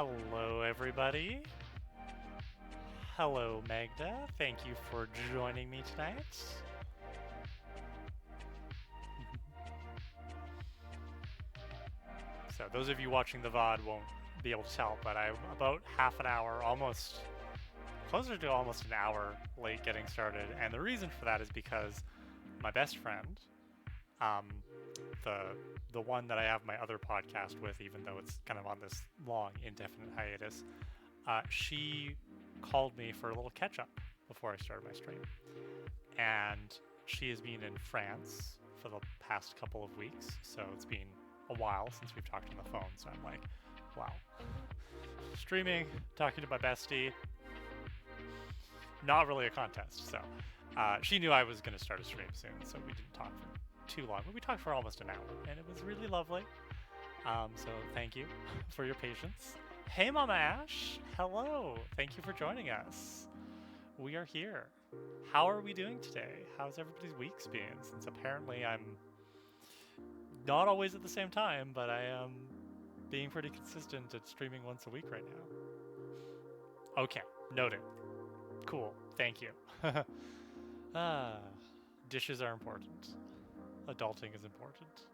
Hello, everybody. Hello, Magda. Thank you for joining me tonight. So, those of you watching the VOD won't be able to tell, but I'm about half an hour, almost closer to almost an hour late getting started. And the reason for that is because my best friend, um, the the one that I have my other podcast with, even though it's kind of on this long, indefinite hiatus, she called me for a little catch up before I started my stream. And she has been in France for the past couple of weeks, so it's been a while since we've talked on the phone. So I'm like, wow, streaming, talking to my bestie, not really a contest. So she knew I was going to start a stream soon, so we didn't talk for too long, but we talked for almost an hour, and it was really lovely. So thank you for your patience. Hey, Mama Ash. Hello. Thank you for joining us. We are here. How are we doing today? How's everybody's weeks been? Since apparently I'm not always at the same time, but I am being pretty consistent at streaming once a week right now. Okay, noted. Cool. Thank you. ah, dishes are important. Adulting is important.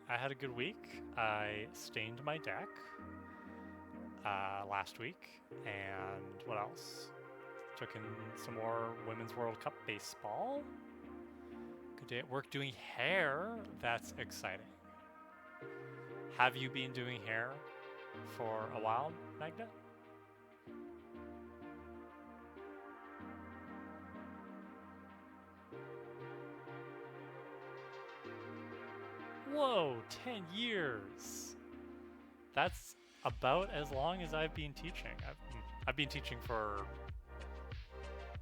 I had a good week. I stained my deck last week, and what else? Took in some more Women's World Cup baseball. Good day at work doing hair. That's exciting. Have you been doing hair for a while, Magda? Whoa, 10 years! That's about as long as I've been teaching. I've been teaching for,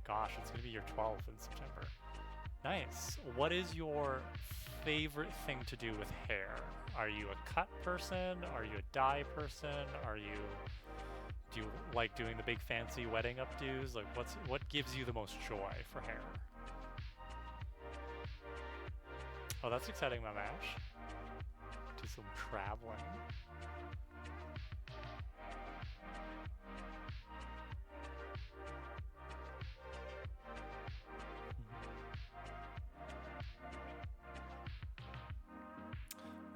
gosh, it's going to be year 12 in September. Nice. What is your favorite thing to do with hair? Are you a cut person? Are you a dye person? Do you like doing the big fancy wedding updos? Like what gives you the most joy for hair? Oh, that's exciting, my Mash. Do some traveling.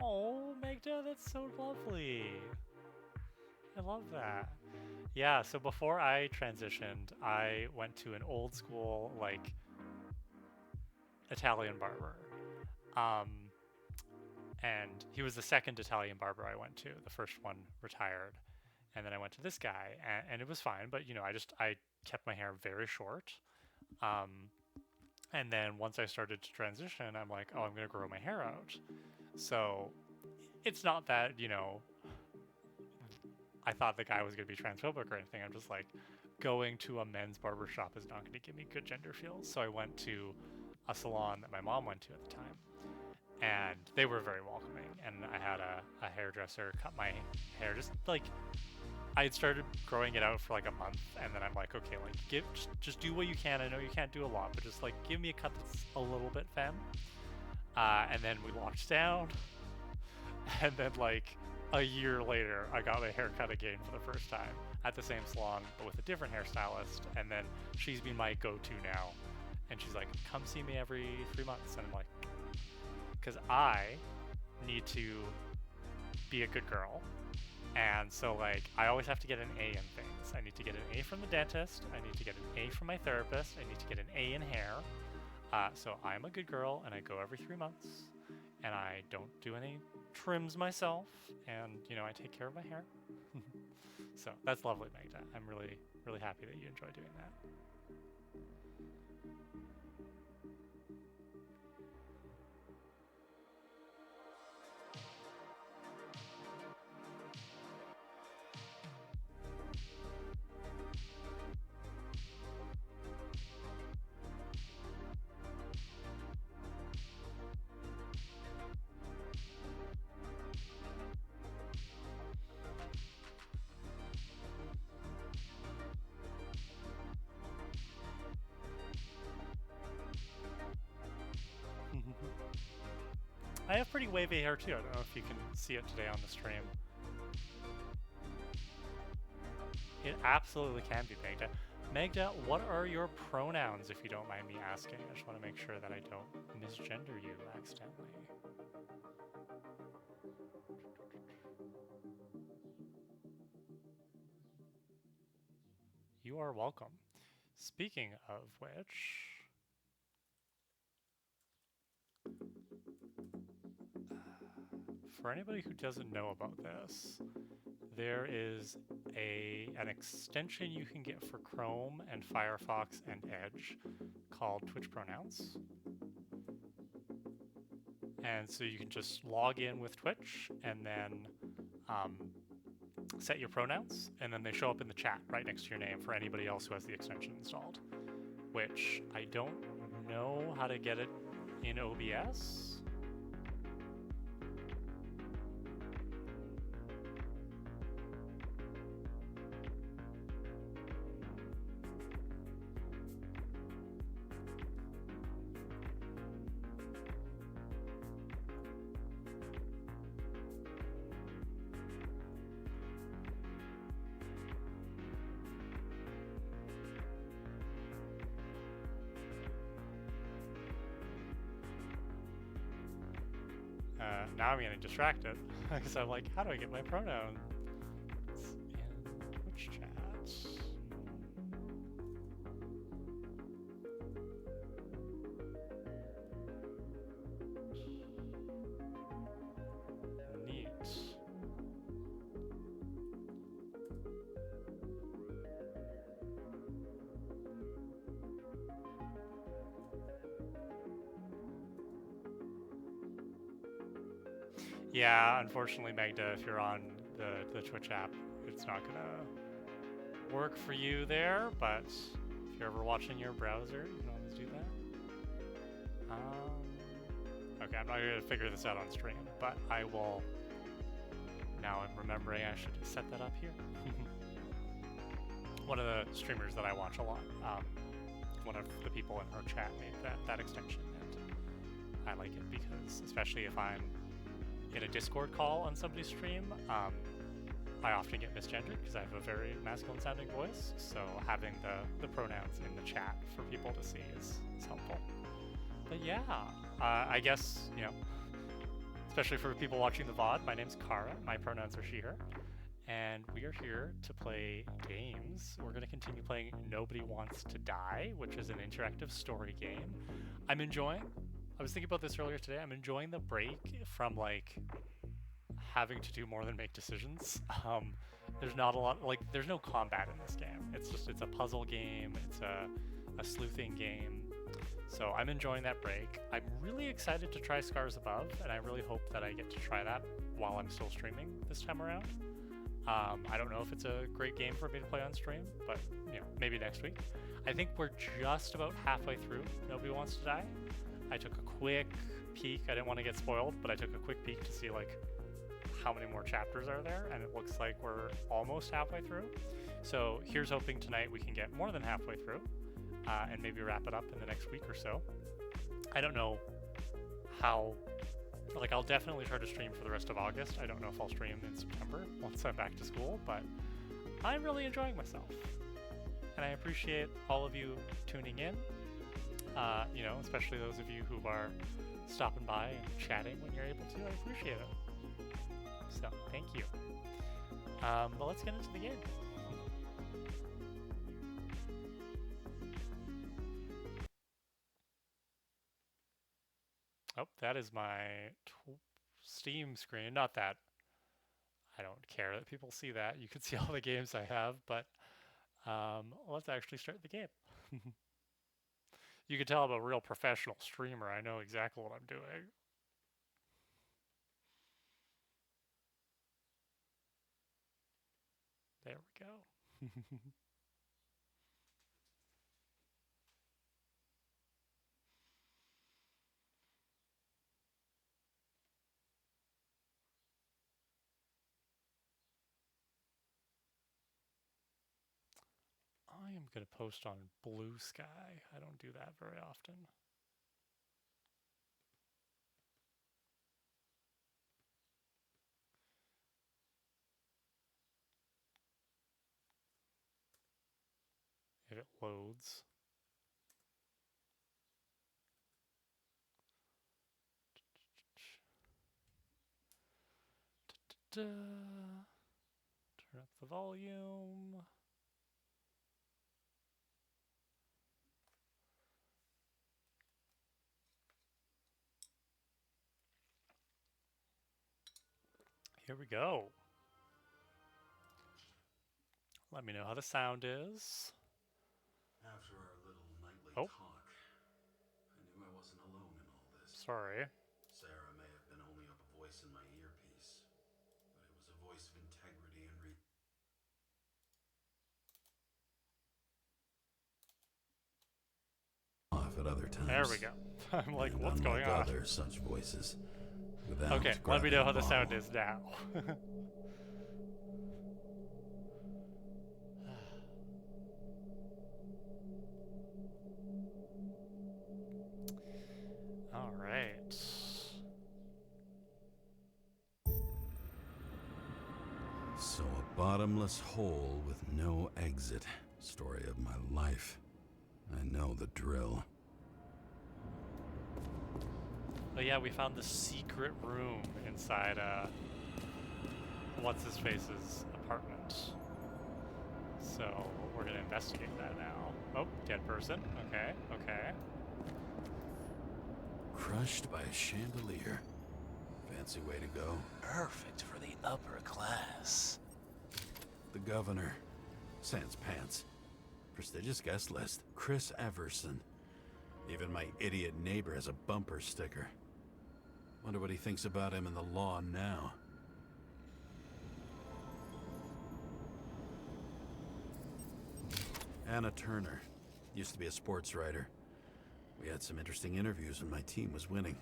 Oh, Magda, that's so lovely. I love that. Yeah, so before I transitioned, I went to an old school, like, Italian barber. Um, and he was the second Italian barber I went to. The first one retired. And then I went to this guy, and it was fine, but, I kept my hair very short. Um, and then once I started to transition, I'm like, oh, I'm going to grow my hair out. So it's not that, I thought the guy was going to be transphobic or anything. I'm just like, going to a men's barber shop is not going to give me good gender feels. So I went to a salon that my mom went to at the time, and they were very welcoming. And I had a hairdresser cut my hair, just like I had started growing it out for like a month, and then I'm like, okay, like just do what you can. I know you can't do a lot, but just like give me a cut that's a little bit femme. And then we locked down, and then like a year later, I got my hair cut again for the first time at the same salon, but with a different hairstylist. And then she's been my go-to now, and she's like, come see me every 3 months. And I'm like, because I need to be a good girl. And so, like, I always have to get an A in things. I need to get an A from the dentist. I need to get an A from my therapist. I need to get an A in hair. So I'm a good girl, and I go every 3 months. And I don't do any trims myself. And, I take care of my hair. So that's lovely, Magda. I'm really, really happy that you enjoy doing that. pretty wavy hair too. I don't know if you can see it today on the stream. It absolutely can be Magda. Magda, what are your pronouns, if you don't mind me asking? I just want to make sure that I don't misgender you accidentally. You are welcome. Speaking of which, for anybody who doesn't know about this, there is an extension you can get for Chrome and Firefox and Edge called Twitch Pronouns. And so you can just log in with Twitch and then set your pronouns, and then they show up in the chat right next to your name for anybody else who has the extension installed, which I don't know how to get it in OBS. Now I'm getting distracted because I'm like, how do I get my pronouns in Twitch chat? Neat. Yeah, unfortunately, Magda, if you're on the Twitch app, it's not gonna work for you there, but if you're ever watching your browser, you can always do that. Okay, I'm not gonna figure this out on stream, but I will. Now I'm remembering I should set that up here. One of the streamers that I watch a lot, one of the people in her chat made that extension, and I like it because, especially if I'm in a Discord call on somebody's stream, I often get misgendered because I have a very masculine sounding voice, so having the pronouns in the chat for people to see is helpful. But yeah, I guess, you know, especially for people watching the VOD, my name's Kara, my pronouns are she, her, and we are here to play games. We're going to continue playing Nobody Wants to Die, which is an interactive story game. I'm enjoying. I was thinking about this earlier today. I'm enjoying the break from like having to do more than make decisions. There's not a lot, like there's no combat in this game. It's a puzzle game. It's a sleuthing game. So I'm enjoying that break. I'm really excited to try Scars Above, and I really hope that I get to try that while I'm still streaming this time around. I don't know if it's a great game for me to play on stream, but you know, maybe next week. I think we're just about halfway through Nobody Wants to Die. I took a quick peek. I didn't want to get spoiled, but I took a quick peek to see like how many more chapters are there, and it looks like we're almost halfway through. So here's hoping tonight we can get more than halfway through, and maybe wrap it up in the next week or so. I don't know how, like I'll definitely try to stream for the rest of August. I don't know if I'll stream in September once I'm back to school, but I'm really enjoying myself. And I appreciate all of you tuning in. You know, especially those of you who are stopping by and chatting when you're able to. I appreciate it. So, thank you. But let's get into the game. Oh, that is my Steam screen. Not that I don't care that people see that. You can see all the games I have, but let's actually start the game. You can tell I'm a real professional streamer. I know exactly what I'm doing. There we go. I am going to post on Blue Sky. I don't do that very often. if it loads. Turn up the volume. Here we go. Let me know how the sound is. After our little nightly Oh, talk, I knew I wasn't alone in all this. sorry. Sarah may have been only a voice in my earpiece, but it was a voice of integrity and off at other There we times. go. I'm like, And what's going unlike on? other such voices, without Okay, let me grabbing know a how the sound bottle. is now. All right. So a bottomless hole with no exit. Story of my life. I know the drill. Oh yeah, we found the secret room inside what's his face's apartment. So we're gonna investigate that now. Oh, dead person. Okay, okay. Crushed by a chandelier. Fancy way to go. Perfect for the upper class. The governor. Sans pants. Prestigious guest list. Chris Everson. Even my idiot neighbor has a bumper sticker. Wonder what he thinks about him in the law now. Anna Turner. Used to be a sports writer. We had some interesting interviews when my team was winning.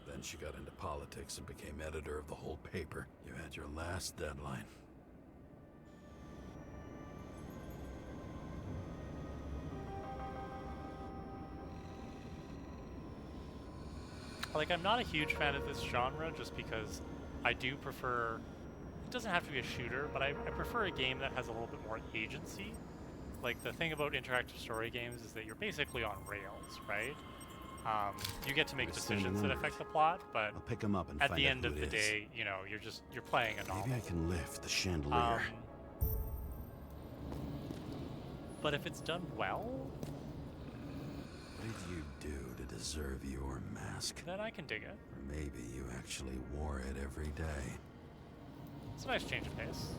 Then she got into politics and became editor of the whole paper. You had your last deadline. Like, I'm not a huge fan of this genre just because I do prefer. It doesn't have to be a shooter, but I prefer a game that has a little bit more agency. Like, the thing about interactive story games is that you're basically on rails, right? You get to make decisions that affect the plot, but I'll pick him up and at find the out end who of it the is. day, you know, you're playing a novel. Maybe I can lift the chandelier. But if it's done well, What did you do to deserve your mask? then I can dig it. Or maybe you actually wore it every day. It's a nice change of pace.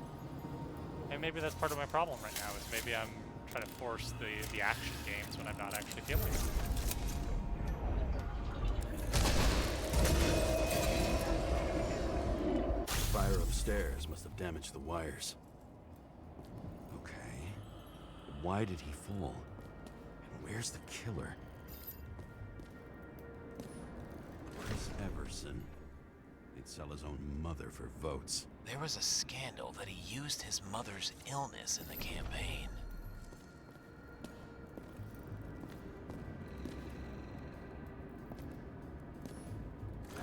And maybe that's part of my problem right now, is maybe I'm trying to force the action games when I'm not actually feeling it. Fire upstairs must have damaged the wires. Okay. Why did he fall? And where's the killer? Chris Everson. He'd sell his own mother for votes. There was a scandal that he used his mother's illness in the campaign.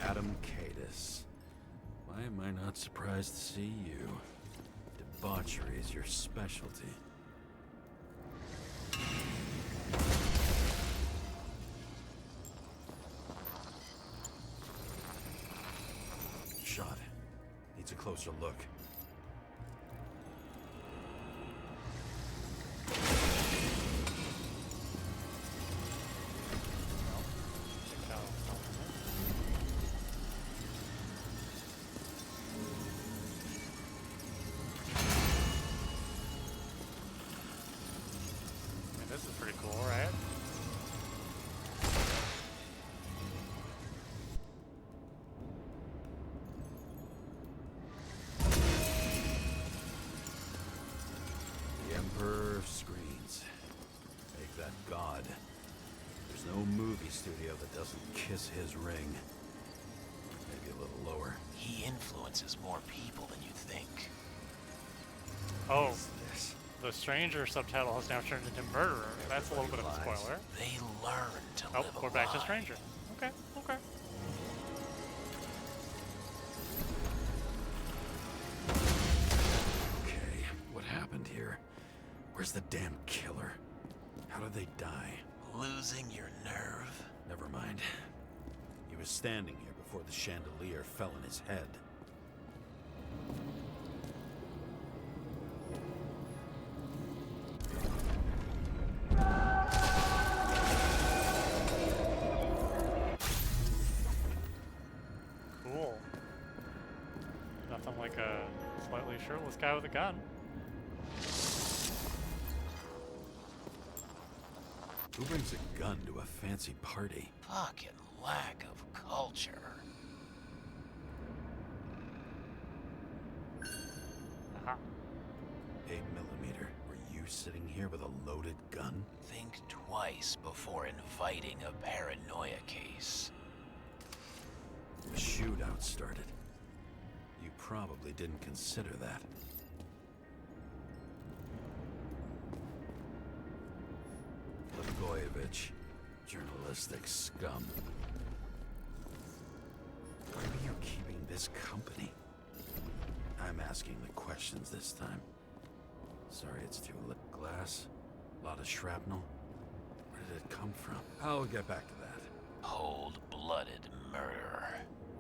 Adam Cadis. Why am I not surprised to see you? Debauchery is your specialty. Shot. Needs a closer look. I mean, this is pretty cool, right? The Emperor of Screens. Make that god. There's no movie studio that doesn't kiss his ring. Maybe a little lower. He influences more people than you'd think. Oh, What is this? the Stranger subtitle has now turned into Murderer. That's a little bit of a Everybody spoiler. They learn to Oh, live a we're back to lie. Stranger. Okay, okay. Okay, what happened here? Where's the damn killer? did they die? Losing your nerve? Never mind. He was standing here before the chandelier fell on his head. Cool. Nothing like a slightly shirtless guy with a gun. Who brings a gun to a fancy party? Fucking lack of culture. Aha. 8mm. Were you sitting here with a loaded gun? Think twice before inviting a paranoia case. A shootout started. You probably didn't consider that. Blagojevich, journalistic scum. Why are you keeping this company? I'm asking the questions this time. Sorry it's too lit. Glass? A lot of shrapnel? Where did it come from? I'll get back to that. Cold-blooded murder.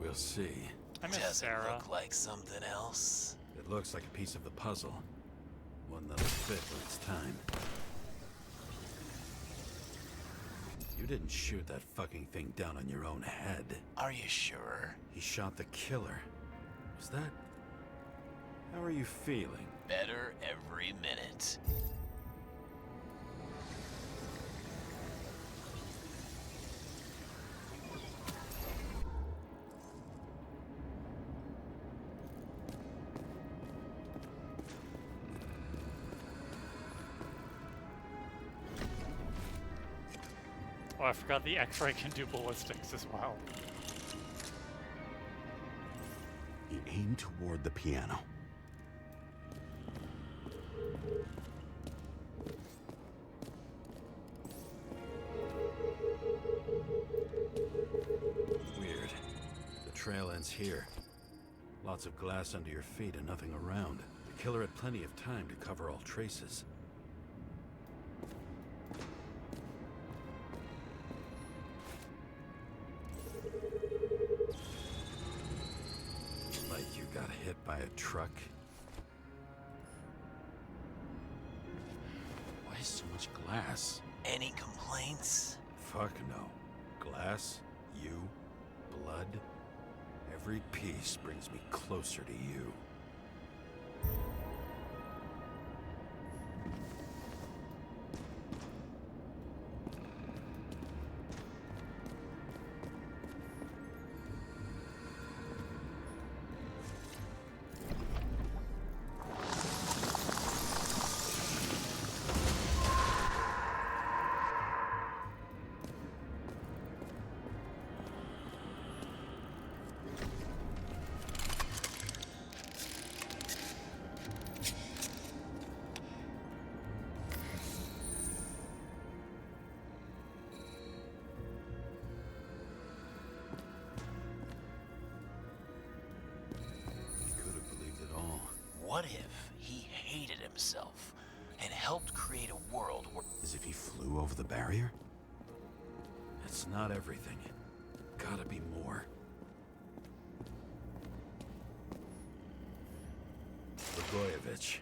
We'll see. I miss Doesn't Sarah. look like something else. It looks like a piece of the puzzle. One that'll fit when it's time. You didn't shoot that fucking thing down on your own head. Are you sure? He shot the killer. Was that... How are you feeling? Better every minute. Oh, I forgot the X-ray can do ballistics as well. He aimed toward the piano. Weird. The trail ends here. Lots of glass under your feet and nothing around. The killer had plenty of time to cover all traces. Like you got hit by a truck. Why so much glass? Any complaints? Fuck no. Glass, you, blood. Every piece brings me closer to you. What if he hated himself and helped create a world where... As if he flew over the barrier? It's not everything. Gotta be more. Blagojevich.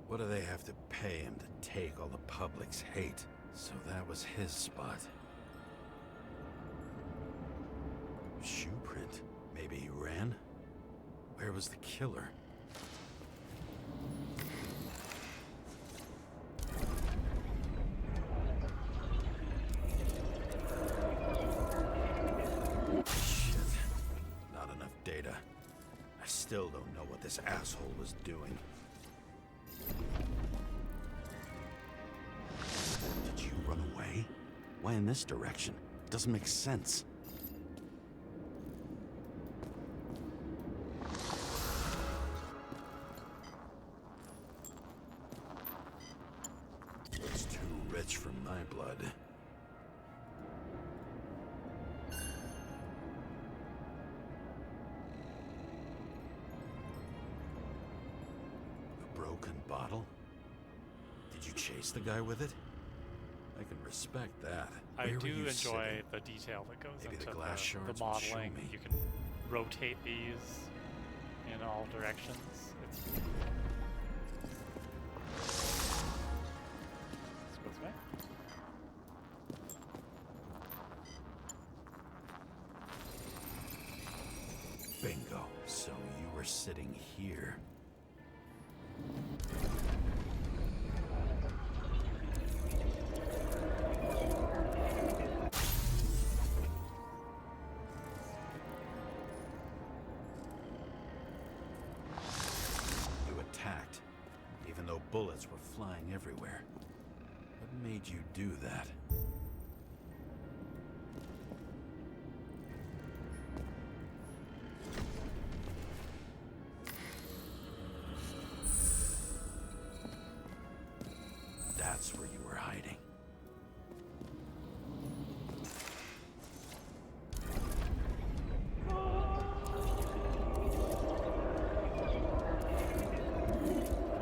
What do they have to pay him to take all the public's hate? So that was his spot. Shoe print. Maybe he ran? Where was the killer? Shit. Not enough data. I still don't know what this asshole was doing. Did you run away? Why in this direction? Doesn't make sense. It's too rich for my blood. A broken bottle? Did you chase the guy with it? can respect that. I Where were do you enjoy sitting? the detail that goes Maybe the into glass the shards would show modeling. me. You can rotate these in all directions. It's this goes away. Bingo. So you were sitting here. You attacked, even though bullets were flying everywhere. What made you do that? That's where you were hiding.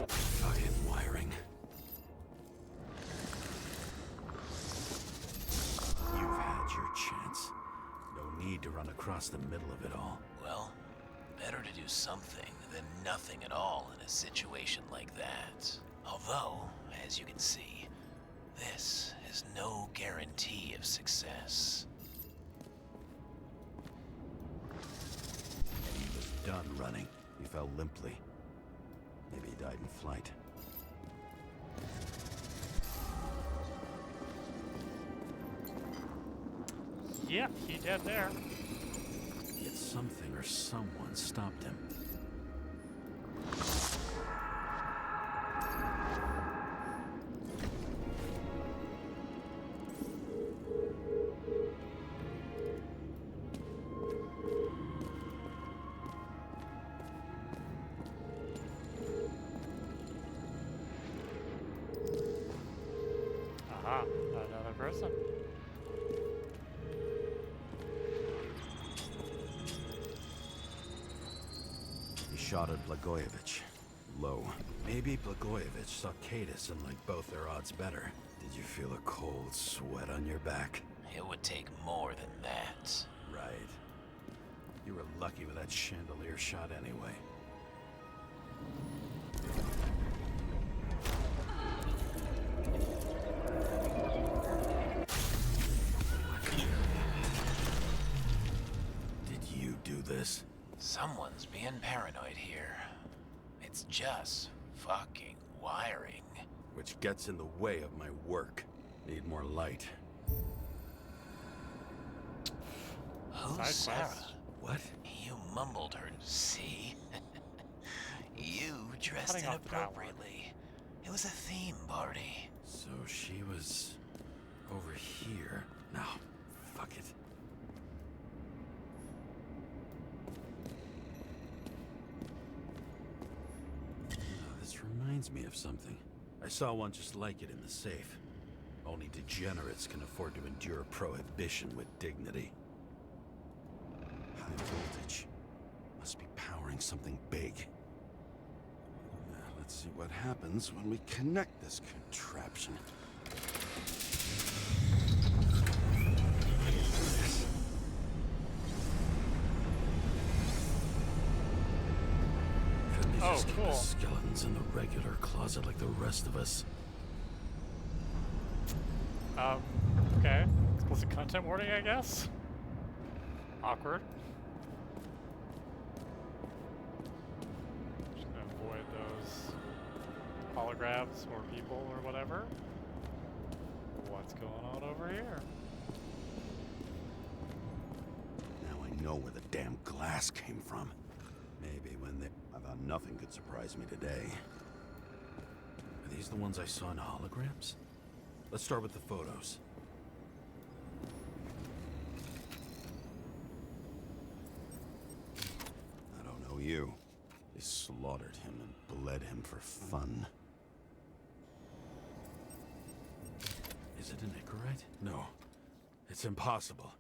Fucking wiring. You've had your chance. No need to run across the middle of it all. Well, better to do something than nothing at all in a situation like that. Although, as you can see, this is no guarantee of success. He was done running. He fell limply. Maybe he died in flight. Yep, he dead there. Yet something or someone stopped him. Aha, another person. He shot at Blagojevich. Low. Maybe Blagojevich saw Cadis and liked both their odds better. Did you feel a cold sweat on your back? It would take more than that. Right. You were lucky with that chandelier shot anyway. Did you do this? Someone's being paranoid here. It's just fucking wiring. Which gets in the way of my work. Need more light. Who's Side Sarah? quest. What? You mumbled her, see? You dressed Cutting off the dialogue. inappropriately. It was a theme party. So she was over here. No, fuck it. This reminds me of something. I saw one just like it in the safe. Only degenerates can afford to endure prohibition with dignity. High voltage. Must be powering something big. Let's see what happens when we connect this contraption. Couldn't they Oh, just keep cool. the skeletons in the regular closet like the rest of us? Okay. Explicit content warning, I guess. Awkward. Just gonna avoid those holograms or people or whatever. What's going on over here? Now I know where the damn glass came from. Maybe when they... I thought nothing could surprise me today. Are these the ones I saw in holograms? Let's start with the photos. I don't know you. They slaughtered him and bled him for fun. Is it an Icarite? No. It's impossible.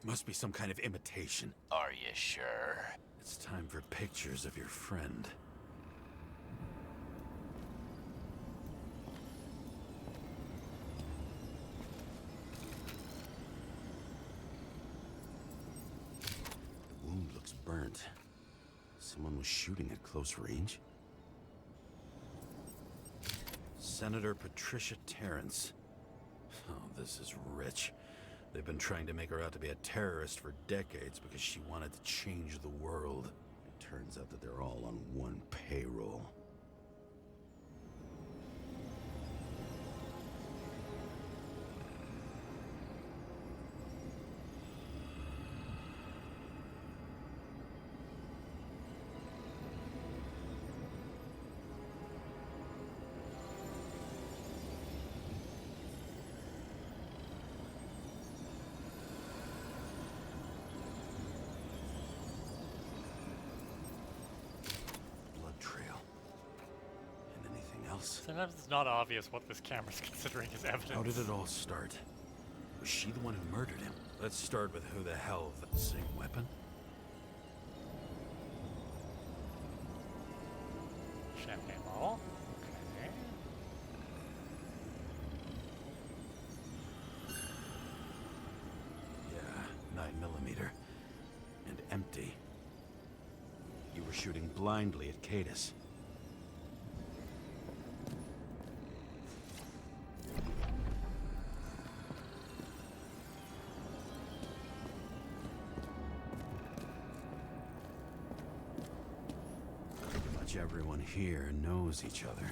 It must be some kind of imitation. Are you sure? It's time for pictures of your friend. almost burnt. Someone was shooting at close range? Senator Patricia Terrence. Oh, this is rich. They've been trying to make her out to be a terrorist for decades because she wanted to change the world. It turns out that they're all on one payroll. Blood trail. And anything else? Sometimes it's not obvious what this camera's considering as evidence. How did it all start? Was she the one who murdered him? Let's start with who the hell. The same weapon? Champagne bottle. Okay. Yeah, 9mm. And empty. You were shooting blindly at Cadus. Pretty much everyone here knows each other.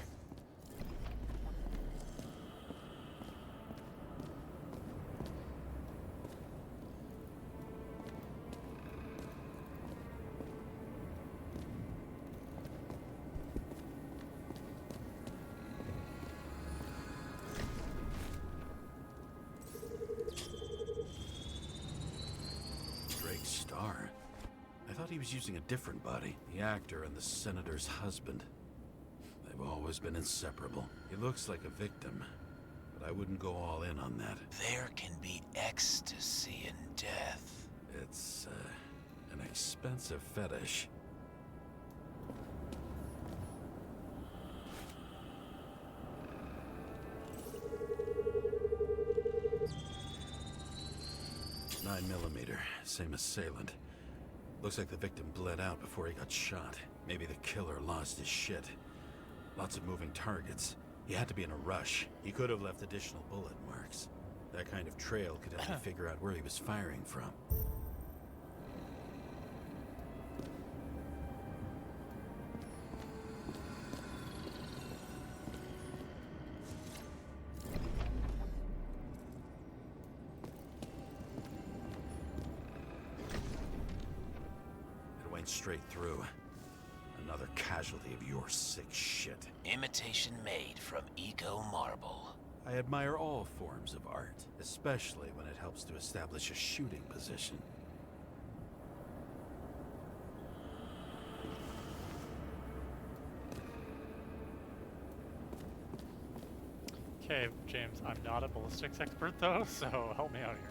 Drake Starr? I thought he was using a different body. The actor and the senator's husband. They've always been inseparable. He looks like a victim, but I wouldn't go all in on that. There can be ecstasy in death. It's, an expensive fetish. Nine millimeter, same assailant. Looks like the victim bled out before he got shot. Maybe the killer lost his shit. Lots of moving targets. He had to be in a rush. He could have left additional bullet marks. That kind of trail could help you figure out where he was firing from. It went straight through. Another casualty of your sick shit. Imitation made from eco marble. I admire all forms of art, especially when it helps to establish a shooting position. Okay, James, I'm not a ballistics expert though, so help me out here.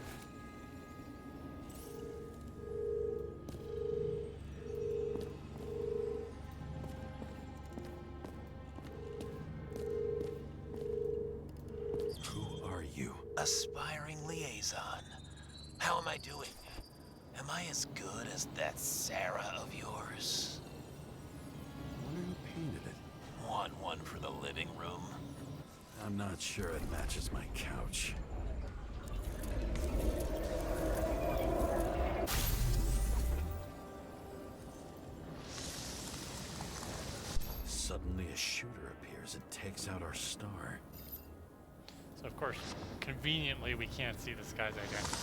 Who are you? Aspiring liaison. How am I doing? Am I as good as that Sarah of yours? I wonder who painted it. Want one for the living room? I'm not sure it matches my couch. Suddenly a shooter appears and takes out our star. So of course, conveniently, we can't see this guy's identity.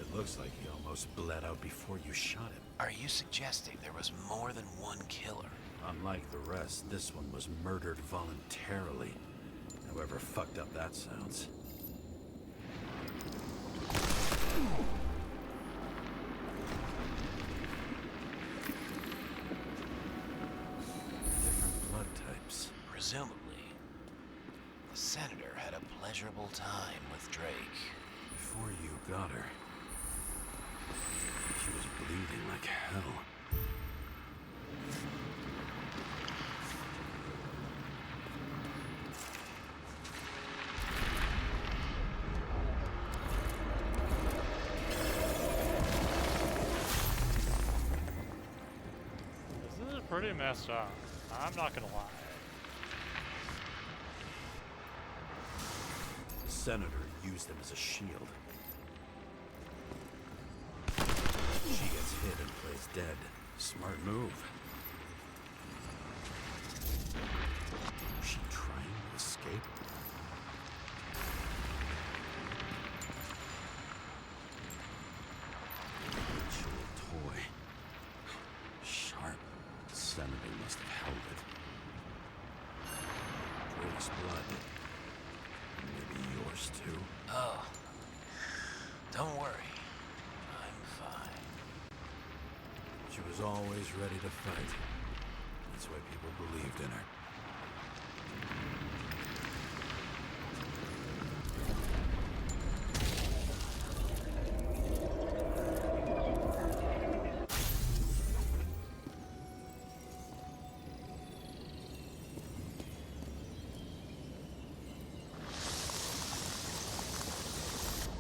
It looks like he almost bled out before you shot him. Are you suggesting there was more than one killer? Unlike the rest, this one was murdered voluntarily. However fucked up that sounds. Different blood types. Presumably, the senator had a pleasurable time with Drake. Before you got her, she was bleeding like hell. pretty messed up. I'm not gonna lie. The senator used him as a shield. She gets hit and plays dead. Smart move. Was she trying to escape? Ritual toy. Sharp. The senator must have held it. Drake's blood. Maybe yours too. Oh, don't worry. I'm fine. She was always ready to fight. That's why people believed in her.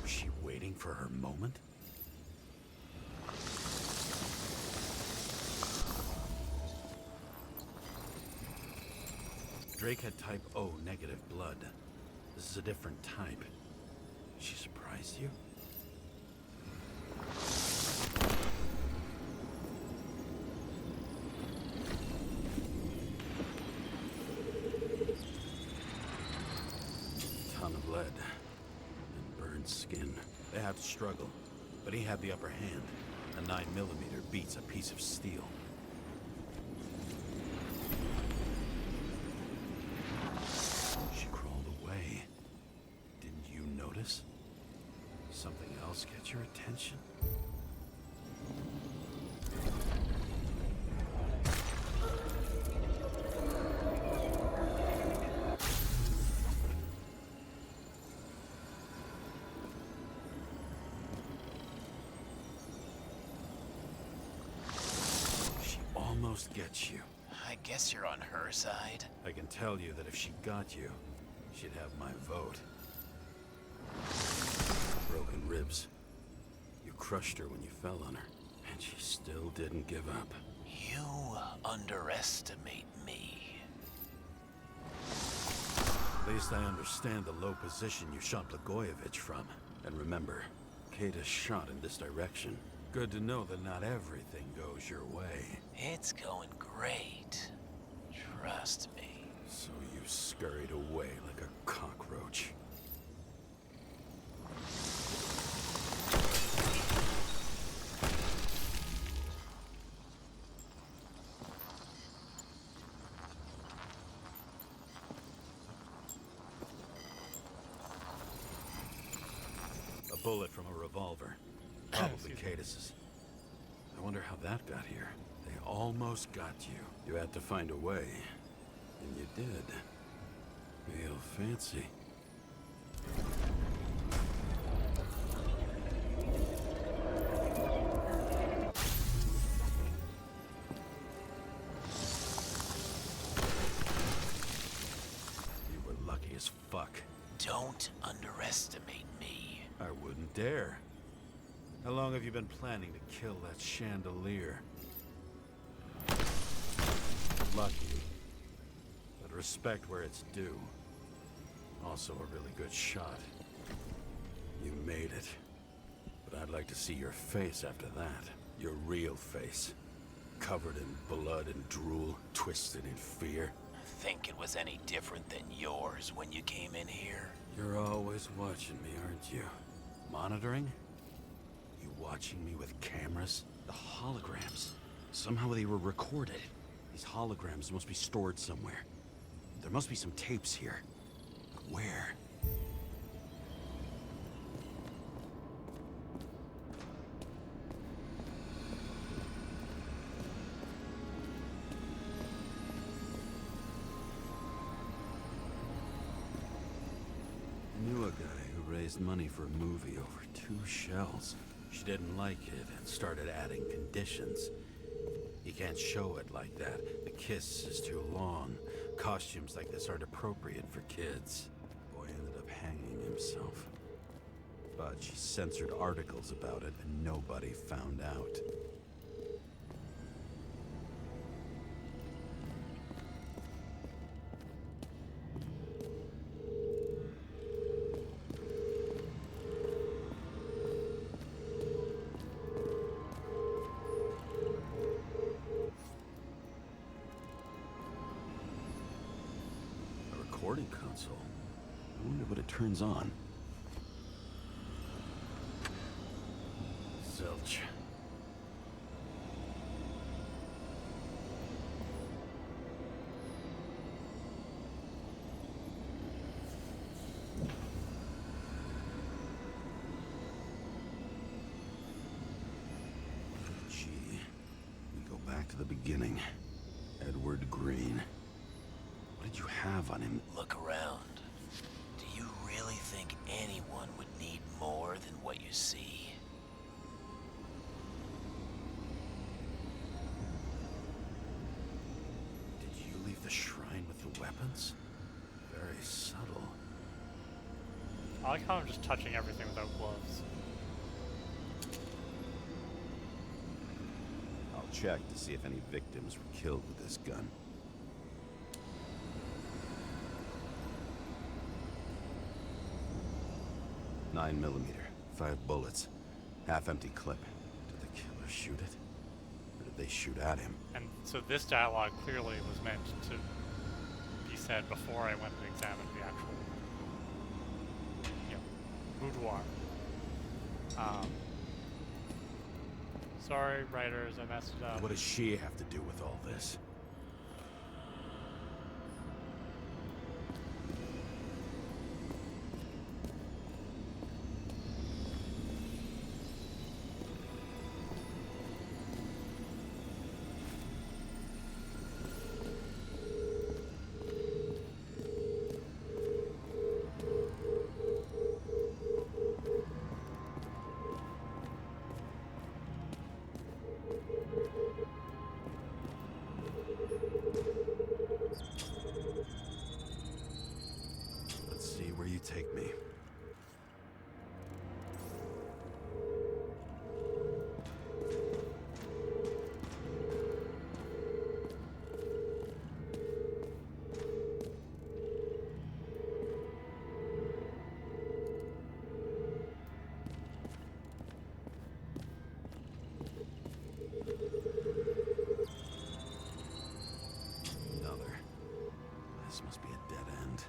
Was she waiting for her moment? Drake had type O negative blood. This is a different type. She surprised you? Ton of lead and burned skin. They had to struggle, but he had the upper hand. A 9mm beats a piece of steel. She crawled away. Didn't you notice? Something else get your attention? She almost gets you. I guess you're on her side. I can tell you that if she got you, she'd have my vote. Broken ribs. You crushed her when you fell on her, and she still didn't give up. You underestimate me. At least I understand the low position you shot Blagojevich from. And remember, Kata's shot in this direction. Good to know that not everything goes your way. It's going great. Trust me. So you scurried away like a cockroach. A bullet from a revolver. Probably Excuse me. Katis's. I wonder how that got here. They almost got you. You had to find a way. And you did. Real fancy. You were lucky as fuck. Don't underestimate me. I wouldn't dare. How long have you been planning to kill that chandelier? Lucky. But respect where it's due. Also a really good shot. You made it. But I'd like to see your face after that. Your real face. Covered in blood and drool, twisted in fear. Think it was any different than yours when you came in here? You're always watching me, aren't you? Monitoring? You watching me with cameras? The holograms. Somehow they were recorded. These holograms must be stored somewhere. There must be some tapes here. But where? I knew a guy who raised money for a movie over 2 shells. She didn't like it and started adding conditions. You can't show it like that. The kiss is too long. Costumes like this aren't appropriate for kids. Boy ended up hanging himself. But she censored articles about it and nobody found out. console. I wonder what it turns on. Zilch. Gee, we go back to the beginning. Edward Green. What did you have on him? Look around. Do you really think anyone would need more than what you see? Did you leave the shrine with the weapons? Very subtle. I like how I'm just touching everything without gloves. I'll check to see if any victims were killed with this gun. .9mm, 5 bullets, half-empty clip. Did the killer shoot it? Or did they shoot at him? And so this dialogue clearly was meant to be said before I went and examined the actual, boudoir. Sorry, writers, I messed it up. What does she have to do with all this? Let's see where you take me. Another. This must be a dead end.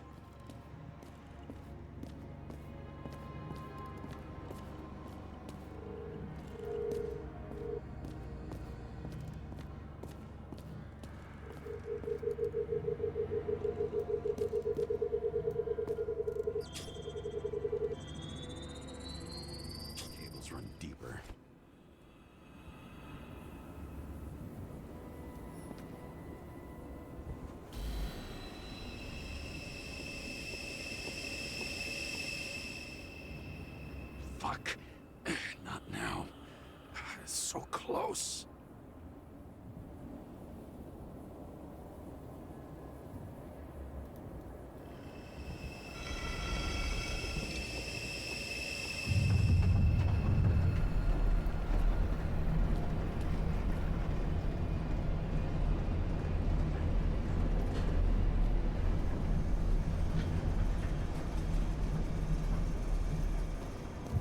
Cables run deeper. Fuck. Not now. It's so close.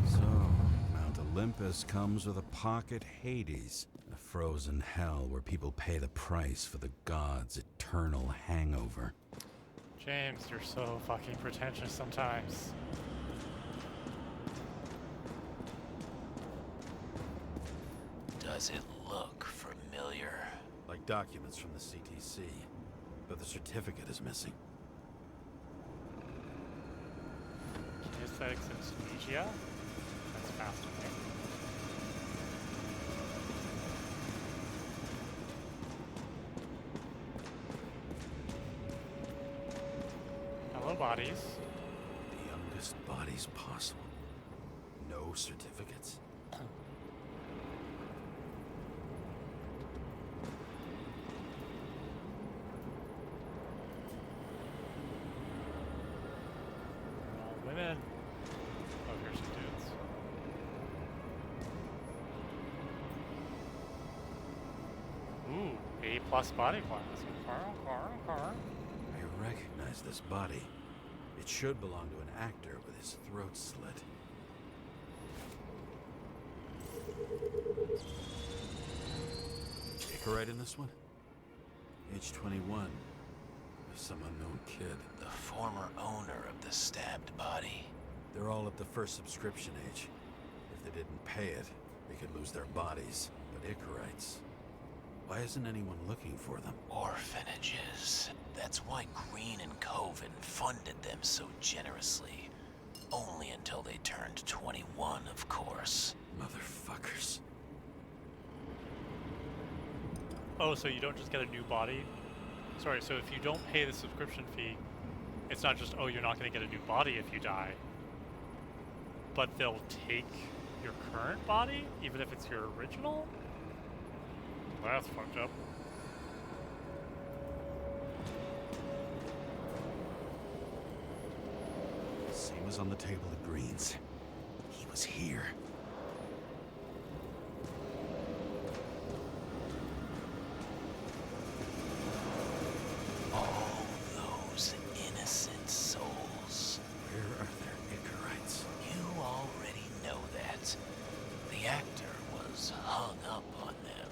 So, Mount Olympus comes with a pocket Hades, a frozen hell where people pay the price for the gods' eternal hangover. James, you're so fucking pretentious sometimes. Does it look familiar? Like documents from the CTC, but the certificate is missing. Kinesthetics in Tunisia? That's fascinating. Hello, bodies. The youngest bodies possible. No certificates. All women. Oh, here's some dudes. Ooh, A+ body class. Car. I recognize this body. It should belong to an actor with his throat slit. Take a right in this one? Age 21. Some unknown kid. The former owner of the stabbed body. They're all at the first subscription age. If they didn't pay it, they could lose their bodies. But Icarites... Why isn't anyone looking for them? Orphanages. That's why Green and Coven funded them so generously. Only until they turned 21, of course. Motherfuckers. Oh, so you don't just get a new body? Sorry, so if you don't pay the subscription fee, it's not just, oh, you're not going to get a new body if you die, but they'll take your current body, even if it's your original? That's fucked up. Same as on the table at Green's. He was here. All those innocent souls. Where are their Icarites? You already know that. The actor was hung up on them.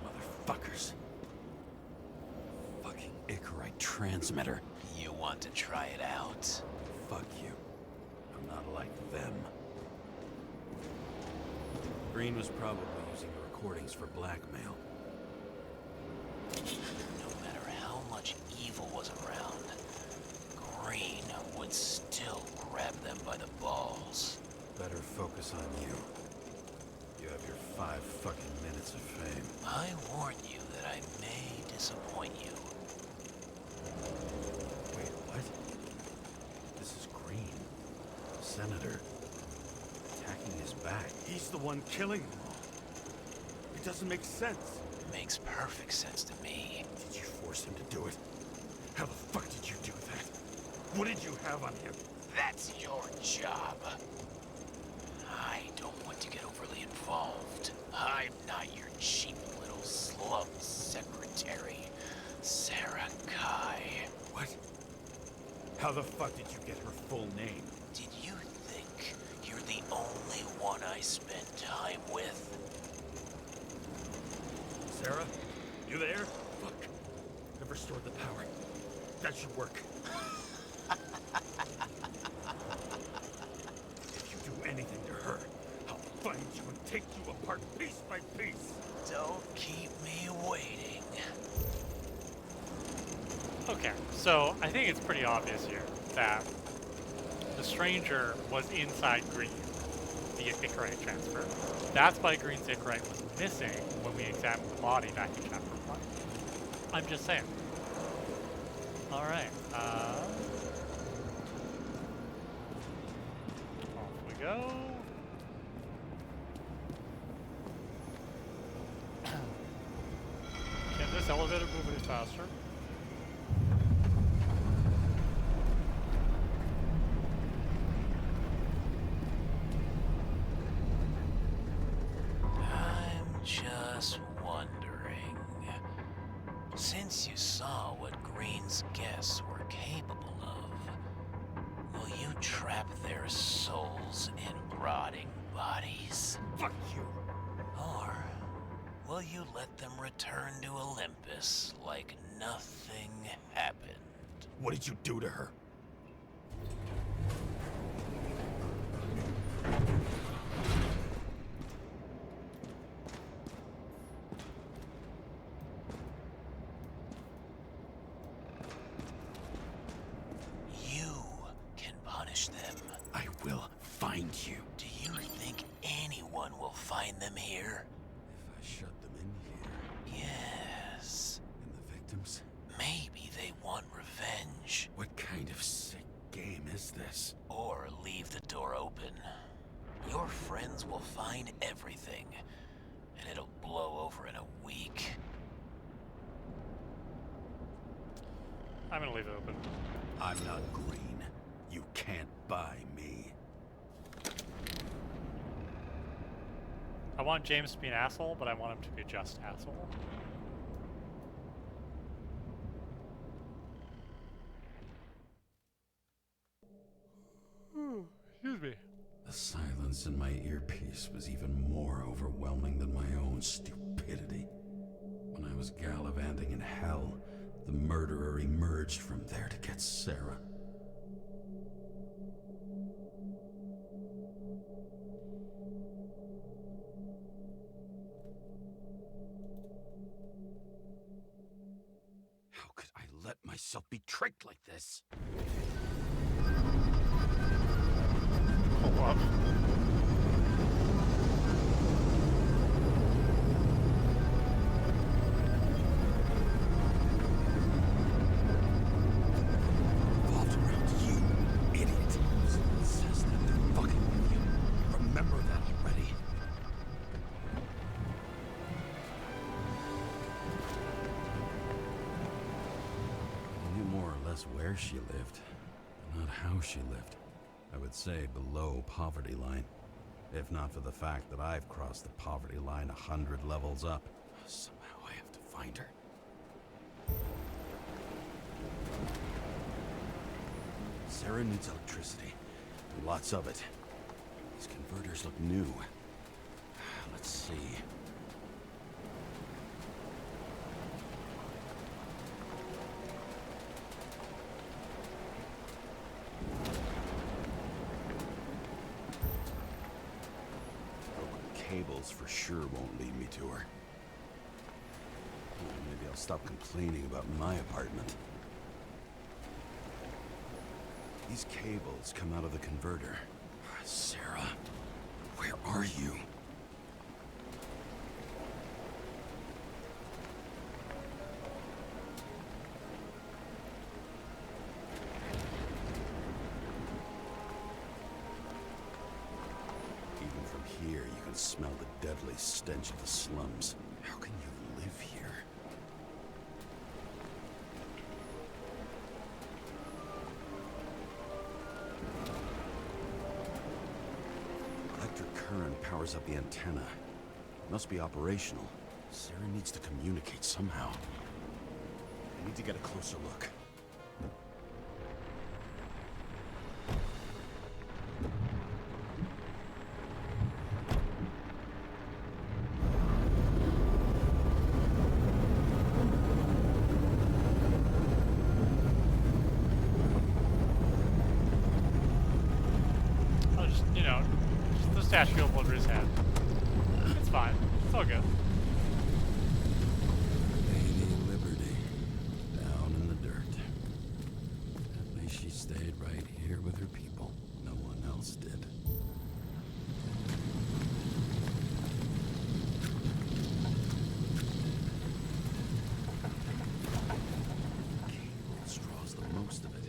Motherfuckers. Fucking Icarite transmitter. You want to try it out? Fuck you. I'm not like them. Green was probably using the recordings for blackmail. No matter how much evil was around, Green would still grab them by the balls. Better focus on you. You have your 5 fucking minutes of fame. I warn you that I may disappoint you. Wait, what? This is Green. Senator. Attacking his back. He's the one killing them all. It doesn't make sense. Makes perfect sense to me. Did you force him to do it? How the fuck did you do that? What did you have on him? That's your job. I don't want to get overly involved. I'm not your cheap little slum secretary, Sarah Kai. What? How the fuck did you get her full name? Did you think you're the only one I spend time with? Sarah? You there? Fuck. I've restored the power. That should work. If you do anything to her, I'll find you and take you apart piece by piece. Don't keep me waiting. Okay, so I think it's pretty obvious here that the stranger was inside Green via Icarite transfer. That's why Green's Icarite was missing when we examined the body back in chapter 1. I'm just saying. Alright, off we go. Can this elevator move any faster? I'm just wondering, since you saw what Green's guests were capable of, will you trap their souls in rotting bodies? Fuck you. Or will you let them return to Olympus like nothing happened? What did you do to her? You can punish them. I will find you. Do you think anyone will find them here? If I shut them in here, Yes. and the victims, Maybe they want revenge. what kind of sick game is this? Or leave the door open. Your friends will find everything, and it'll blow over in a week. I'm gonna leave it open. I'm not Green. You can't buy me. I want James to be an asshole, but I want him to be a just asshole. Excuse me. The silence in my earpiece was even more overwhelming than my own stupidity. When I was gallivanting in hell, The murderer emerged from there to get Sarah. How could I let myself be tricked like this? Pull up. Revolved around you, idiot. It says that they're fucking with you. Remember that already. I knew more or less where she lived, but not how she lived. I would say below poverty line. If not for the fact that I've crossed the poverty line 100 levels up. Somehow I have to find her. Sarah needs electricity. Lots of it. These converters look new. Let's see. Broken cables for sure won't lead me to her. Maybe I'll stop complaining about my apartment. These cables come out of the converter. Sarah, where are you? Even from here, you can smell the deadly stench of the slums. How can you live here? Electric current powers up the antenna. It must be operational. Sarah needs to communicate somehow. I need to get a closer look. I'll just, just the statue up over his head. It's fine. It's all good. Lady Liberty, down in the dirt. At least she stayed right here with her people. No one else did. Cable straws the most of it.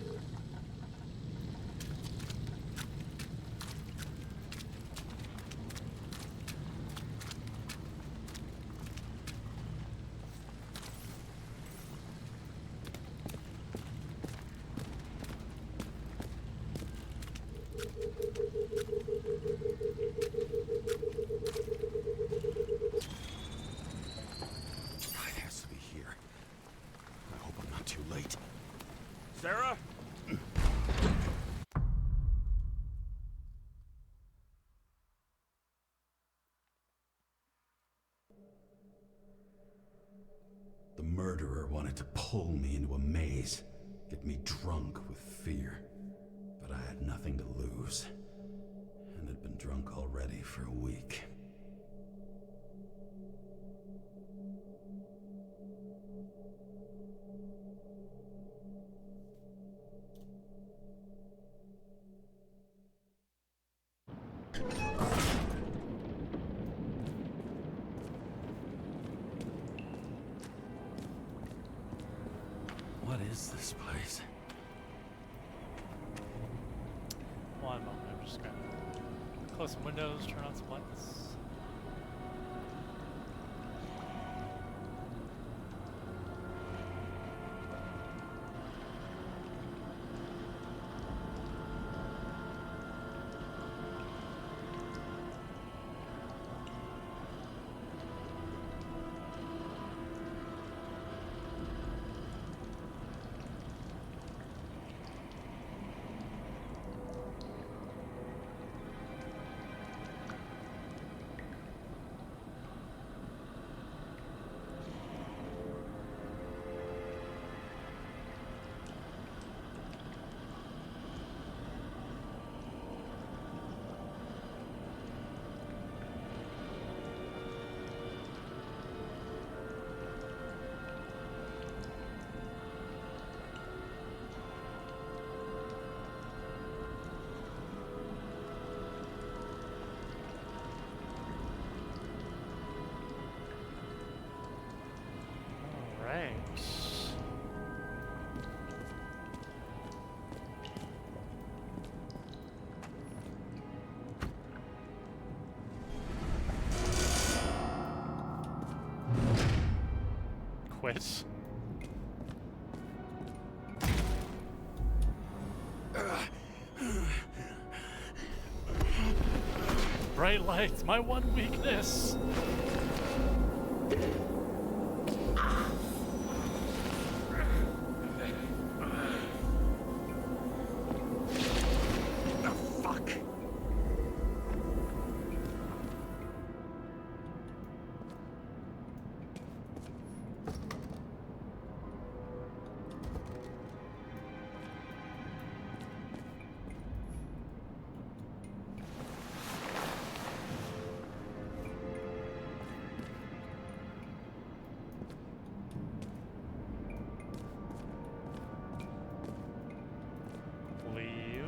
It has to be here. I hope I'm not too late. Sarah? The murderer wanted to pull me into a maze, get me drunk with fear. But I had nothing to lose, and had been drunk already for a week. What is this place? One moment, I'm just gonna close some windows, turn on some lights. it. Bright lights, my one weakness. Leave.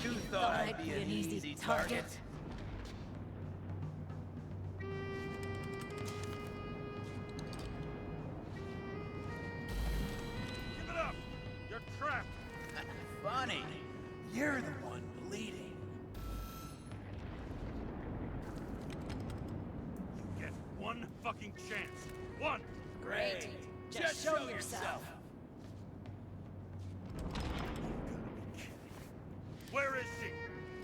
You thought I'd be an easy target? Give it up! You're trapped! Funny. You're the one bleeding. You get one fucking chance. One! Great. Just show yourself. Where is she?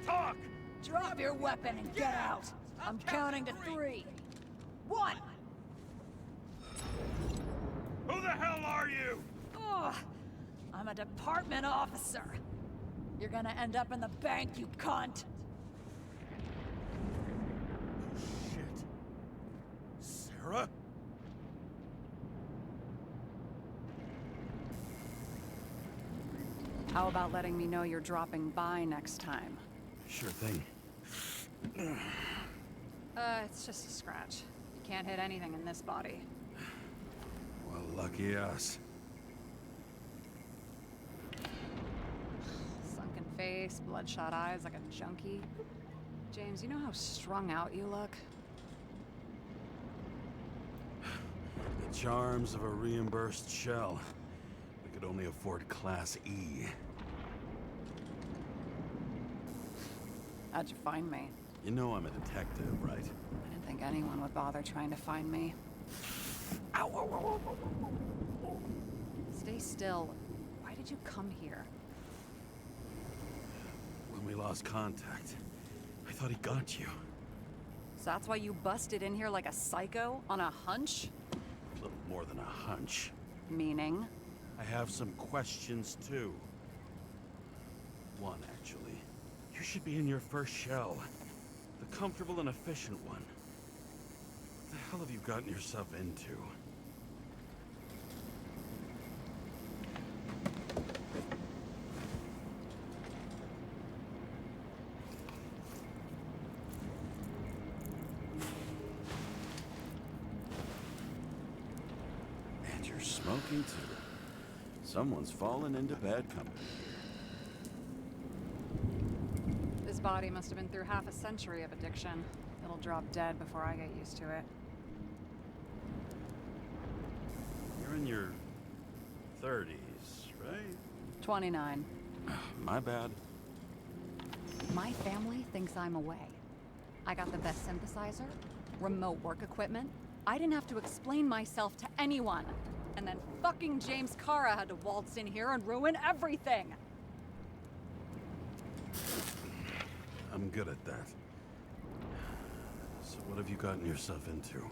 Talk! Drop your weapon and get out. I'm counting to 3. 1. Who the hell are you? Ugh. I'm a department officer. You're gonna end up in the bank, you cunt. Shit. Sarah? How about letting me know you're dropping by next time? Sure thing. It's just a scratch. You can't hit anything in this body. Well, lucky us. Sunken face, bloodshot eyes like a junkie. James, you know how strung out you look? The charms of a reimbursed shell. We could only afford Class E. How'd you find me? You know I'm a detective, right? I didn't think anyone would bother trying to find me. Ow, ow, ow, ow. Stay still. Why did you come here? When we lost contact, I thought he got you. So that's why you busted in here like a psycho on a hunch? A little more than a hunch. Meaning? I have some questions, too. One, actually. You should be in your first shell. The comfortable and efficient one. What the hell have you gotten yourself into? And you're smoking, too. Someone's fallen into bad company. This body must have been through half a century of addiction. It'll drop dead before I get used to it. You're in your 30s, right? 29. My bad. My family thinks I'm away. I got the best synthesizer, remote work equipment. I didn't have to explain myself to anyone. And then fucking James Kara had to waltz in here and ruin everything. I'm good at that. So what have you gotten yourself into?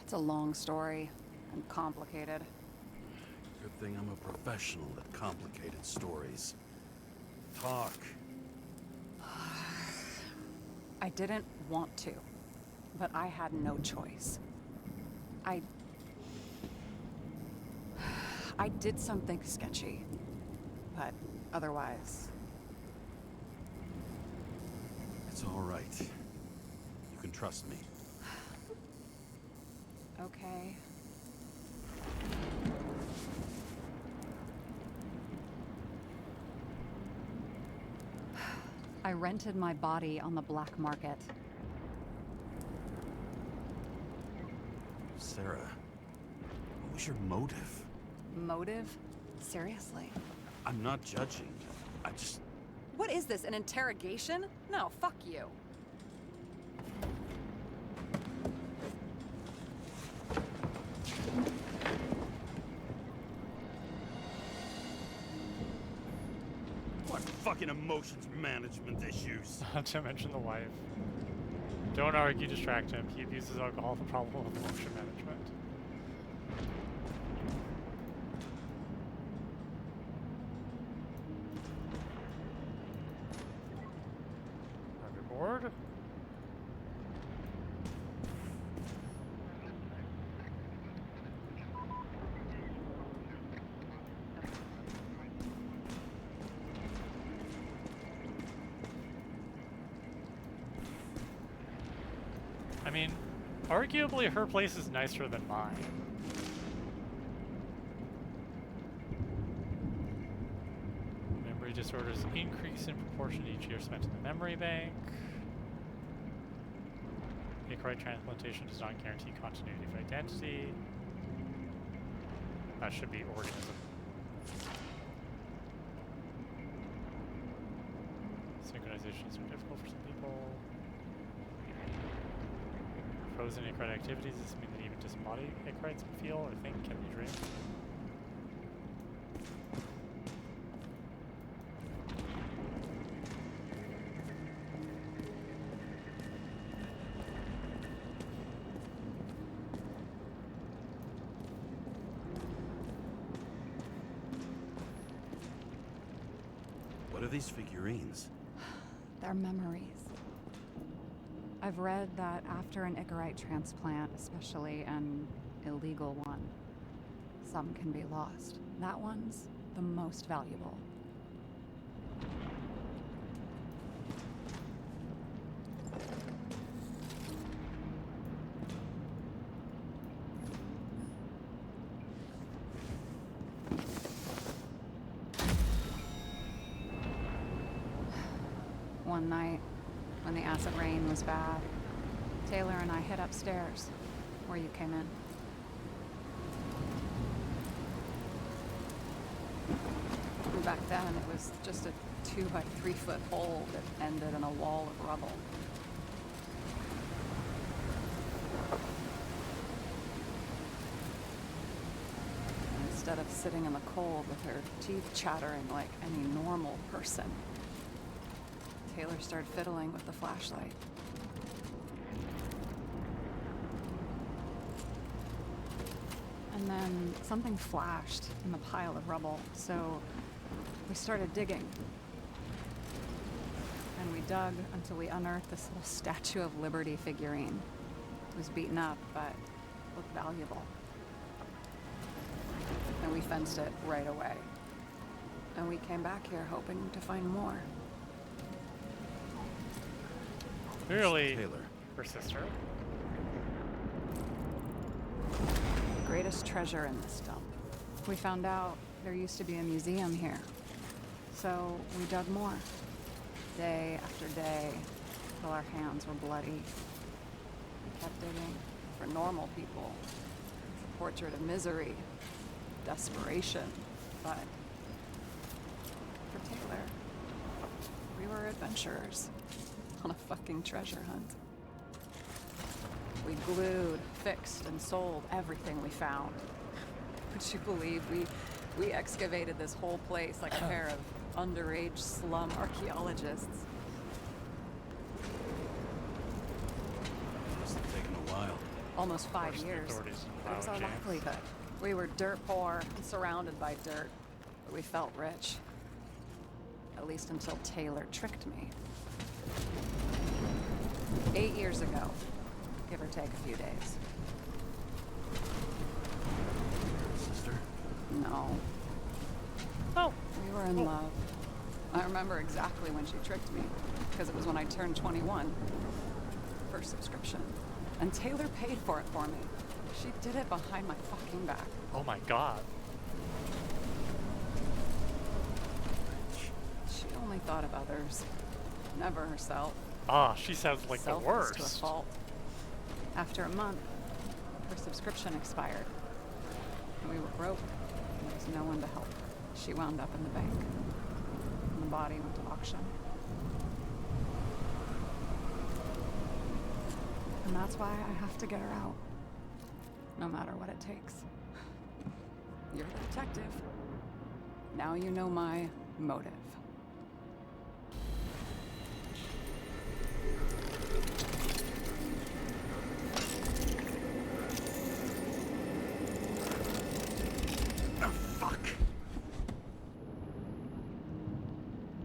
It's a long story and complicated. Good thing I'm a professional at complicated stories. Talk. I didn't want to, but I had no choice. I did something sketchy, but otherwise, It's all right. You can trust me. Okay. I rented my body on the black market. Sarah, what was your motive? Motive? Seriously? I'm not judging. I just... What is this, an interrogation? No, fuck you. What fucking emotions management issues? Not to mention the wife. Don't argue, distract him. He abuses alcohol, the problem with emotion management. Are we bored? I mean, arguably her place is nicer than mine. Memory disorders increase in proportion each year spent in the memory bank. Acorite transplantation does not guarantee continuity of identity. That should be organism. Synchronizations are difficult for some people. Frozen acorite activities, does this mean that even disembodied acorites can feel or think? Can they dream? What are these figurines? They're memories. I've read that after an Icarite transplant, especially an illegal one, some can be lost. That one's the most valuable. One night, when the acid rain was bad, Taylor and I hid upstairs, where you came in. And back then, it was just a 2 by 3 foot hole that ended in a wall of rubble. And instead of sitting in the cold with her teeth chattering like any normal person, Taylor started fiddling with the flashlight. And then something flashed in the pile of rubble, so we started digging. And we dug until we unearthed this little Statue of Liberty figurine. It was beaten up, but looked valuable. And we fenced it right away. And we came back here hoping to find more. Clearly, Taylor. her sister. The greatest treasure in this dump. We found out there used to be a museum here. So we dug more. Day after day, till our hands were bloody. We kept digging for normal people. A portrait of misery, desperation, but for Taylor, we were adventurers on a fucking treasure hunt. We glued, fixed, and sold everything we found. Would you believe we excavated this whole place like a pair of underage slum archaeologists? Must have taken a while. Almost 5 Forced the years. authorities to That was allow our a chance. livelihood. We were dirt poor and surrounded by dirt, but we felt rich. At least until Taylor tricked me. 8 years ago, give or take a few days. Sister? No, Oh, we were in love. I remember exactly when she tricked me, because it was when I turned 21. First subscription. And Taylor paid for it for me. She did it behind my fucking back. Oh my god. She only thought of others, never herself. Ah, she sounds like the Selfless worst. to a fault. After a month, her subscription expired. We were broke. There was no one to help. She wound up in the bank. And the body went to auction. And that's why I have to get her out. No matter what it takes. You're the detective. Now you know my motive. Oh, fuck.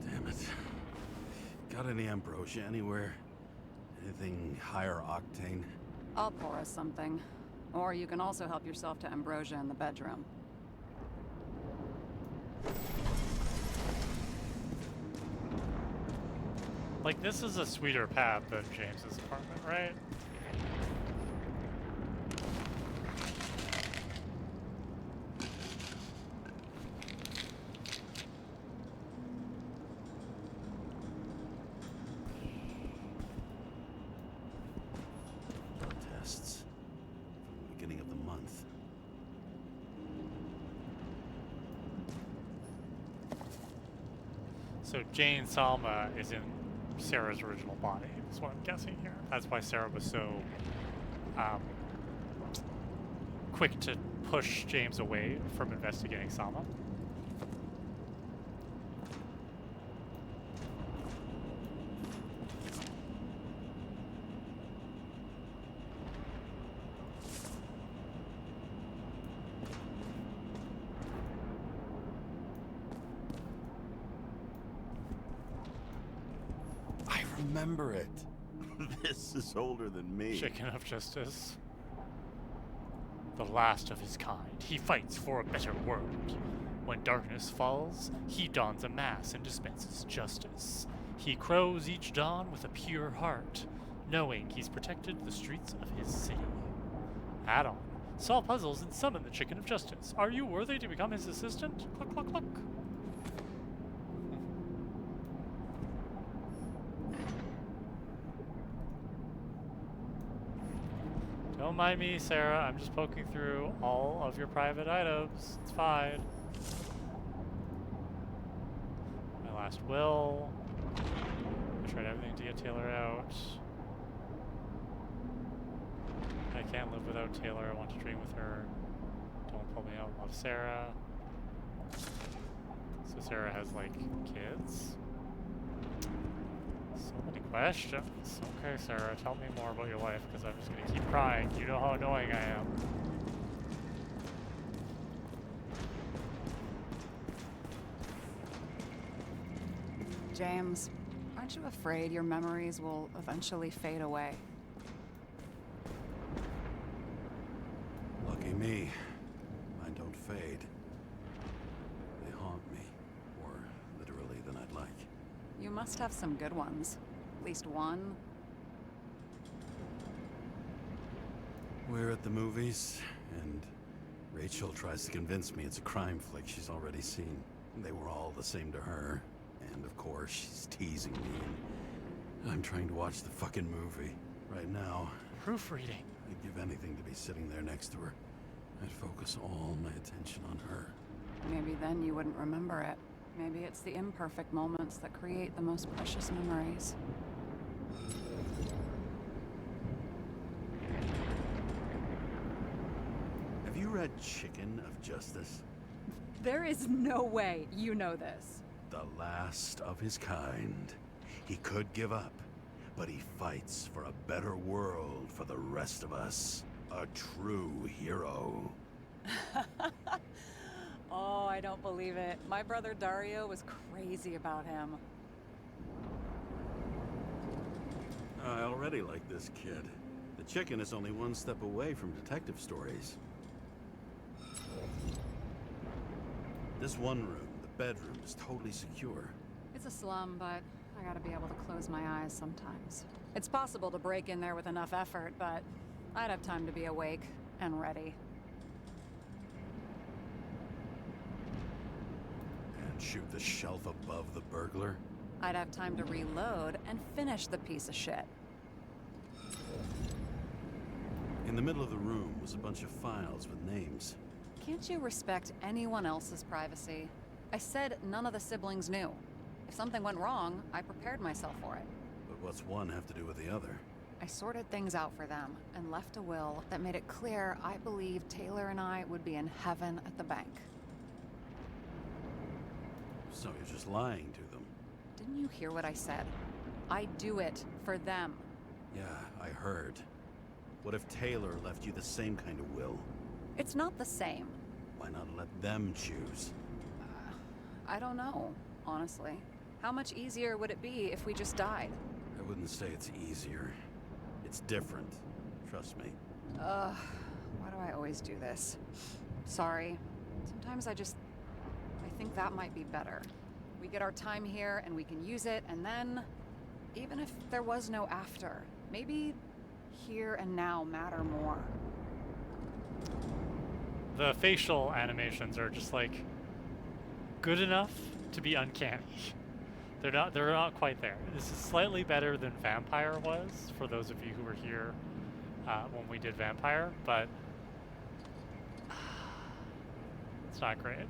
Damn it. Got any ambrosia anywhere? Anything higher octane? I'll pour us something. Or you can also help yourself to ambrosia in the bedroom. Like, this is a sweeter path than James's apartment, right? Blood tests from the beginning of the month. So Jane Salma is in Sarah's original body, is what I'm guessing here. That's why Sarah was so quick to push James away from investigating Salma. I remember it. This is older than me. Chicken of Justice. The last of his kind, he fights for a better world. When darkness falls, he dons a mask and dispenses justice. He crows each dawn with a pure heart, knowing he's protected the streets of his city. Add-on. Solve puzzles and summon the Chicken of Justice. Are you worthy to become his assistant? Cluck, cluck, cluck. Don't mind me, Sarah. I'm just poking through all of your private items. It's fine. My last will. I tried everything to get Taylor out. I can't live without Taylor. I want to dream with her. Don't pull me out. Love Sarah. So Sarah has, like, kids? So many questions. Okay, Sarah, tell me more about your life, because I'm just going to keep crying. You know how annoying I am. James, aren't you afraid your memories will eventually fade away? Lucky me. Mine don't fade. They haunt me. More literally than I'd like. You must have some good ones. At least one. We're at the movies, and Rachel tries to convince me it's a crime flick she's already seen. They were all the same to her. And of course, she's teasing me, and I'm trying to watch the fucking movie. Right now, Proofreading. I'd give anything to be sitting there next to her. I'd focus all my attention on her. Maybe then you wouldn't remember it. Maybe it's the imperfect moments that create the most precious memories. Have you read Chicken of Justice? There is no way you know this. The last of his kind. He could give up, but he fights for a better world for the rest of us. A true hero. Oh, I don't believe it. My brother Dario was crazy about him. I already like this kid. The chicken is only one step away from detective stories. This one room, the bedroom, is totally secure. It's It's a slum, but I gotta be able to close my eyes sometimes. It's possible to break in there with enough effort, but I'd have time to be awake and ready. And shoot the shelf above the burglar? I'd have time to reload and finish the piece of shit. In the middle of the room was a bunch of files with names. Can't you respect anyone else's privacy? I said none of the siblings knew. If something went wrong, I prepared myself for it. But what's one have to do with the other? I sorted things out for them and left a will that made it clear I believed Taylor and I would be in heaven at the bank. So you're just lying to them? Didn't you hear what I said? I do it for them. Yeah, I heard. What if Taylor left you the same kind of will? It's not the same. Why not let them choose? I don't know, honestly. How much easier would it be if we just died? I wouldn't say it's easier. It's different. Trust me. Why do I always do this? Sorry. Sometimes I think that might be better. We get our time here and we can use it, and then, even if there was no after, maybe here and now matter more. The facial animations are just like good enough to be uncanny. They're not quite there. This is slightly better than Vampire was, for those of you who were here when we did Vampire, but it's not great.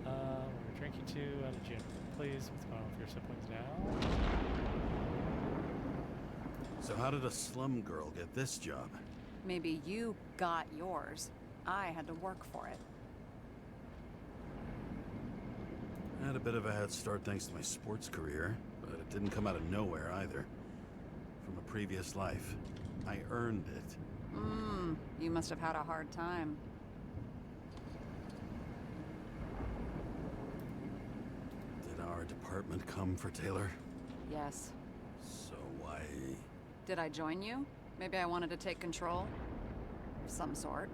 What are we drinking to? How did you please? What's going on with your siblings now? So how did a slum girl get this job? Maybe you got yours. I had to work for it. I had a bit of a head start thanks to my sports career, but it didn't come out of nowhere either. From a previous life. I earned it. You must have had a hard time. Did our department come for Taylor? Yes. So why... Did I join you? Maybe I wanted to take control? Of some sort.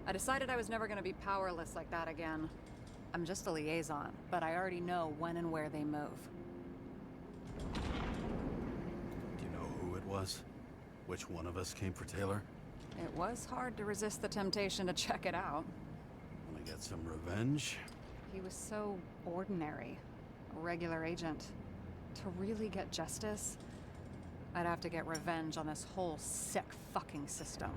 I decided I was never gonna be powerless like that again. I'm just a liaison, but I already know when and where they move. Do you know who it was? Which one of us came for Taylor? It was hard to resist the temptation to check it out. Wanna get some revenge? He was so ordinary. A regular agent. To really get justice, I'd have to get revenge on this whole sick fucking system.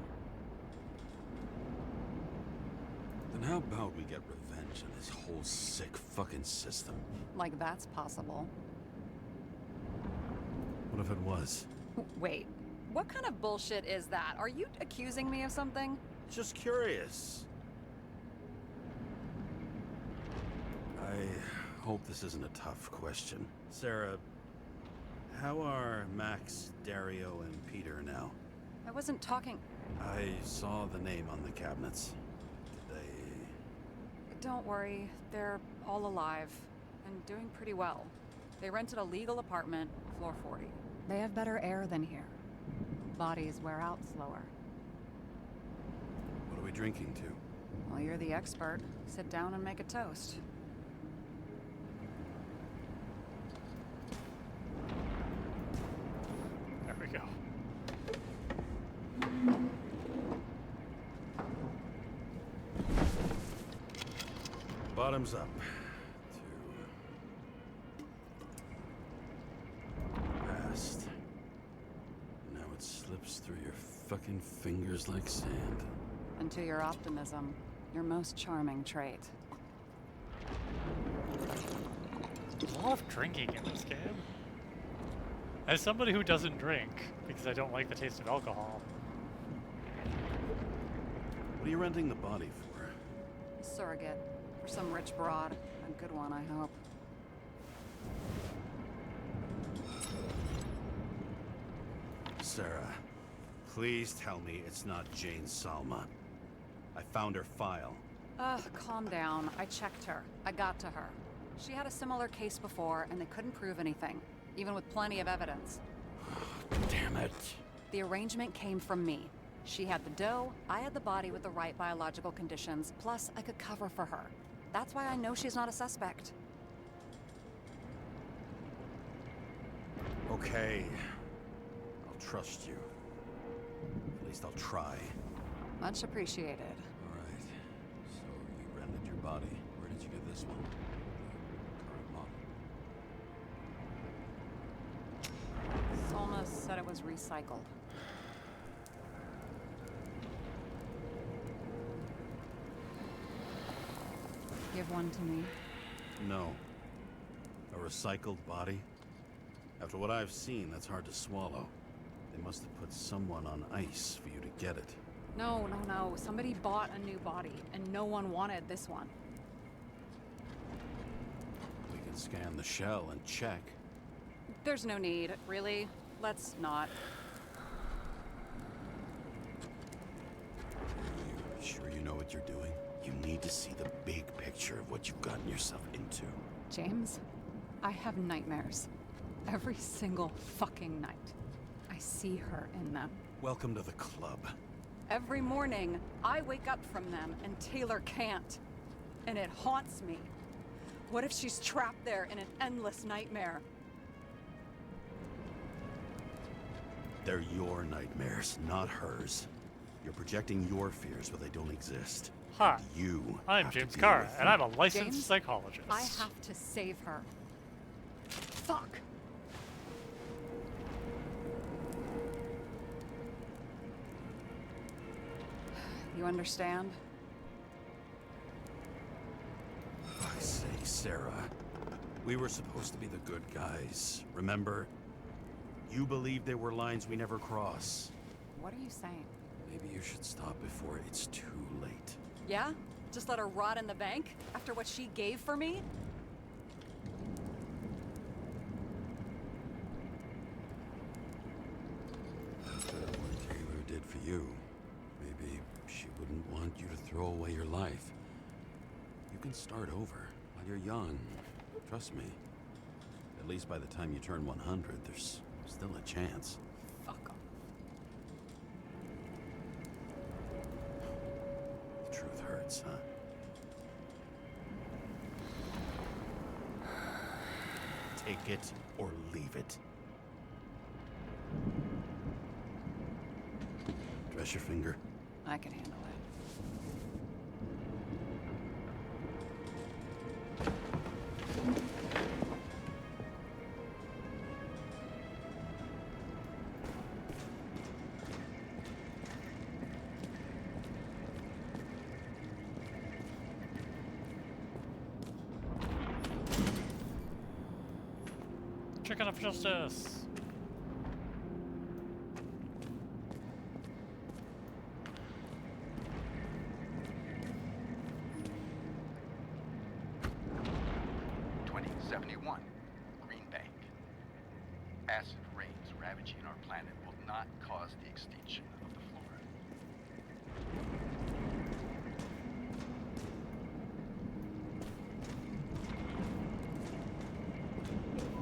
Then how about we get revenge on this whole sick fucking system? Like that's possible. What if it was? Wait, what kind of bullshit is that? Are you accusing me of something? Just curious. I hope this isn't a tough question. Sarah, how are Max, Dario, and Peter now? I wasn't talking... I saw the name on the cabinets. Did they... Don't worry, they're all alive and doing pretty well. They rented a legal apartment, floor 40. They have better air than here. Bodies wear out slower. What are we drinking to? Well, you're the expert. Sit down and make a toast. There we go. Bottoms up. Past. Now it slips through your fucking fingers like sand. And to your optimism, your most charming trait. There's a lot of drinking in this game. As somebody who doesn't drink, because I don't like the taste of alcohol. What are you renting the body for? A surrogate. For some rich broad. A good one, I hope. Sarah, please tell me it's not Jane Salma. I found her file. Calm down. I checked her. I got to her. She had a similar case before, and they couldn't prove anything, even with plenty of evidence. Damn it. The arrangement came from me. She had the dough, I had the body with the right biological conditions, plus I could cover for her. That's why I know she's not a suspect. Okay. I'll trust you. At least I'll try. Much appreciated. Alright. So you rented your body. Where did you get this one? The current model. Solna said it was recycled. Give one to me. No. A recycled body? After what I've seen, that's hard to swallow. They must have put someone on ice for you to get it. No. Somebody bought a new body, and no one wanted this one. We can scan the shell and check. There's no need, really. Let's not. You sure you know what you're doing? You need to see the big picture of what you've gotten yourself into. James, I have nightmares. Every single fucking night. I see her in them. Welcome to the club. Every morning, I wake up from them and Taylor can't. And it haunts me. What if she's trapped there in an endless nightmare? They're your nightmares, not hers. You're projecting your fears, but they don't exist. Hi, You. I'm have to James deal Carr, with and them. I'm a licensed James, psychologist. I have to save her. Fuck. You understand? Fuck's sake, Sarah. We were supposed to be the good guys, remember? You believed there were lines we never cross. What are you saying? Maybe you should stop before it's too late. Yeah? Just let her rot in the bank? After what she gave for me? What Taylor did for you, maybe she wouldn't want you to throw away your life. You can start over while you're young. Trust me. At least by the time you turn 100, there's still a chance. Fuck off. The truth hurts, huh? Take it or leave it. Dress your finger. I can handle it. Chicken of justice. Green Bank. Acid rains ravaging our planet will not cause the extinction of the flora.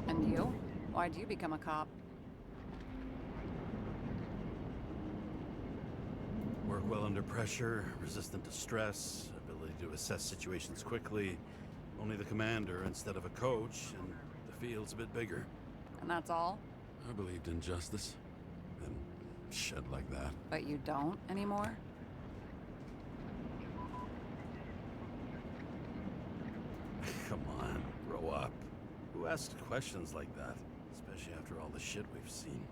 And you? Why'd you become a cop? Work well under pressure, resistant to stress, ability to assess situations quickly. Only the commander instead of a coach, and the field's a bit bigger. And that's all? I believed in justice. Then shit like that. But you don't anymore? Come on, grow up. Who asks questions like that? Especially after all the shit we've seen.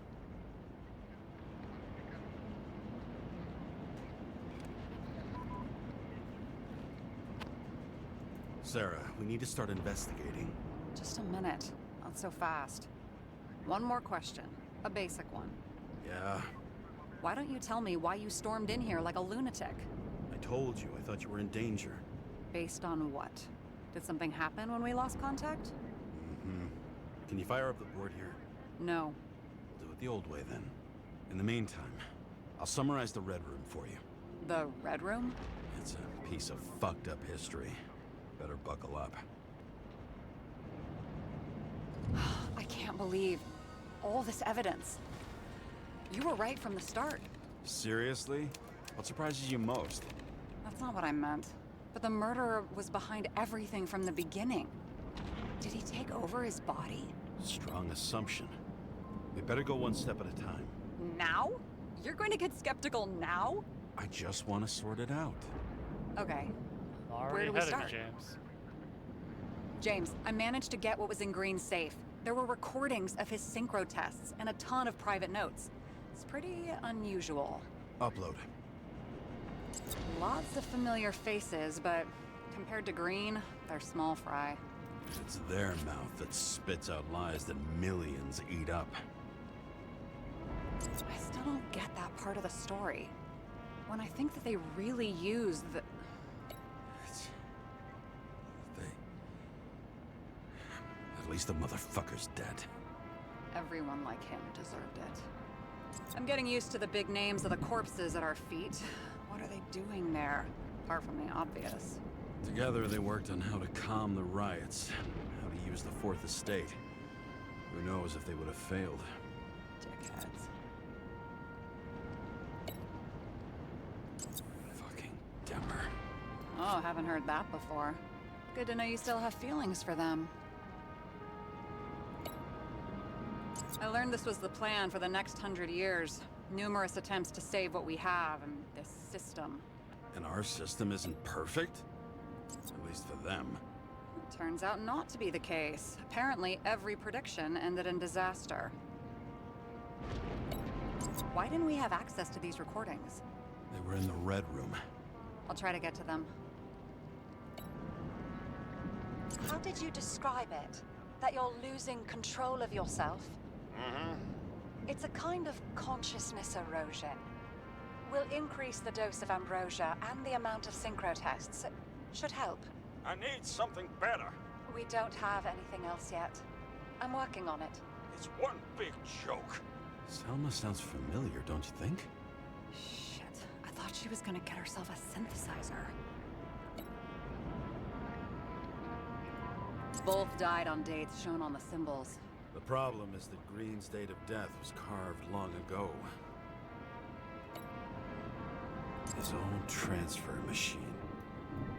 Sarah, we need to start investigating. Just a minute. Not so fast. One more question. A basic one. Yeah, Why don't you tell me why you stormed in here like a lunatic? I told you, I thought you were in danger. Based on what? Did something happen when we lost contact? Mm-hmm. Can you fire up the board here? No. We'll do it the old way then. In the meantime, I'll summarize the Red Room for you. The Red Room? It's a piece of fucked up history. Better buckle up. I can't believe all this evidence. You were right from the start. Seriously? What surprises you most? That's not what I meant. But the murderer was behind everything from the beginning. Did he take over his body? Strong assumption. We better go one step at a time. Now? You're going to get skeptical now? I just want to sort it out. Okay. Already do we ahead of you, start? James. James, I managed to get what was in Green's safe. There were recordings of his synchro tests and a ton of private notes. It's pretty unusual. Upload. Lots of familiar faces, but compared to Green, they're small fry. It's their mouth that spits out lies that millions eat up. I still don't get that part of the story. When I think that they really used the... At least the motherfucker's dead. Everyone like him deserved it. I'm getting used to the big names of the corpses at our feet. What are they doing there? Apart from the obvious. Together they worked on how to calm the riots, how to use the Fourth Estate. Who knows if they would have failed. Dickheads. Fucking Demmer. Oh, haven't heard that before. Good to know you still have feelings for them. I learned this was the plan for the next 100 years. Numerous attempts to save what we have and this system. And our system isn't perfect? At least for them. It turns out not to be the case. Apparently, every prediction ended in disaster. Why didn't we have access to these recordings? They were in the Red Room. I'll try to get to them. How did you describe it? That you're losing control of yourself? It's a kind of consciousness erosion. We'll increase the dose of ambrosia and the amount of synchro tests. It should help. I need something better. We don't have anything else yet. I'm working on it. It's one big joke. Selma sounds familiar, don't you think? Shit. I thought she was gonna get herself a synthesizer. Both died on dates shown on the symbols. The problem is that Green's date of death was carved long ago. His own transfer machine.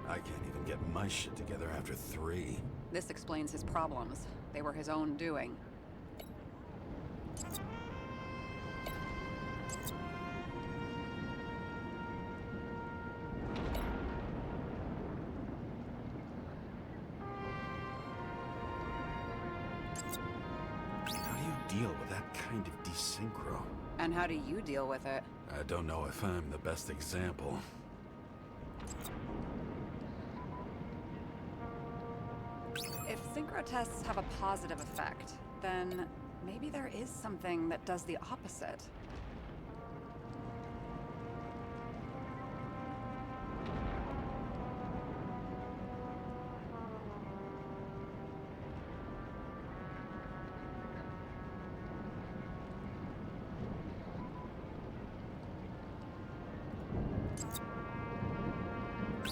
I can't even get my shit together after 3. This explains his problems. They were his own doing. How do you deal with that kind of desynchro? And how do you deal with it? I don't know if I'm the best example. If synchro tests have a positive effect, then maybe there is something that does the opposite.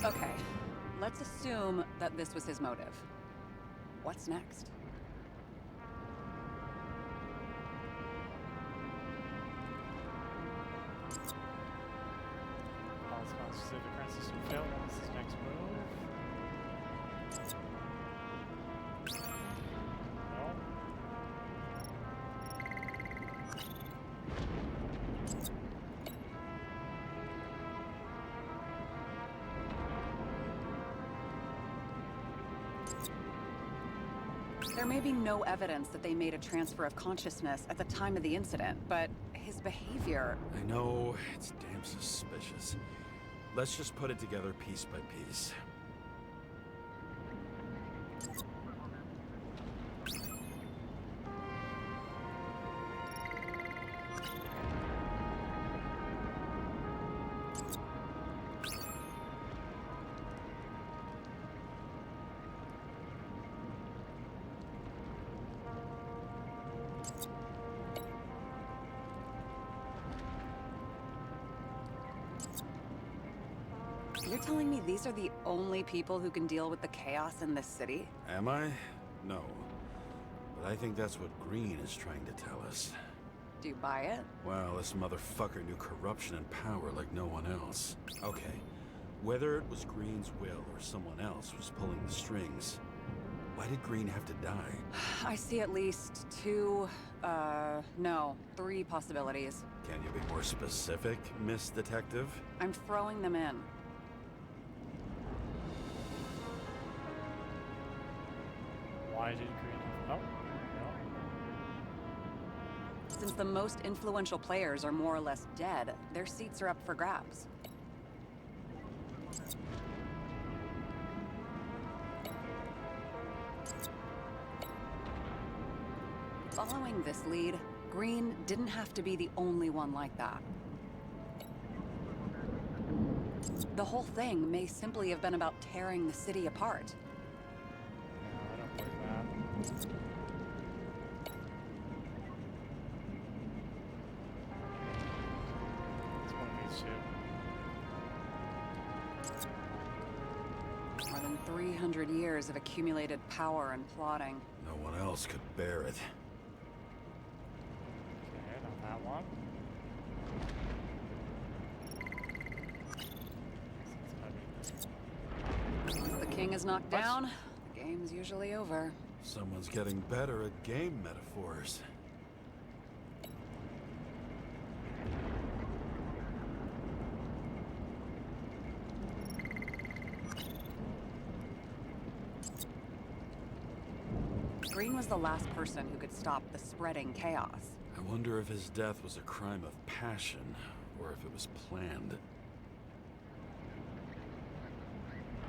Okay, let's assume that this was his motive. What's next? All specific current system failed. What is his next move? No. There may be no evidence that they made a transfer of consciousness at the time of the incident, but his behavior... I know, it's damn suspicious. Let's just put it together piece by piece. You're telling me these are the only people who can deal with the chaos in this city? Am I? No. But I think that's what Green is trying to tell us. Do you buy it? Well, this motherfucker knew corruption and power like no one else. Okay, whether it was Green's will or someone else was pulling the strings, Why did Green have to die? I see at least three possibilities. Can you be more specific, Miss Detective? I'm throwing them in. Why did Green? Oh, no. Since the most influential players are more or less dead, their seats are up for grabs. Following this lead, Green didn't have to be the only one like that. The whole thing may simply have been about tearing the city apart. No, I don't believe that. It's one of these two. More than 300 years of accumulated power and plotting. No one else could bear it. Okay, not that one. Once the king is knocked What? down, the game's usually over. Someone's getting better at game metaphors. Green was the last person who could stop the spreading chaos. I wonder if his death was a crime of passion, or if it was planned.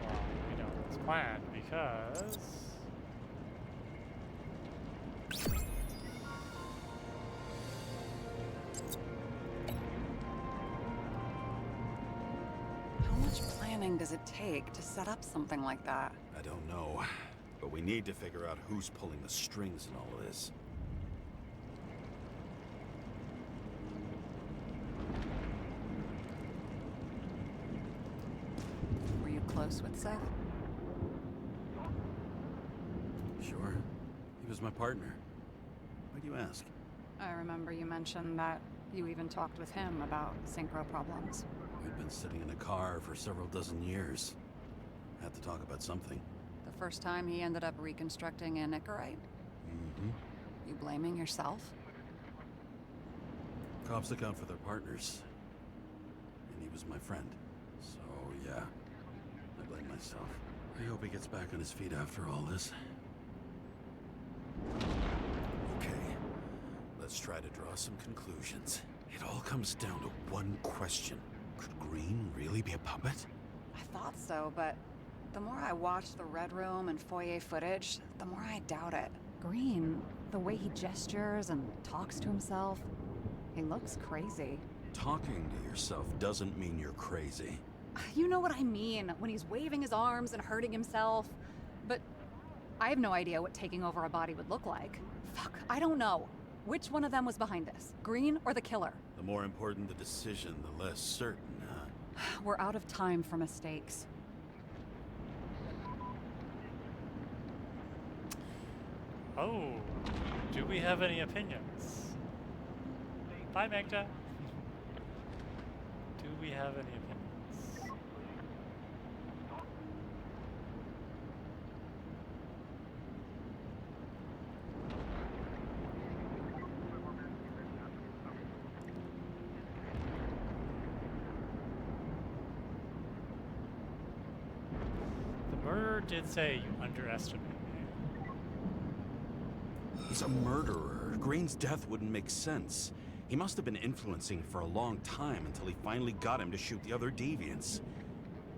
Well, we know it was planned because How much planning does it take to set up something like that? I don't know, but we need to figure out who's pulling the strings in all of this. Were you close with Seth? Sure. He was my partner. Why do you ask? I remember you mentioned that you even talked with him about synchro problems. We'd been sitting in a car for several dozen years. Had to talk about something. The first time he ended up reconstructing a Nicorite? Mm-hmm. You blaming yourself? Cops account for their partners. And he was my friend. So, yeah. I blame myself. I hope he gets back on his feet after all this. Okay. Let's try to draw some conclusions. It all comes down to one question. Could Green really be a puppet? I thought so, but the more I watch the Red Room and foyer footage, the more I doubt it. Green, the way he gestures and talks to himself, he looks crazy. Talking to yourself doesn't mean you're crazy. You know what I mean, when he's waving his arms and hurting himself. But I have no idea what taking over a body would look like. Fuck, I don't know. Which one of them was behind this? Green or the killer? The more important the decision, the less certain, huh? We're out of time for mistakes. oh, do we have any opinions? Bye, Magda. Do we have any opinions? The murderer did say you underestimate me. He's a murderer. Green's death wouldn't make sense. He must have been influencing for a long time until he finally got him to shoot the other deviants.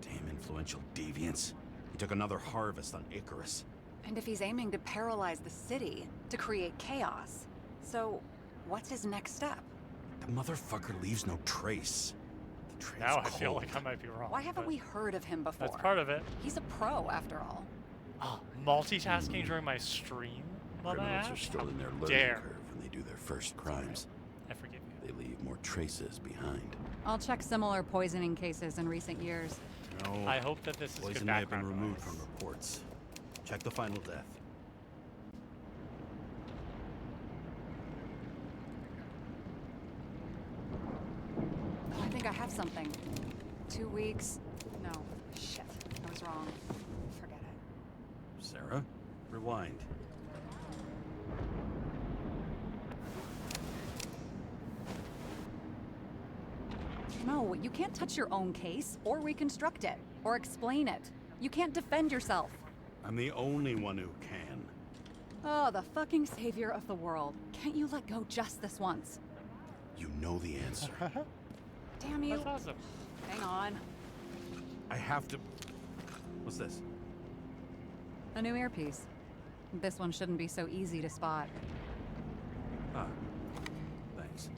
Damn influential deviants. He took another harvest on Icarus. And if he's aiming to paralyze the city, to create chaos, so what's his next step? The motherfucker leaves no trace. The trail's Now I feel cold. like I might be wrong. Why haven't but we heard of him before? That's part of it. He's a pro, after all. Oh, multitasking during my stream? Criminals are Dumbass? still in their How learning dare. curve when they do their first crimes. I forgive you. They leave more traces behind. I'll check similar poisoning cases in recent years. No, I hope that this is good poison may have been background removed noise. from reports. Check the final death. I think I have something. 2 weeks. No, shit. I was wrong. Forget it. Sarah? Rewind. No, you can't touch your own case, or reconstruct it, or explain it. You can't defend yourself. I'm the only one who can. Oh, the fucking savior of the world. Can't you let go just this once? You know the answer. Damn you. That's awesome. Hang on. I have to... What's this? A new earpiece. This one shouldn't be so easy to spot. Ah, thanks.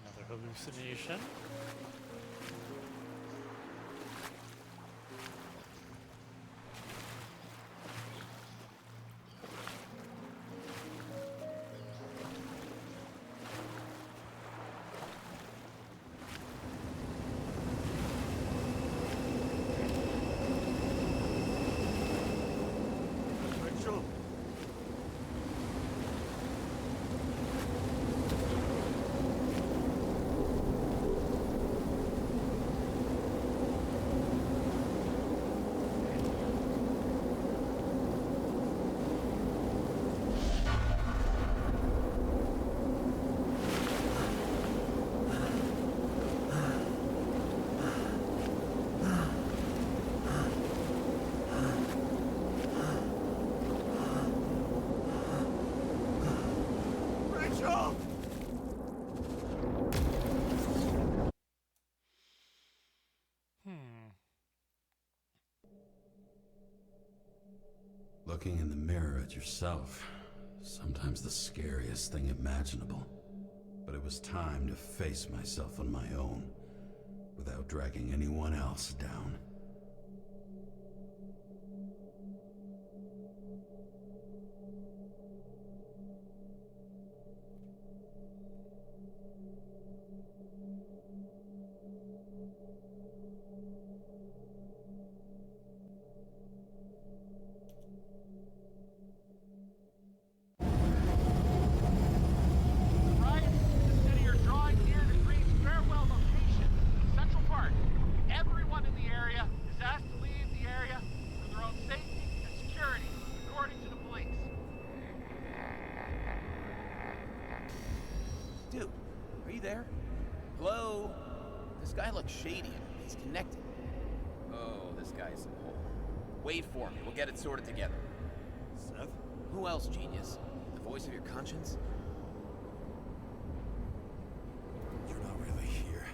Another hallucination. Rachel! Rachel! Looking in the mirror at yourself, sometimes the scariest thing imaginable. But it was time to face myself on my own, without dragging anyone else down. Right? Instead of your drawing here to Green's farewell location, Central Park. Everyone in the area is asked to leave the area for their own safety and security, according to the police. Dude, are you there? Hello? This guy looks shady. He's connected. Oh, this guy's a hole. Wait for me. We'll get it sorted together. Seth? Who else, genius? The voice of your conscience? You're not really here.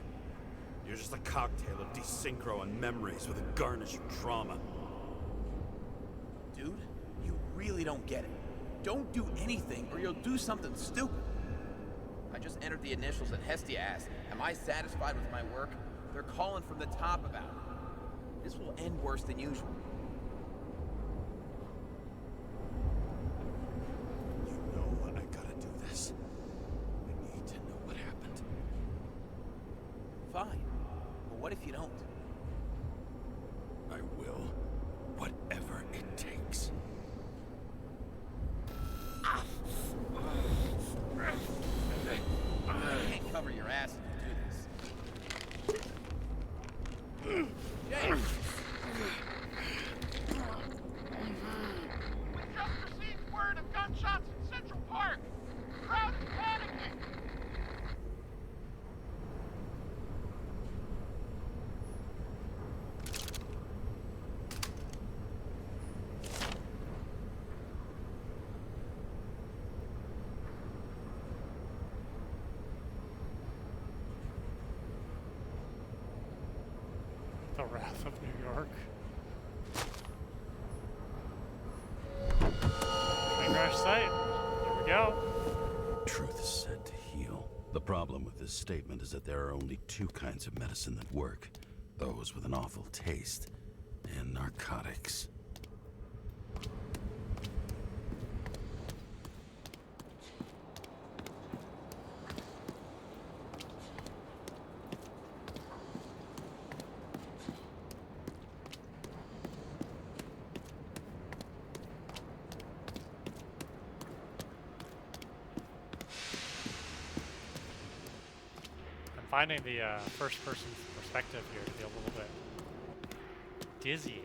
You're just a cocktail of desynchro and memories with a garnish of trauma. Dude, you really don't get it. Don't do anything or you'll do something stupid. I just entered the initials that Hestia asked. Am I satisfied with my work? They're calling from the top about it. This will end worse than usual. You know I gotta do this. I need to know what happened. Fine. But what if you don't? I will. Whatever it takes. I can't cover your ass if you do this. James! We just received word of gunshots in Central Park. The crowd is panicking. The Wrath of New York. Train crash site. Here we go. Truth is said to heal. The problem with this statement is that there are only two kinds of medicine that work. Those with an awful taste, and narcotics. finding the first person's perspective here to be a little bit dizzying.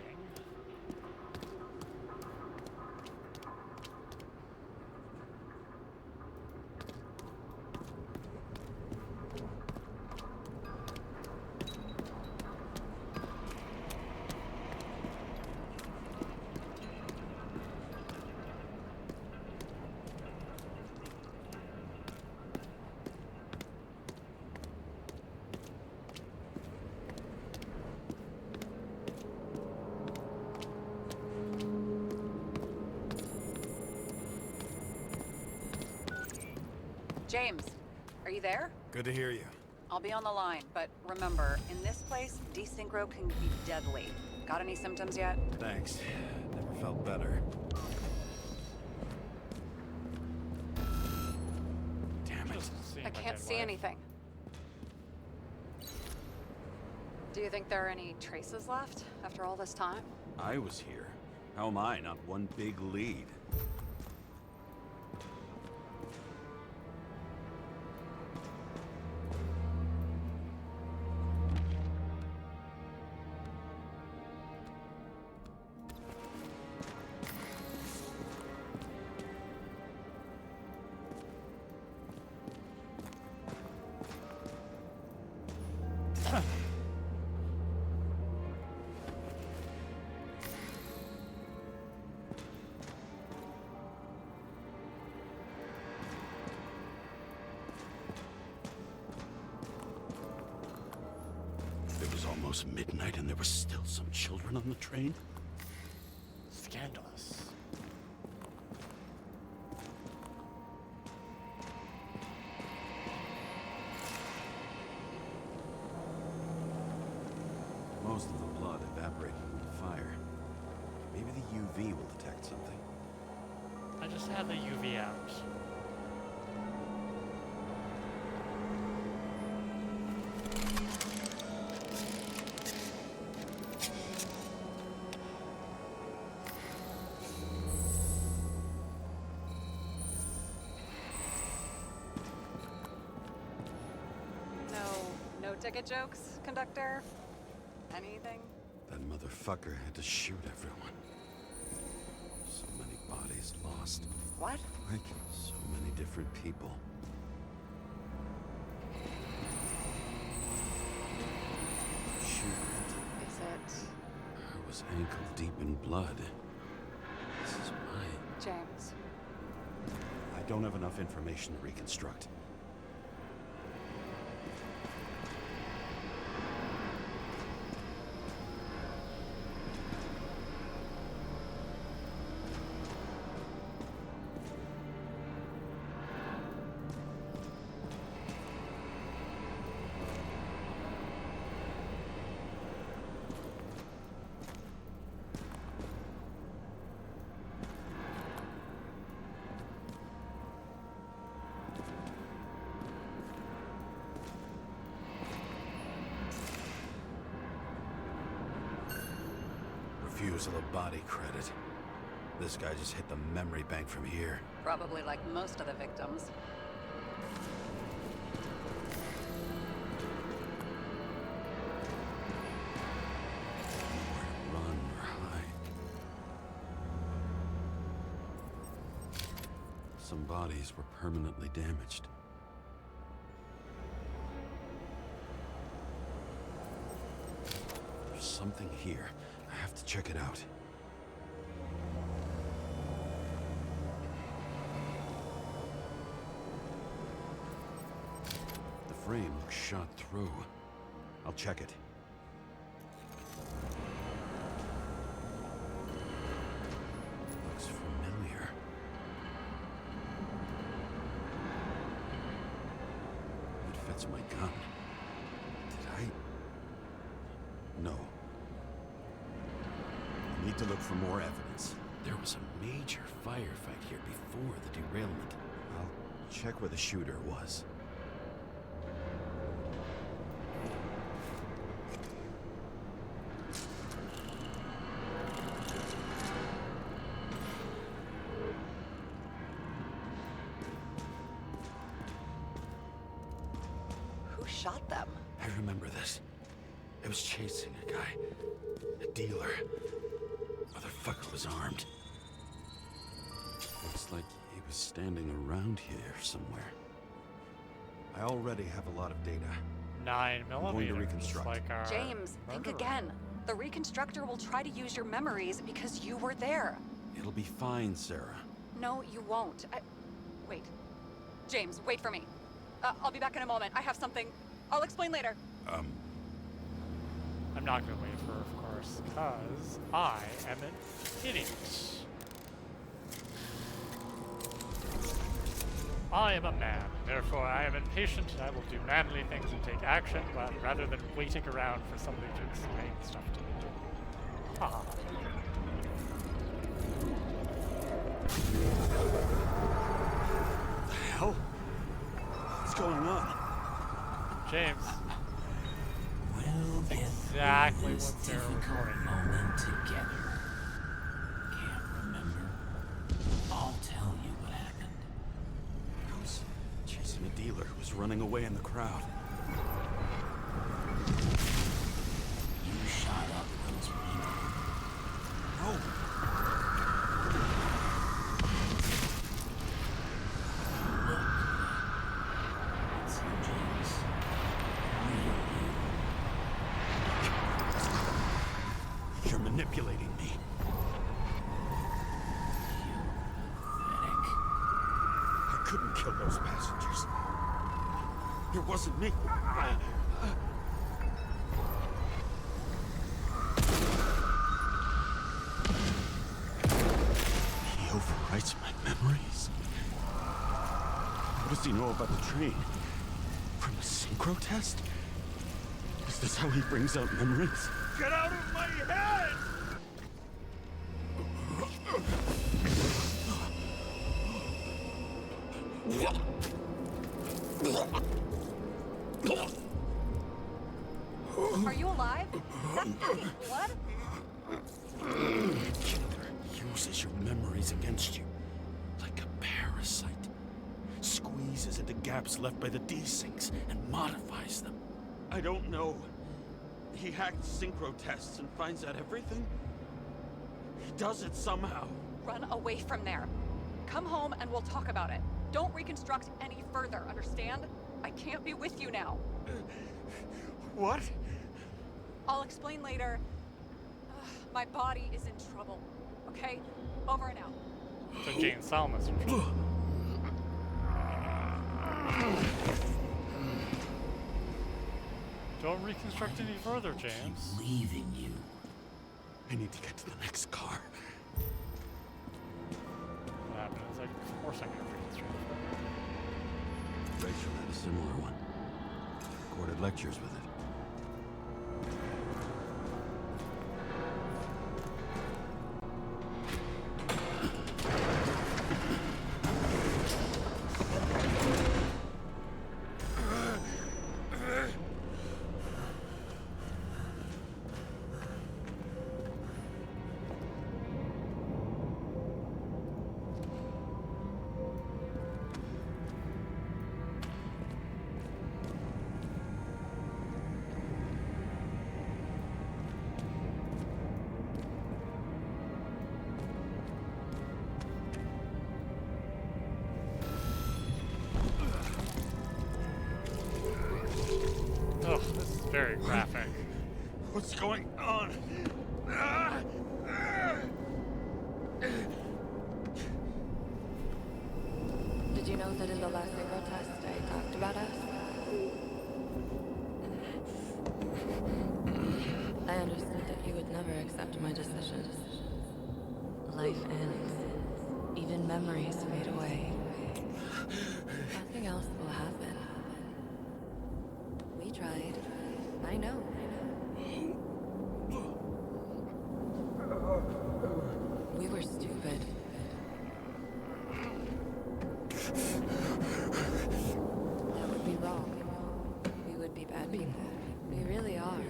James, are you there? Good to hear you. I'll be on the line, but remember, in this place, desynchro can be deadly. Got any symptoms yet? Thanks. Never felt better. Damn it. Just seeing I my can't dead see wife. anything. Do you think there are any traces left after all this time? I was here. How am I not one big lead? It was almost midnight and there were still some children on the train? Scandalous. Most of the blood evaporated in the fire. Maybe the UV will detect something. I just had the UV out. No ticket jokes, conductor? Anything? That motherfucker had to shoot everyone. So many bodies lost. What? Like, so many different people. Shoot. Is it I was ankle deep in blood. This is mine. James? I don't have enough information to reconstruct. Refusal of body credit. This guy just hit the memory bank from here. Probably like most of the victims. Nowhere to run or hide. Some bodies were permanently damaged. There's something here. I have to check it out. The frame looks shot through. I'll check it. Looks familiar. It fits my gun. Did I? No. I need to look for more evidence. There was a major firefight here before the derailment. I'll check where the shooter was. Who shot them? remember this. It was chasing a guy. A dealer. Motherfucker was armed. Looks like he was standing around here somewhere. I already have a lot of data. 9 going to millimeters, reconstruct. like our James, think murderer. again. The reconstructor will try to use your memories because you were there. It'll be fine, Sarah. No, you won't. Wait. James, wait for me. I'll be back in a moment. I have something. I'll explain later. I'm not going to wait for her, of course, because I am an idiot. I am a man, therefore I am impatient and I will do manly things and take action rather than waiting around for somebody to explain stuff to me. Ah. The hell? What's going on? James, We'll get exactly through this what they're difficult recording. moment together. Can't remember? I'll tell you what happened. I was chasing a dealer who was running away in the crowd. You shot up those people. No! It's you, James. Real you. You're manipulating me. Pathetic. I couldn't kill those passengers. It wasn't me. He overwrites my memories. What does he know about the train? From a synchro test? Is this how he brings out memories? Get out of my head! Are you alive? Is that fucking blood? Killer uses your memories against you. Like a parasite. Squeezes into gaps left by the desyncs and modifies them. I don't know. He hacked synchro tests and finds out everything? He does it somehow. Run away from there. Come home and we'll talk about it. Don't reconstruct any further, understand? I can't be with you now. What? I'll explain later. My body is in trouble. Okay? Over and out. So Jane Salma's in trouble. Don't reconstruct any further, James. Leaving you. I need to get to the next car. What happened is like, of course I'm gonna reconstruct. Rachel had a similar one. Recorded lectures with it. Ugh, this is very graphic. What's going on? Did you know that in the last synchro test I talked about us? I understood that you would never accept my decisions. Life ends. Even memories fade away. Nothing else will happen. We tried. I know. We were stupid. That would be wrong. We would be bad people. We really are.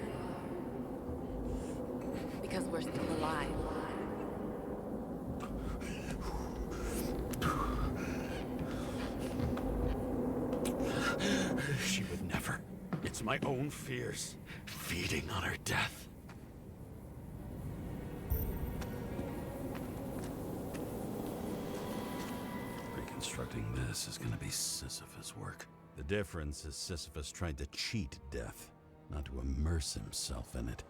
Because we're still alive. She would never. It's my own fears, feeding on her death. Reconstructing this is gonna be Sisyphus work. The difference is Sisyphus tried to cheat death, not to immerse himself in it.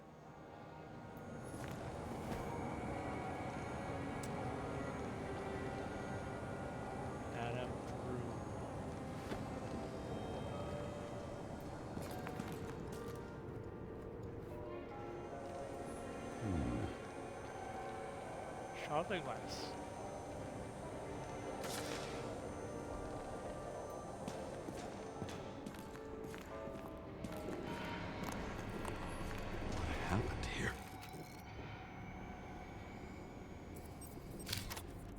Adam Shopping list. What happened here?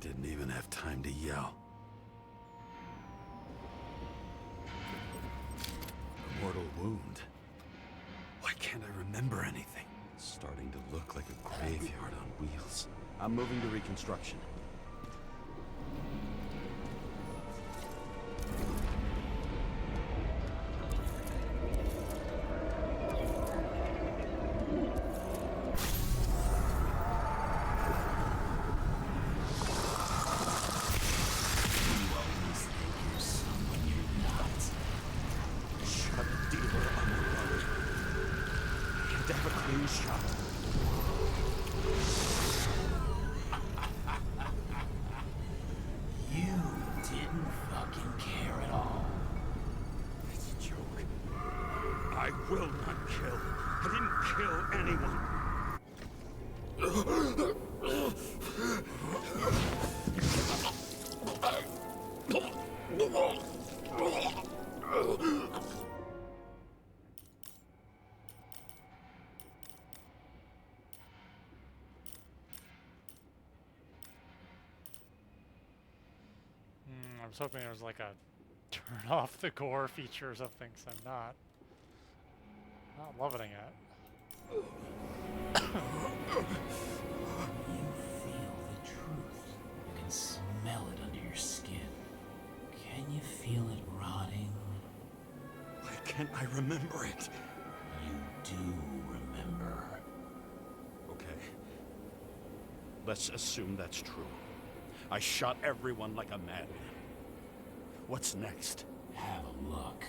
Didn't even have time to yell. A mortal wound. Why can't I remember anything? It's starting to look like a graveyard on wheels. I'm moving to reconstruction. Shut dealer on the road. Can't have a clean shot. You didn't fucking care at all. It's a joke. I will not kill. I didn't kill anyone. I was hoping there was like a turn off the gore feature or something, so I'm not loving it. You feel the truth. You can smell it under your skin. Can you feel it rotting? Why can't I remember it? You do remember. Okay. Let's assume that's true. I shot everyone like a madman. What's next? Have a look.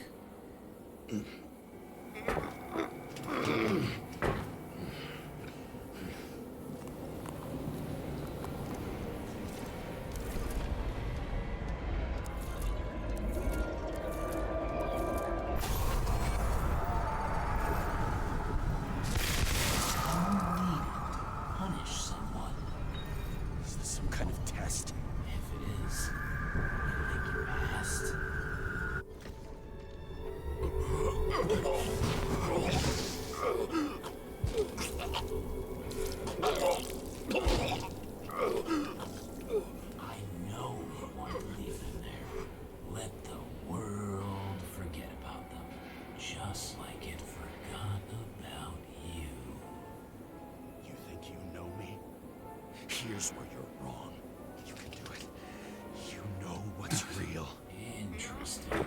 Punish someone. Is this some kind of test? If it is, you think you passed? I know you want to leave them there. Let the world forget about them, just like it forgot about you. You think you know me? Here's where you're wrong. You can do it. You know what's real. Interesting.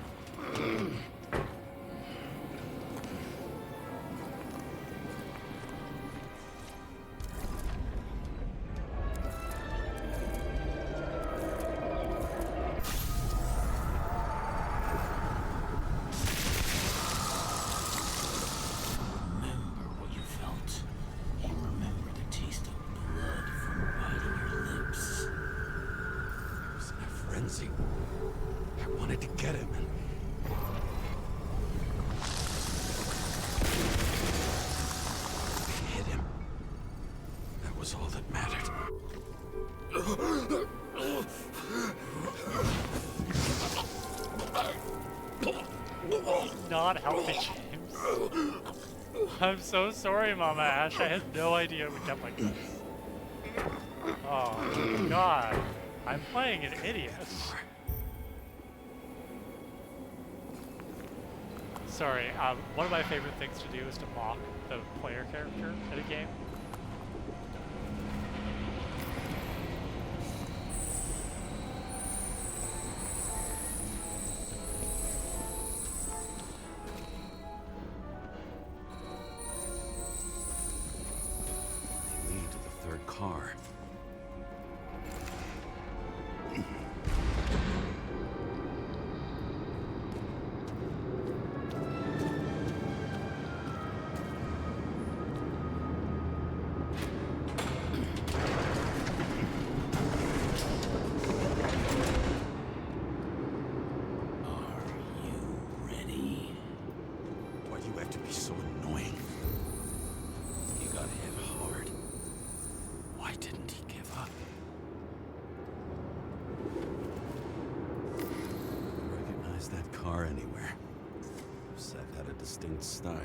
Remember what you felt. You remember the taste of blood from biting your lips. I was in a frenzy. I wanted to get him and... I hit him. That was all that mattered. Not healthy, James. I'm so sorry, Mama Ash. I had no idea it would get like this. Oh, God. I'm playing an idiot. Sorry, one of my favorite things to do is to mock the player character in a game. is that car anywhere? Seth had a distinct style.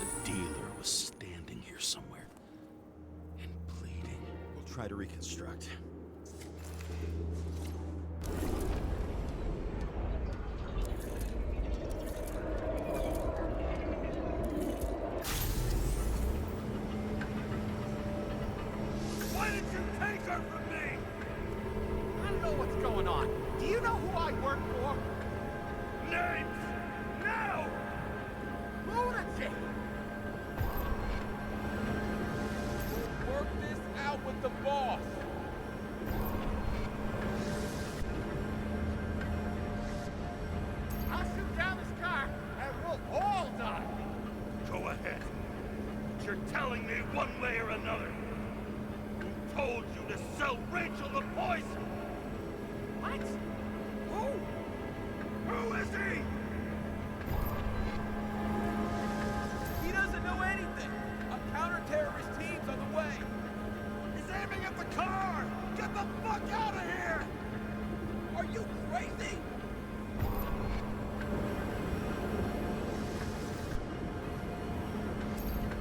The dealer was standing here somewhere and bleeding. We'll try to reconstruct. Why did you take her from me? I don't know what's going on. Do you know who I work for? Names! Now! Lunatic! Work this out with the boss. I'll shoot down this car and we'll all die. Go ahead. But you're telling me one way or another. Who told you to sell Rachel the poison? What? Who is he? He doesn't know anything. A counter-terrorist team's on the way. He's aiming at the car! Get the fuck out of here! Are you crazy?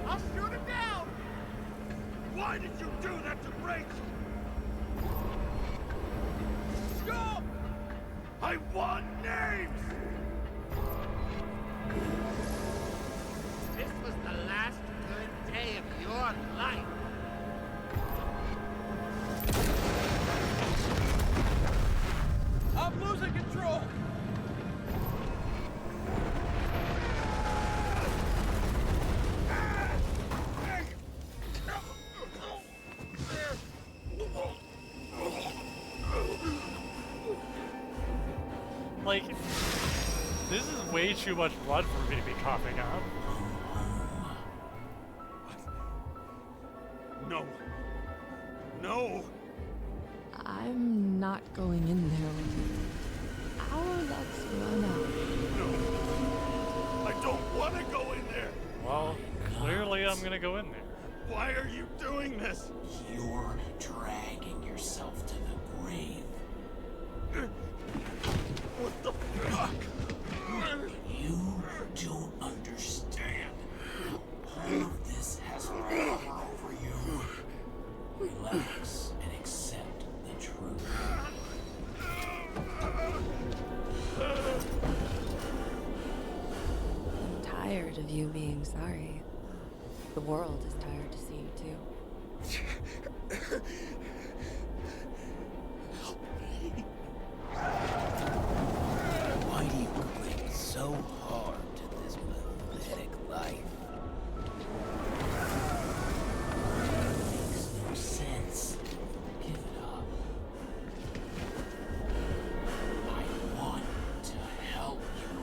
I'll shoot him down! Why did you do that to Rachel? Stop! I want names! This was the last good day of your life. I'm losing control. Like, this is way too much blood for me to be coughing up. No. No! I'm not going in there with you. Our luck's run out. No! I don't want to go in there! Well, clearly I'm gonna go in there. Why are you doing this? You're dragging yourself to the grave. What the fuck? You don't understand how all of this has power over you. Relax and accept the truth. I'm tired of you being sorry. The world is tired to see you too. Why do you cling so hard to this pathetic life? It makes no sense. Give it up. I want to help you.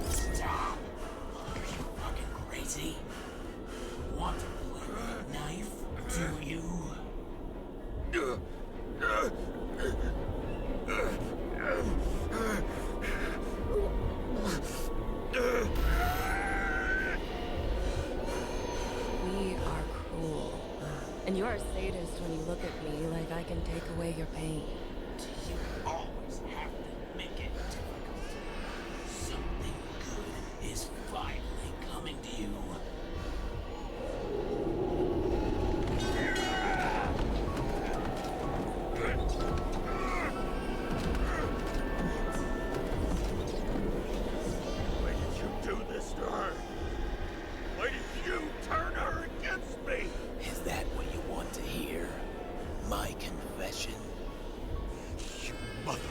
Stop. Are you fucking crazy? Want to play with a knife? Do you? We are cruel. And you're a sadist when you look at me like I can take away your pain. You always have to make it difficult. Something good is finally coming to you. Why did you do this to her? Why did you turn her against me? Is that what you want to hear? My confession? You mother...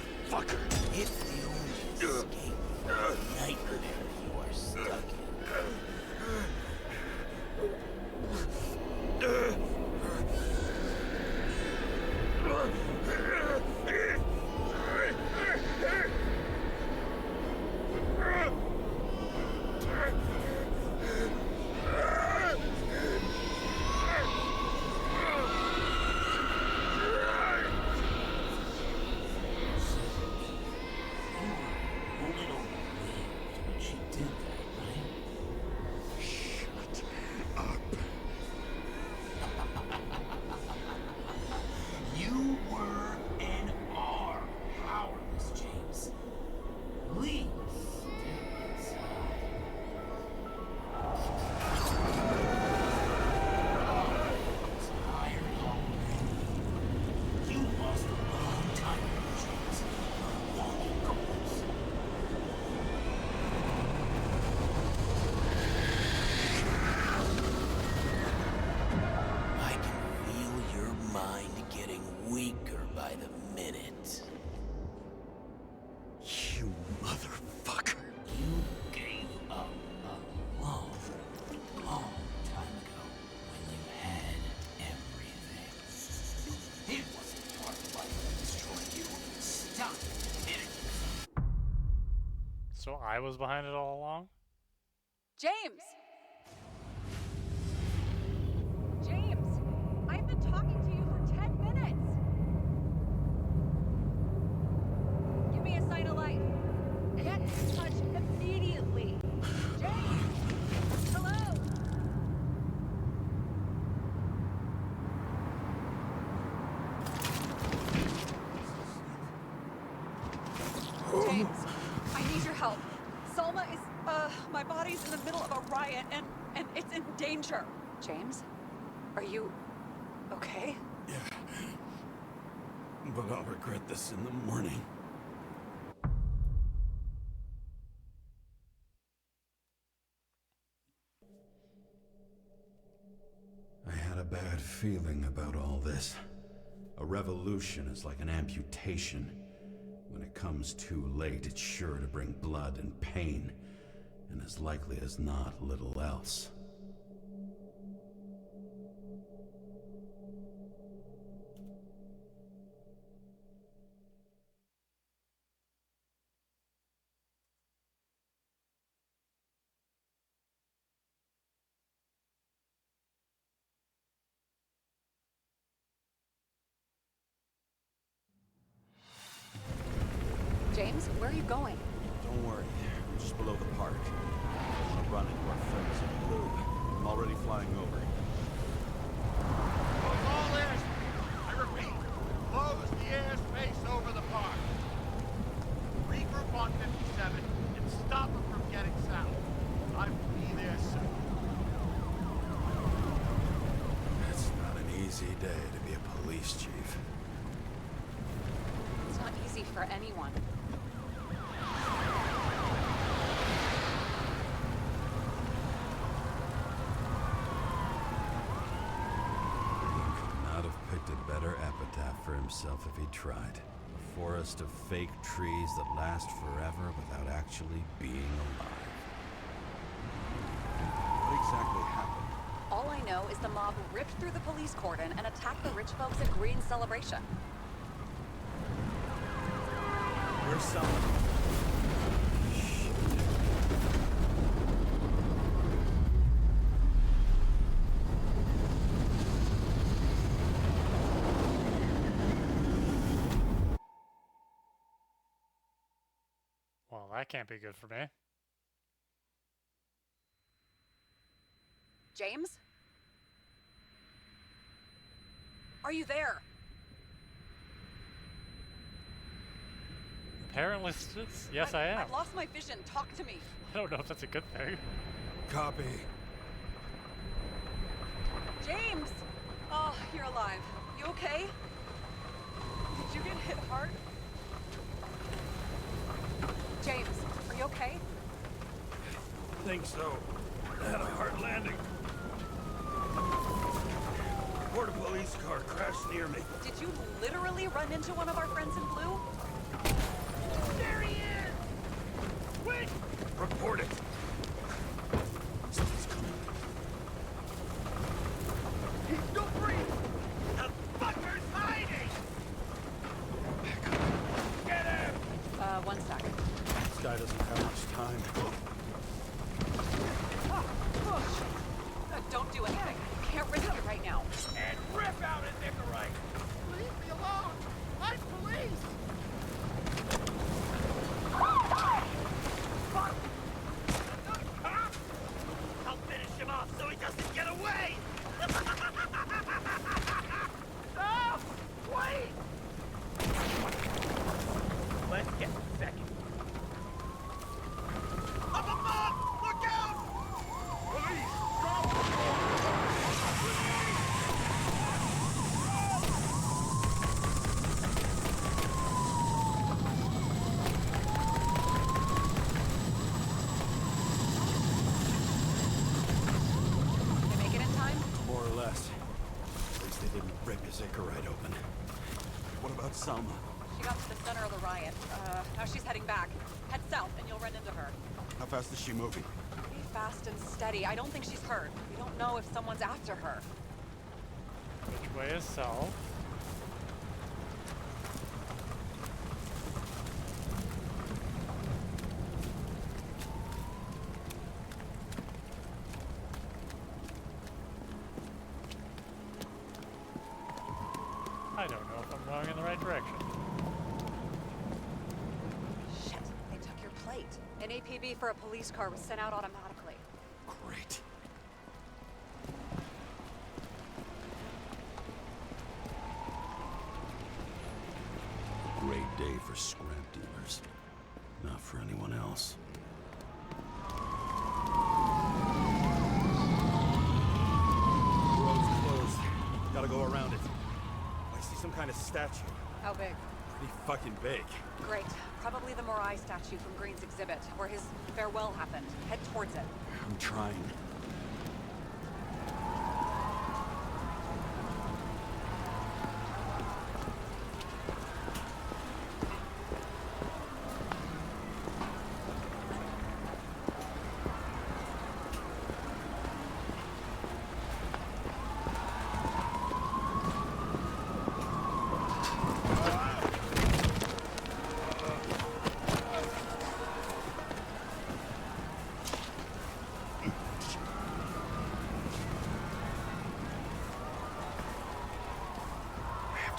by the minute. You motherfucker. You gave up a long, long time ago when you had everything. It wasn't part of life that destroyed you. Stop it. So I was behind it all along? James! James! I've been talking to you for 10 minutes! Give me a sign of life. Get in touch immediately! James! Hello? James, I need your help. Salma is, my body's in the middle of a riot and it's in danger. James, are you okay? Yeah. But I'll regret this in the morning. I had a bad feeling about all this. A revolution is like an amputation. When it comes too late, it's sure to bring blood and pain, and as likely as not, little else. James, where are you going? Don't worry, I'm just below the park. I'm running to our friends in blue. I'm already flying over. Close all airspace. I repeat, close the airspace over the park. Regroup on 57 and stop them from getting south. I will be there soon. It's not an easy day to be a police chief. It's not easy for anyone. Not have picked a better epitaph for himself if he tried. A forest of fake trees that last forever without actually being alive. What exactly happened? All I know is the mob ripped through the police cordon and attacked the rich folks at Green's celebration. Where's someone? Well, that can't be good for me. James? Are you there? Apparently, yes, I am. I've lost my vision. Talk to me. I don't know if that's a good thing. Copy. James! Oh, you're alive. You okay? Did you get hit hard? James, are you okay? I think so. I had a hard landing. Border police car crashed near me. Did you literally run into one of our friends in blue? There he is! Quick! Report it. Something's coming. He's still breathing! The fucker's hiding! Get him! 1 sec. This guy doesn't have much time. Don't do anything. Can't risk it right now. And rip out his Nicorite! Leave me alone! I'm police! Fuck! I'll finish him off so he doesn't get away! Stop! Wait! Let's get second. Up above! Look out! Police! Drop! They make it in time? More or less. At least they didn't rip his Icarite open. What about about Selma? She got to the center of the riot. Now she's heading back. Head south and you'll run into her. How fast is she moving? Be fast and steady. I don't think she's hurt. We don't know if someone's after her. Which way is south? I don't know if I'm going in the right direction. Shit, they took your plate. An APB for a police car was sent out automatically. Great. Great day for scrap dealers. Not for anyone else. Road's closed. Gotta go around it. I see some kind of statue. How big? Pretty fucking big. Great. Probably the Morai statue from Green's exhibit, where his farewell happened. Head towards it. I'm trying.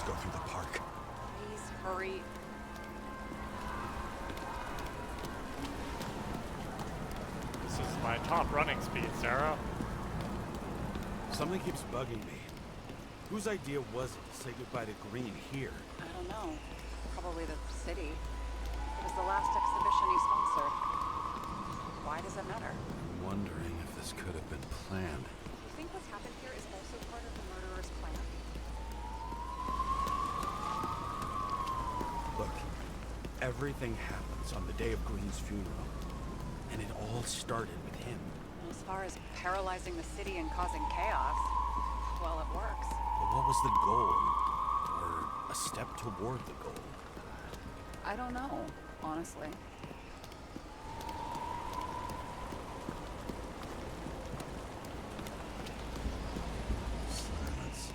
Go through the park. Please hurry. This is my top running speed, Sarah. Something keeps bugging me. Whose idea was it to say goodbye to Green here? I don't know. Probably the city. It was the last exhibition he sponsored. Why does it matter? I'm wondering if this could have been planned. Do you think what's happened here is also part of the murderer's plan? Look, everything happens on the day of Green's funeral. And it all started with him. As far as paralyzing the city and causing chaos, well, it works. But what was the goal? Or a step toward the goal? I don't know, honestly. Silence.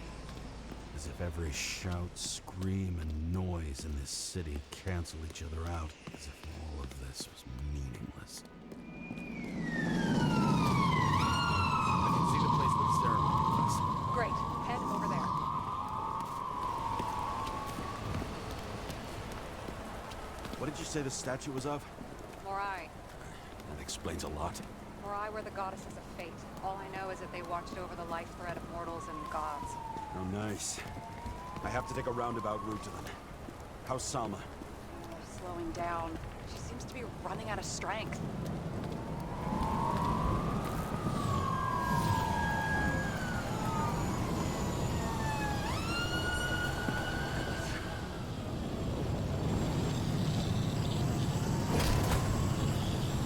As if every shout, scream, and noise in this city cancel each other out. As if all of this was meaningless. I can see the place where the ceremony was. Great. Head over there. What did you say the statue was of? Morai. That explains a lot. Morai were the goddesses of fate. All I know is that they watched over the life thread of mortals and gods. Oh, nice. I have to take a roundabout route to them. How's Salma? Slowing down. She seems to be running out of strength.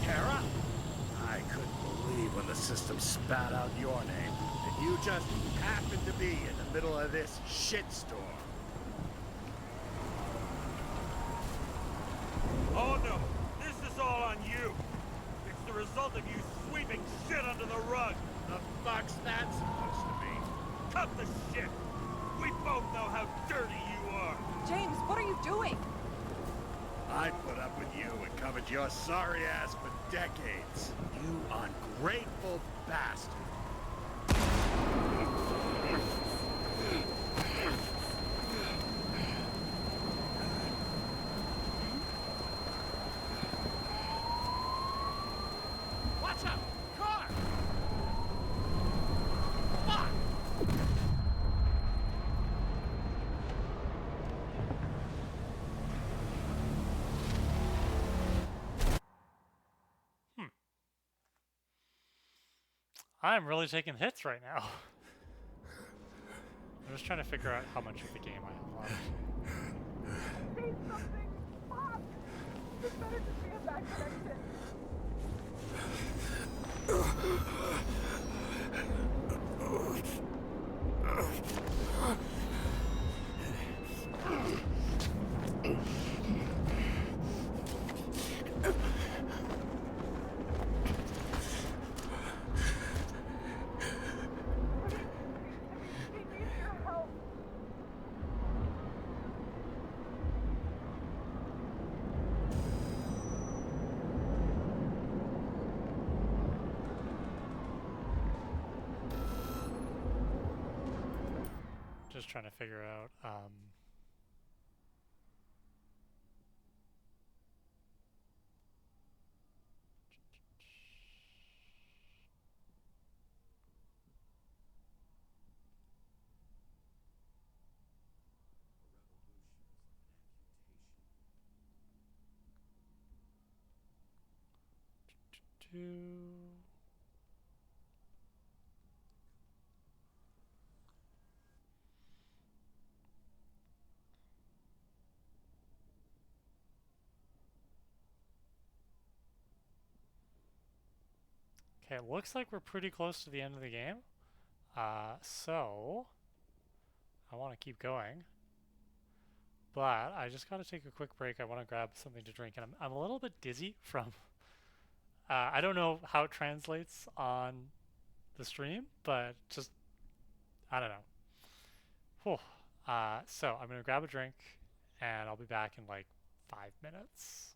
Kara? I couldn't believe when the system spat out your name, and you just happened to be in the middle of this shitstorm. Oh no, this is all on you. It's the result of you sweeping shit under the rug. The fuck's that supposed to mean? Cut the shit. We both know how dirty you are. James, what are you doing? I put up with you and covered your sorry ass for decades. You ungrateful bastard. Watch out! Car! Fuck! I'm really taking hits right now. I'm just trying to figure out how much of the game I have left. Say something! Fuck! You better just be a back exit. just trying to figure out. Okay, it looks like we're pretty close to the end of the game. So I want to keep going. But I just got to take a quick break. I want to grab something to drink, and I'm a little bit dizzy from. I don't know how it translates on the stream, but just I don't know. Whew. So I'm gonna grab a drink, and I'll be back in like 5 minutes.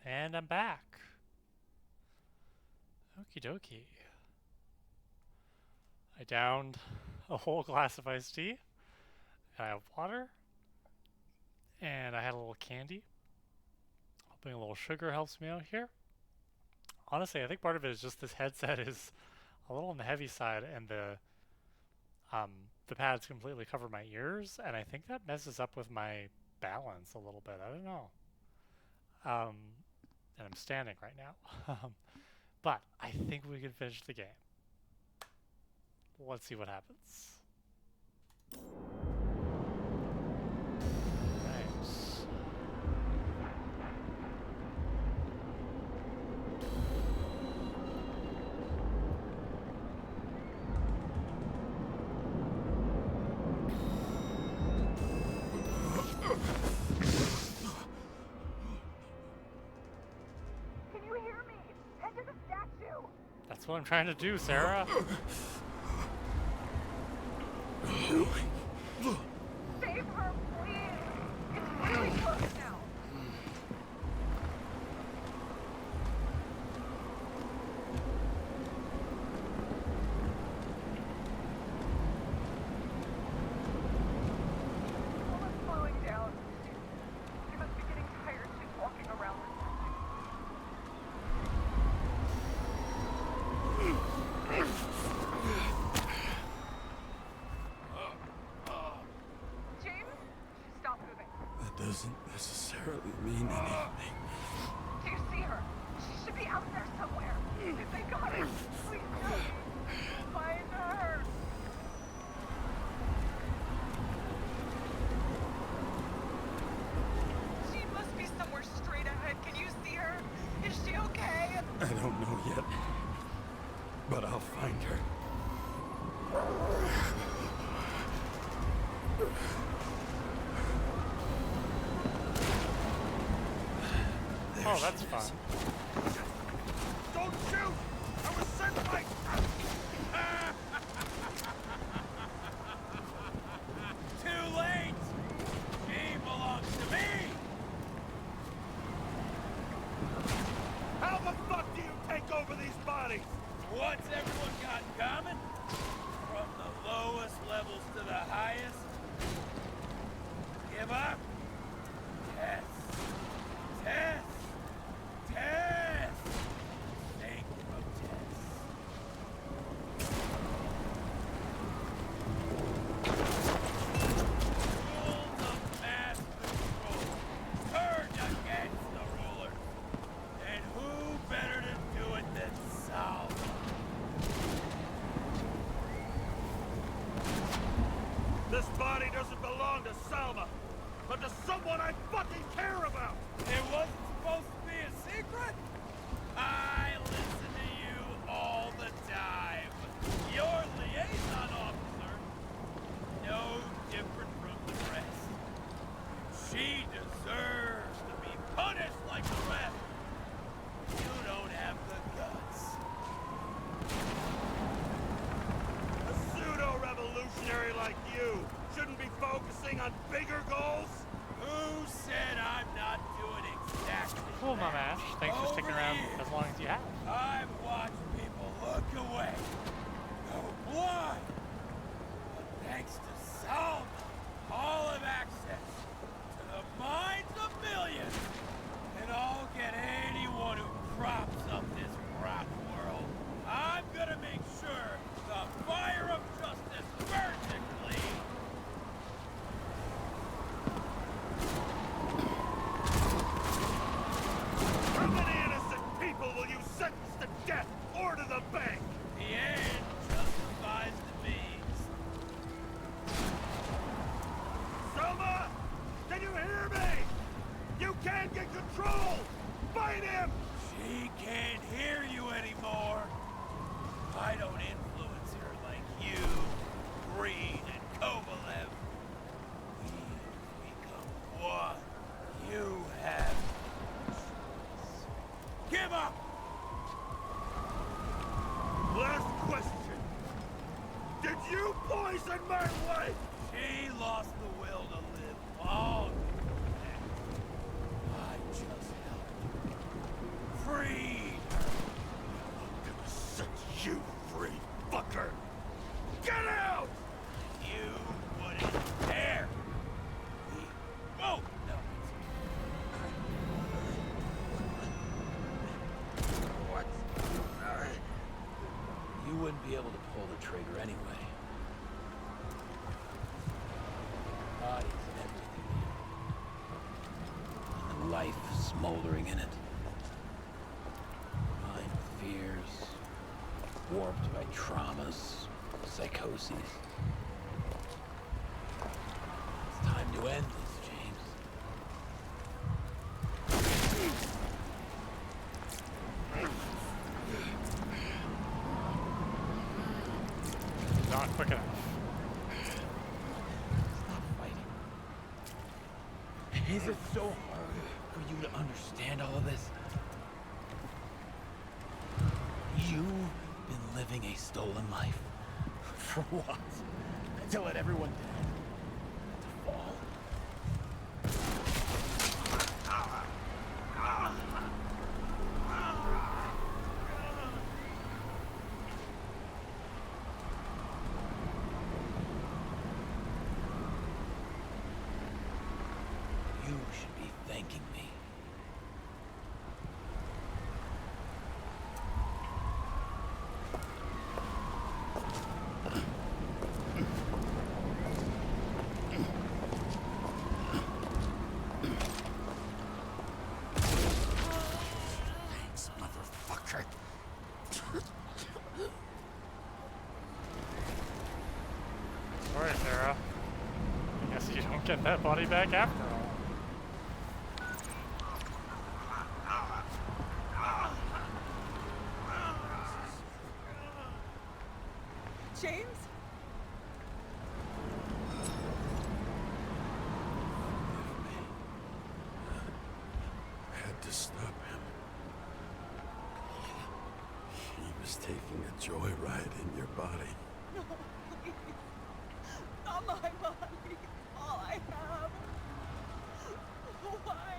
And I'm back. Okie dokie. I downed a whole glass of iced tea. I have water. And I had a little candy. Hoping a little sugar helps me out here. Honestly, I think part of it is just this headset is a little on the heavy side, and the pads completely cover my ears, and I think that messes up with my balance a little bit. I don't know. And I'm standing right now. But I think we can finish the game. Let's see what happens. Nice. Can you hear me? Head to the statue. That's what I'm trying to do, Sarah. Save her, please. It's really close now. Someone's slowing down. She must be getting tired. She's walking around the James, stop moving. That doesn't necessarily mean anything. Do you see her? She should be out there somewhere. If they got her, please help me. Find her. She must be somewhere straight ahead. Can you see her? Is she okay? I don't know yet, but I'll find her. Oh, that's fun. Don't shoot! I was sent by... Too late! She belongs to me! How the fuck do you take over these bodies? What's everyone got in common? From the lowest levels to the highest? Give up? Test. Test. Test. Think protest. Rules of mass control turned against the rulers. And who better to do it than Salva? This body doesn't belong to Salma, but to someone I fucking care about! It wasn't supposed to be a secret? I listen to you all the time. Your liaison officer, no different from the rest. She deserves to be punished like the rest. You don't have the guts. A pseudo-revolutionary like you shouldn't be focusing on bigger goals? Who said I'm not doing exactly Cool, Mom that? Ash. Thanks for sticking Over around the as long as you have. I've watched people look away, go blind. But thanks to Salva, all have access to the minds of millions. And I'll get anyone who props up this rotten world. I'm gonna make sure the fire of justice burns it clean. How many innocent people will you sentence to death or to the bank? The end justifies the means. Selma! Can you hear me? You can't get control! Fight him! She can't hear you anymore. I don't influence her like you, Green and Kovalev. We've become one. You have give up! Last question. Did you poison my wife? She lost the will to live long. I just helped her. wouldn't be able to pull the trigger anyway. Bodies and everything. And life smoldering in it. Mind with fears, warped by traumas, psychoses. It's time to end this, James. Not quick enough. Stop fighting. Is it so hard for you to understand all of this? You've been living a stolen life. For what? To let everyone down? To fall? You should be thanking me. Thanks, motherfucker. Sorry, Sarah. I guess you don't get that body back after all. James? I had to stop him. He was taking a joyride in your body. No, please. Not my body. All I have. Why?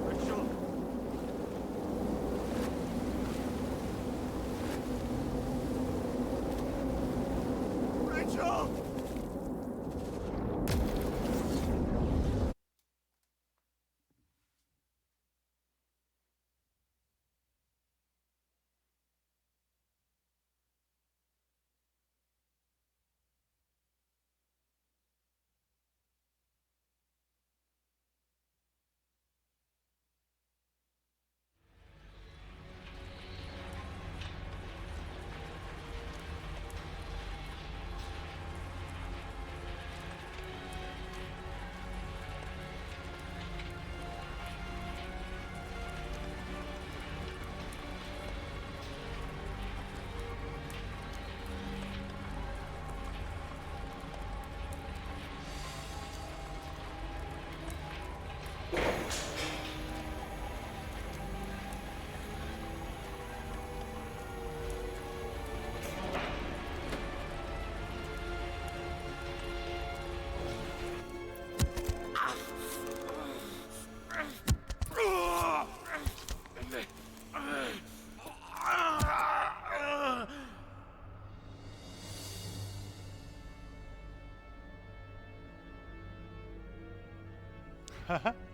Rachel! Rachel!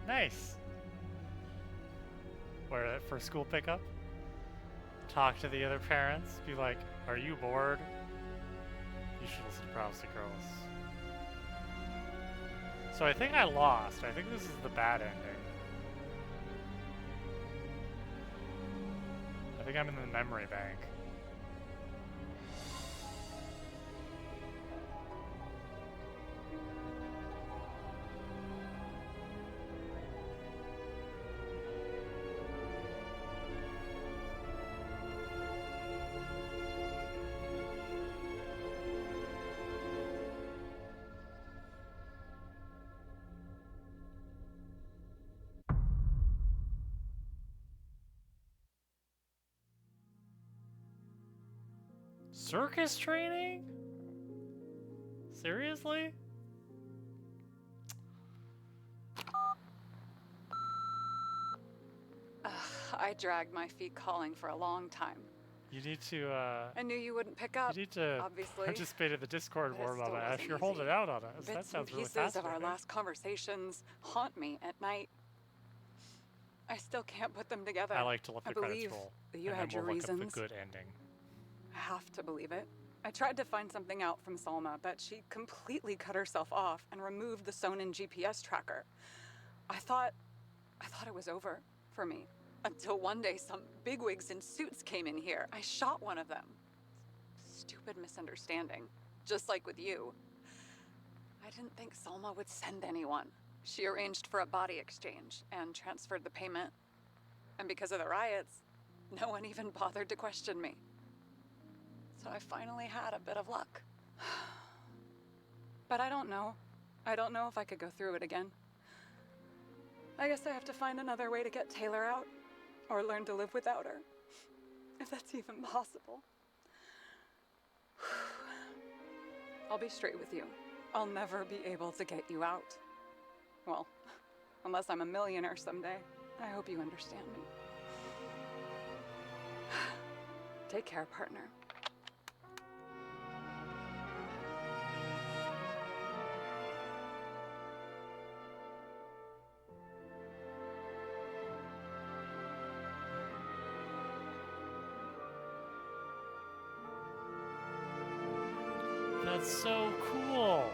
Nice. Where for school pickup? Talk to the other parents. Be like, "Are you bored? You should listen to Prophecy Girls." So I think I lost. I think this is the bad ending. I think I'm in the memory bank. Circus training? Seriously? I dragged my feet calling for a long time. You need to, I knew you wouldn't pick up, you need to obviously. participate in the Discord But it warm up, still Ash. wasn't You're easy. holding out on us. That Bits and sounds really pieces of fascinating. our last conversations haunt me at night. I still can't put them together. I like to let I the credits believe roll. that you and had then your we'll look reasons. up the good ending. I have to believe it. I tried to find something out from Salma, but she completely cut herself off and removed the Sonin GPS tracker. I thought it was over for me. Until one day some bigwigs in suits came in here. I shot one of them. Stupid misunderstanding. Just like with you. I didn't think Salma would send anyone. She arranged for a body exchange and transferred the payment. And because of the riots, no one even bothered to question me. So I finally had a bit of luck. But I don't know. I don't know if I could go through it again. I guess I have to find another way to get Taylor out. Or learn to live without her. If that's even possible. I'll be straight with you. I'll never be able to get you out. Well, unless I'm a millionaire someday. I hope you understand me. Take care, partner. That's so cool.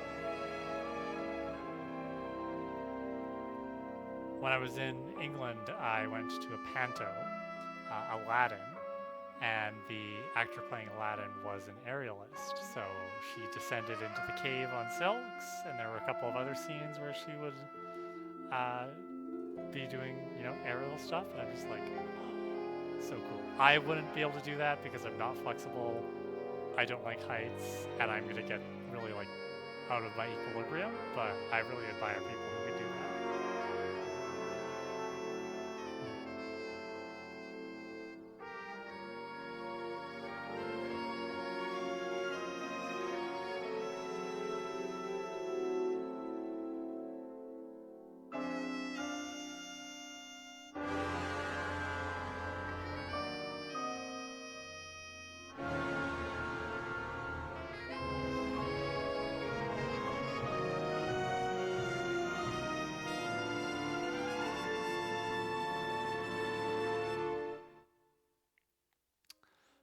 When I was in England, I went to a panto, Aladdin, and the actor playing Aladdin was an aerialist. So she descended into the cave on silks, and there were a couple of other scenes where she would be doing, aerial stuff, and I'm just like, so cool. I wouldn't be able to do that because I'm not flexible. I don't like heights, and I'm gonna get really out of my equilibrium, but I really admire people who can do that.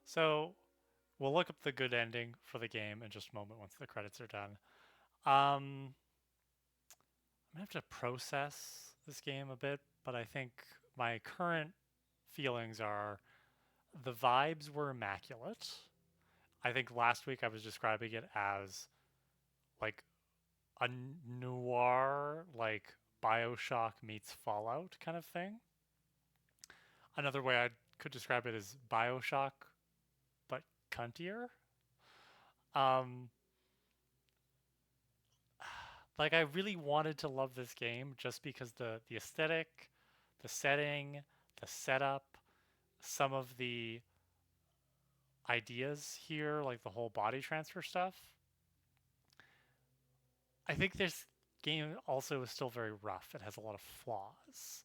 So we'll look up the good ending for the game in just a moment once the credits are done. I'm gonna have to process this game a bit, but I think my current feelings are the vibes were immaculate. I think last week I was describing it as like a noir, like Bioshock meets Fallout kind of thing. Another way I could describe it is Bioshock, but cuntier. Um, I really wanted to love this game just because the aesthetic, the setting, the setup, some of the ideas here, like the whole body transfer stuff. I think this game also is still very rough. It has a lot of flaws.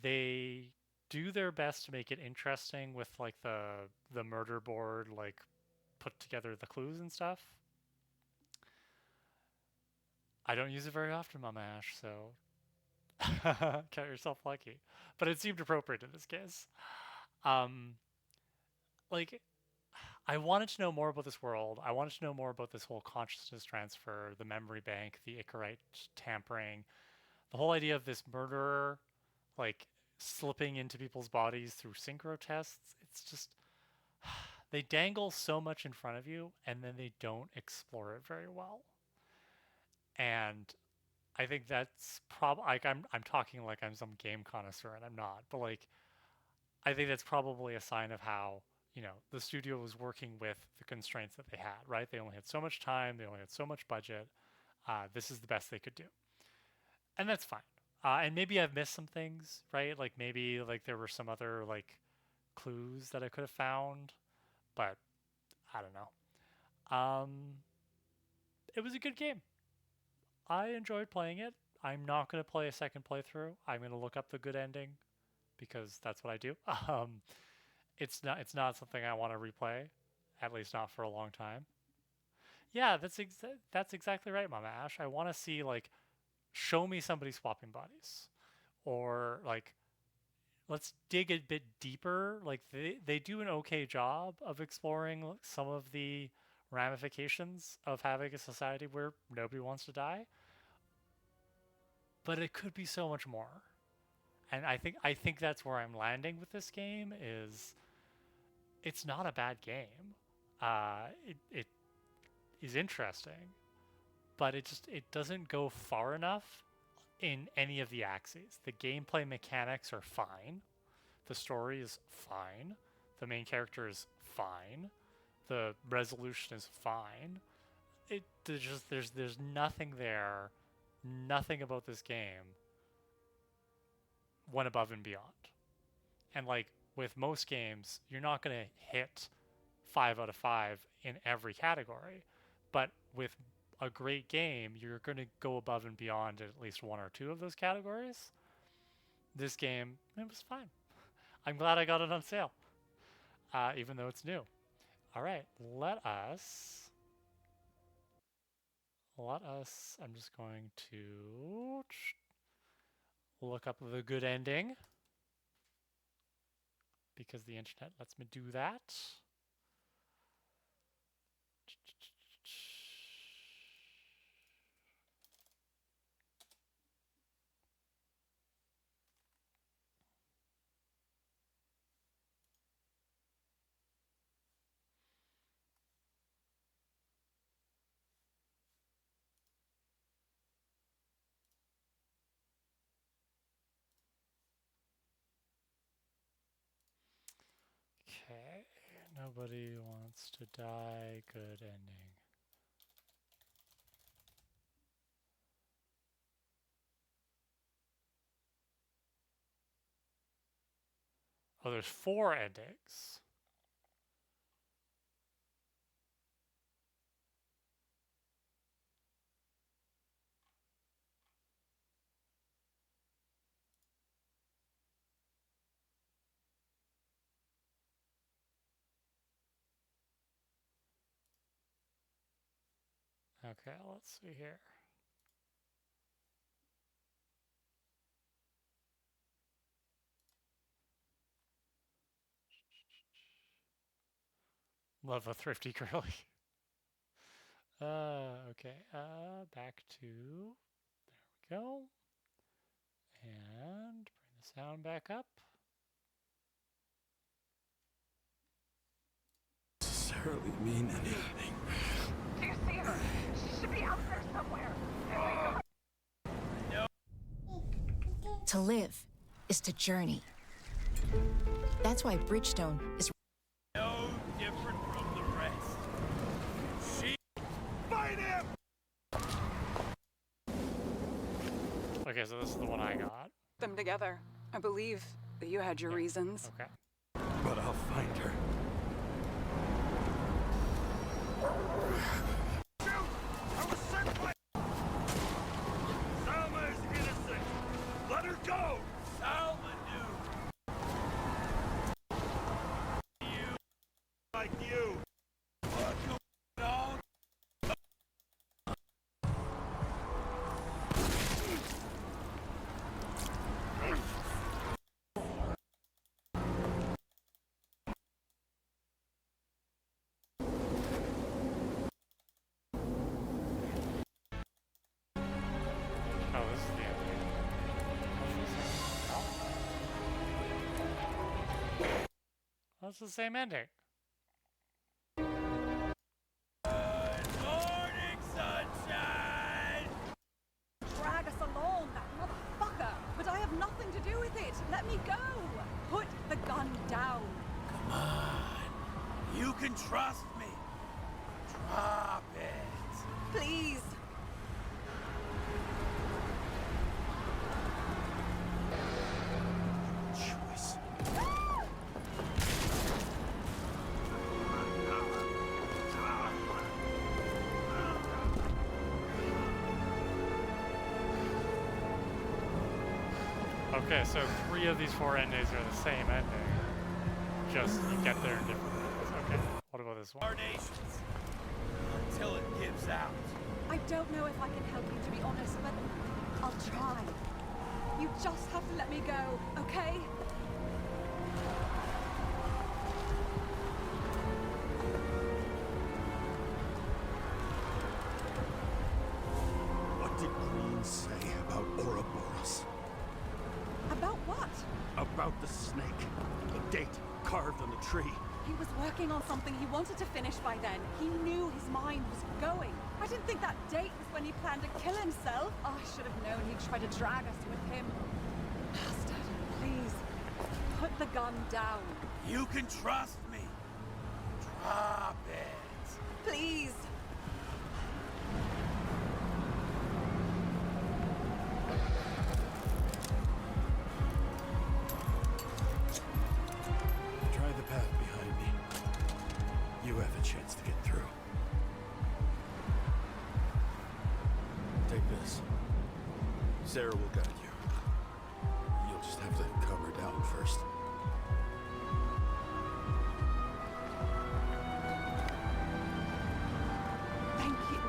They do their best to make it interesting with the murder board, put together the clues and stuff. I don't use it very often, Mama Ash, so count yourself lucky. But it seemed appropriate in this case. Um, like, I wanted to know more about this world. I wanted to know more about this whole consciousness transfer, the memory bank, the Icarite tampering, the whole idea of this murderer, slipping into people's bodies through synchro tests. It's just, they dangle so much in front of you, and then they don't explore it very well. And I think that's I'm talking like I'm some game connoisseur, and I'm not, but I think that's probably a sign of how the studio was working with the constraints that they had. Right? They only had so much time. They only had so much budget. This is the best they could do, and that's fine. And maybe I've missed some things, right? Maybe there were some other clues that I could have found, but I don't know. It was a good game. I enjoyed playing it. I'm not going to play a second playthrough. I'm going to look up the good ending because that's what I do. It's not something I want to replay, at least not for a long time. Yeah, that's exactly right, Mama Ash. I want to see like show me somebody swapping bodies, or like let's dig a bit deeper. Like they do an okay job of exploring some of the ramifications of having a society where nobody wants to die, but it could be so much more. And I think that's where I'm landing with this game is it's not a bad game. It is interesting, but it doesn't go far enough in any of the axes. The gameplay mechanics are fine. The story is fine. The main character is fine. The resolution is fine. There's nothing there. Nothing about this game went above and beyond. And like with most games, you're not going to hit 5 out of 5 in every category. But with a great game, you're going to go above and beyond at least one or two of those categories. This game, it was fine. I'm glad I got it on sale, even though it's new. All right, let us. I'm just going to look up the good ending because the internet lets me do that. Okay, nobody wants to die. Good ending. Oh, there's 4 endings. Okay, let's see here. Love a thrifty girly. Okay, back to, there we go. And bring the sound back up. Necessarily mean anything. Do you see her? She should be out there somewhere. To live is to journey. That's why Bridgestone is No different from the rest. She... Fight him! Okay, so this is the one I got. Them together. I believe that you had your reasons. Okay. But I'll find her. Shoot! I was sent by... Salma is innocent! Let her go! Salma knew. You... Like you! What's going on? Oh, this is the ending. That's the same ending. Good morning, sunshine! Drag us along, that motherfucker! But I have nothing to do with it! Let me go! Put the gun down! Come on. You can trust me. Drop it. Please! Choice. Okay, so 3 of these 4 endings are the same ending. Just you get there in different ways. Okay. What about this one? Carnations. Until it gives out. I don't know if I can help you, to be honest, but I'll try. You just have to let me go, okay? What did Green say about Ouroboros? About what? About the snake. The date carved on the tree. He was working on something he wanted to finish by then. He knew his mind was going. I didn't think that date was when he planned to kill himself. Oh, I should have known he'd try to drag us with him. Bastard, please, put the gun down. You can trust me. Drop it. Please. Try the path behind me. You have a chance to get through. Take this. Sarah will guide you. You'll just have to calm her down first. Thank you.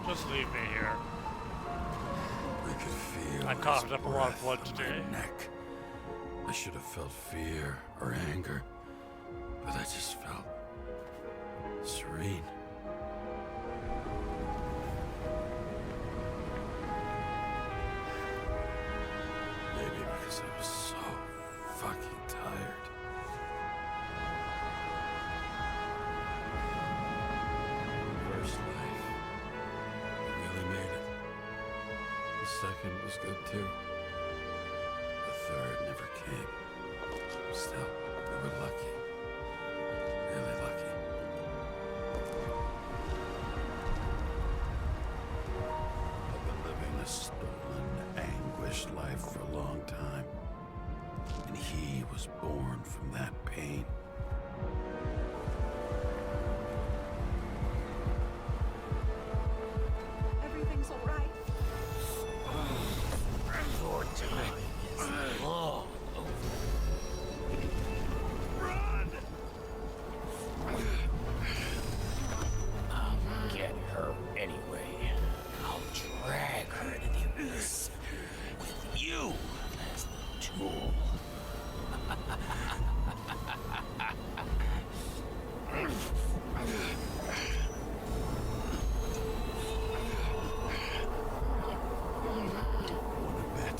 Just leave me here. I could feel I coughed his up a lot of breath blood on today. my neck. I should have felt fear or anger, but I just felt serene. Maybe because I was so fucking tired. First life, I really made it. The second was good too. The third never came. Still, we were lucky. Really lucky. I've been living a stolen, anguished life for a long time. And he was born from that pain. Everything's all right. Your time is long over. Run! I'll get her anyway. I'll drag her to the abyss with you as the tool. Wanna bet?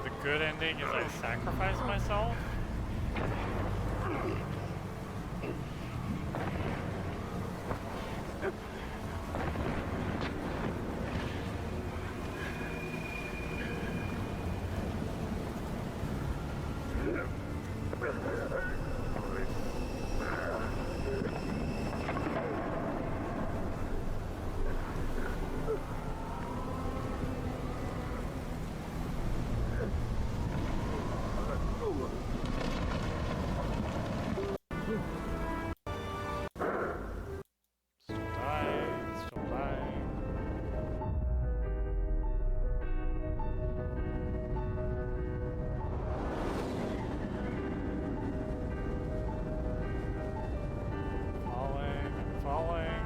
The good ending is I sacrifice myself. Still dying, still dying. Falling, I'm falling.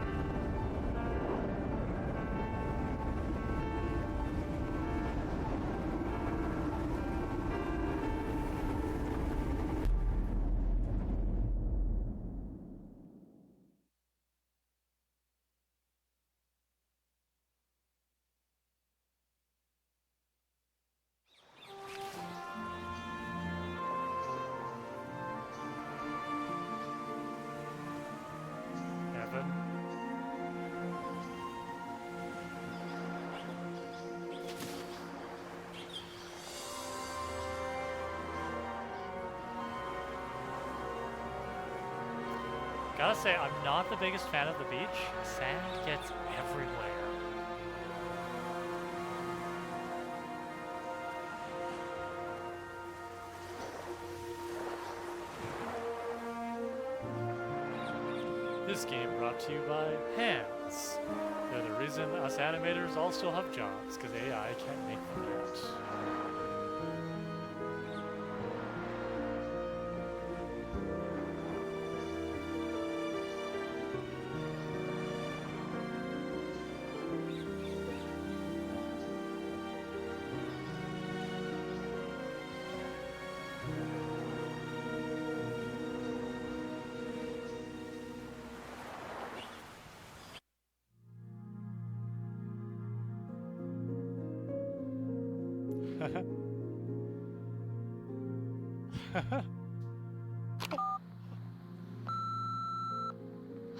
Evan. Gotta say, I'm not the biggest fan of the beach. Sand gets everywhere. This game brought to you by Hands. They're the reason us animators all still have jobs, because AI can't make them yet.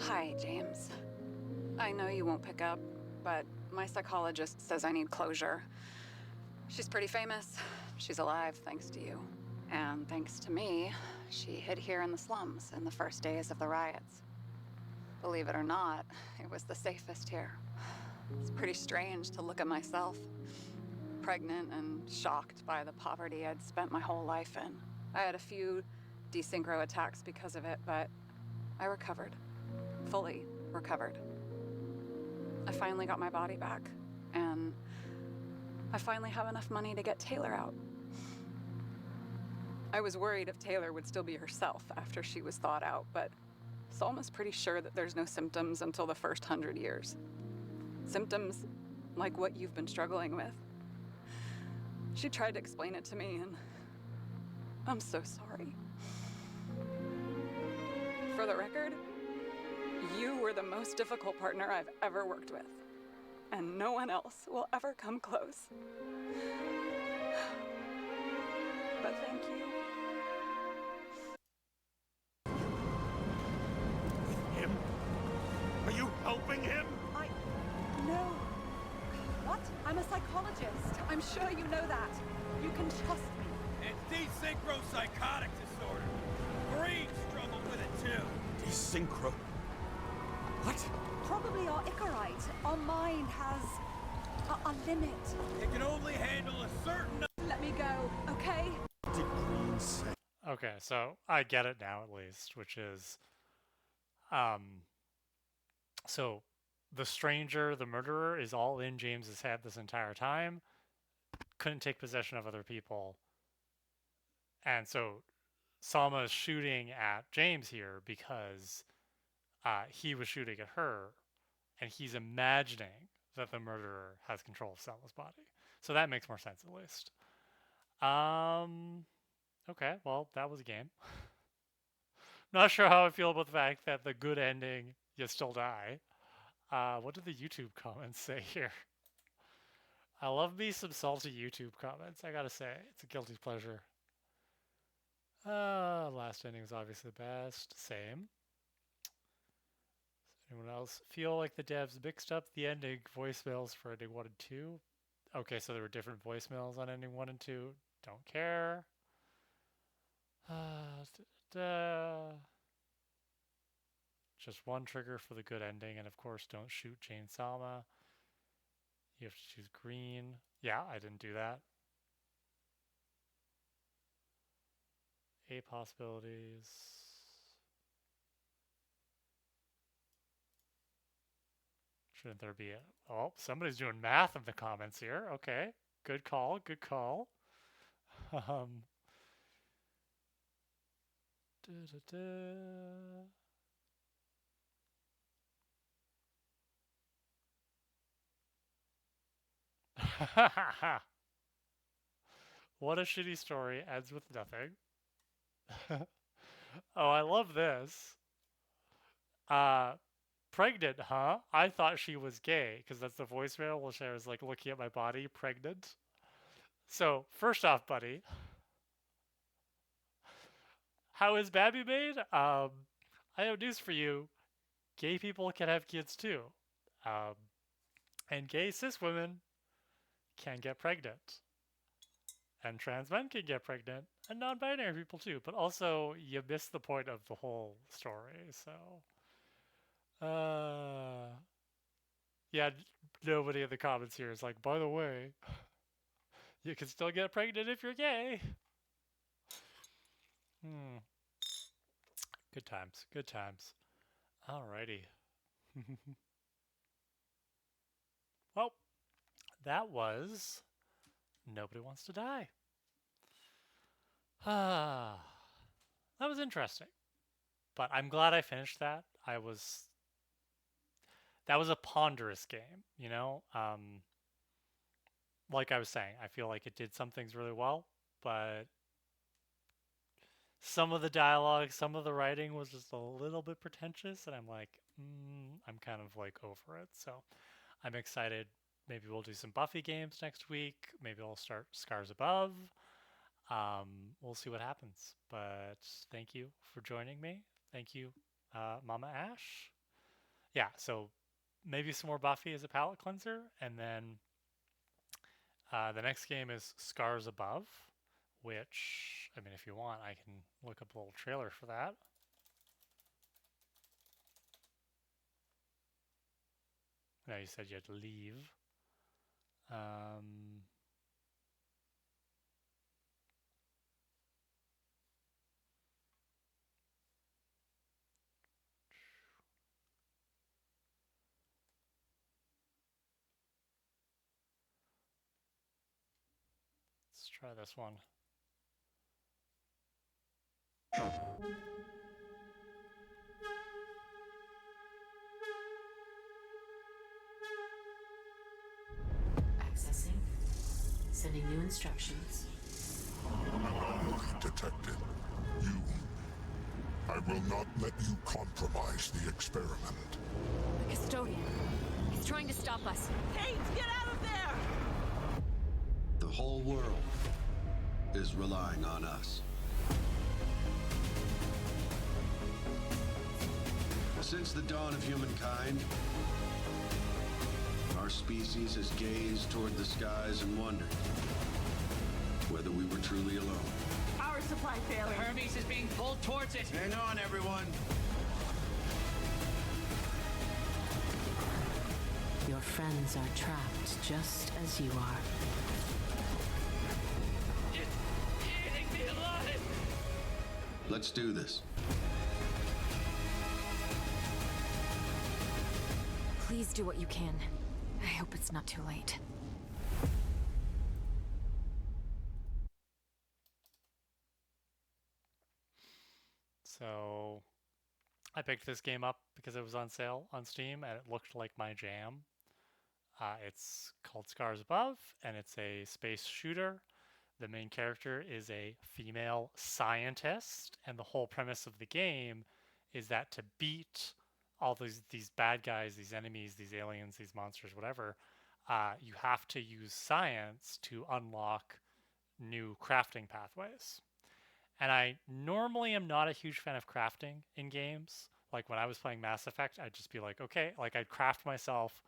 Hi, James. I know you won't pick up, but my psychologist says I need closure. She's pretty famous. She's alive thanks to you. And thanks to me, she hid here in the slums in the first days of the riots. Believe it or not, it was the safest here. It's pretty strange to look at myself, pregnant and shocked by the poverty I'd spent my whole life in. I had a few desynchro attacks because of it, but I recovered. Fully recovered. I finally got my body back, and I finally have enough money to get Taylor out. I was worried if Taylor would still be herself after she was thawed out, but Salma's pretty sure that there's no symptoms until the first 100 years. Symptoms like what you've been struggling with. She tried to explain it to me, and I'm so sorry. For the record, you were the most difficult partner I've ever worked with, and no one else will ever come close. But thank you. Him? Are you helping him? No. What? I'm a psychologist. I'm sure you know that. You can trust me. It's desynchro psychotic disorder. Green struggled with it too. Desynchro? What? Probably our Icarite. Our mind has a limit. It can only handle a certain... Let me go, okay? Did Green say? Okay, so I get it now at least, which is, so the stranger, the murderer, is all in James's head this entire time. Couldn't take possession of other people, and so Salma is shooting at James here because he was shooting at her, and he's imagining that the murderer has control of Salma's body. So that makes more sense at least. Okay, well, that was a game. Not sure how I feel about the fact that the good ending, you still die. What did the YouTube comments say here? I love me some salty YouTube comments, I gotta say. It's a guilty pleasure. Last ending was obviously the best. Same. Does anyone else feel like the devs mixed up the ending voicemails for ending 1 and 2? Okay, so there were different voicemails on ending 1 and 2. Don't care. Just one trigger for the good ending, and of course, don't shoot Jane Salma. You have to choose green. Yeah, I didn't do that. 8 possibilities. Shouldn't there be a... Oh, somebody's doing math in the comments here. Okay, good call, good call. What a shitty story, ends with nothing. Oh, I love this. Pregnant, huh? I thought she was gay, because that's the voicemail we'll share is like looking at my body, pregnant. So, first off, buddy, how is Babby made? I have news for you. Gay people can have kids too. And gay cis women can get pregnant. And trans men can get pregnant. And non-binary people too. But also, you miss the point of the whole story, so... yeah, nobody in the comments here is like, by the way, you can still get pregnant if you're gay. Good times, good times. Alrighty. Well, that was Nobody Wants to Die. Ah, that was interesting. But I'm glad I finished that. That was a ponderous game, you know? Like I was saying, I feel like it did some things really well, but some of the dialogue, some of the writing was just a little bit pretentious, and I'm like, I'm kind of like over it. So I'm excited. Maybe we'll do some Buffy games next week. Maybe I'll start Scars Above. We'll see what happens. But thank you for joining me. Thank you, Mama Ash. Yeah, so maybe some more Buffy as a palate cleanser, and then the next game is Scars Above, which, I mean, if you want, I can look up a little trailer for that. No, you said you had to leave. Let's try this one. Accessing. Sending new instructions. Anomaly detected. You. I will not let you compromise the experiment. The custodian. He's trying to stop us. Kate, get out of there! The whole world is relying on us. Since the dawn of humankind, our species has gazed toward the skies and wondered whether we were truly alone. Power supply failing. Hermes is being pulled towards it. Hang on, everyone. Your friends are trapped just as you are. Just eating me alive. Let's do this. Please do what you can. I hope it's not too late. So I picked this game up because it was on sale on Steam and it looked like my jam. It's called Scars Above, and it's a space shooter. The main character is a female scientist, and the whole premise of the game is that to beat all these bad guys, these enemies, these aliens, these monsters, whatever, you have to use science to unlock new crafting pathways. And I normally am not a huge fan of crafting in games. Like when I was playing Mass Effect, I'd just be like, okay, like I'd craft myself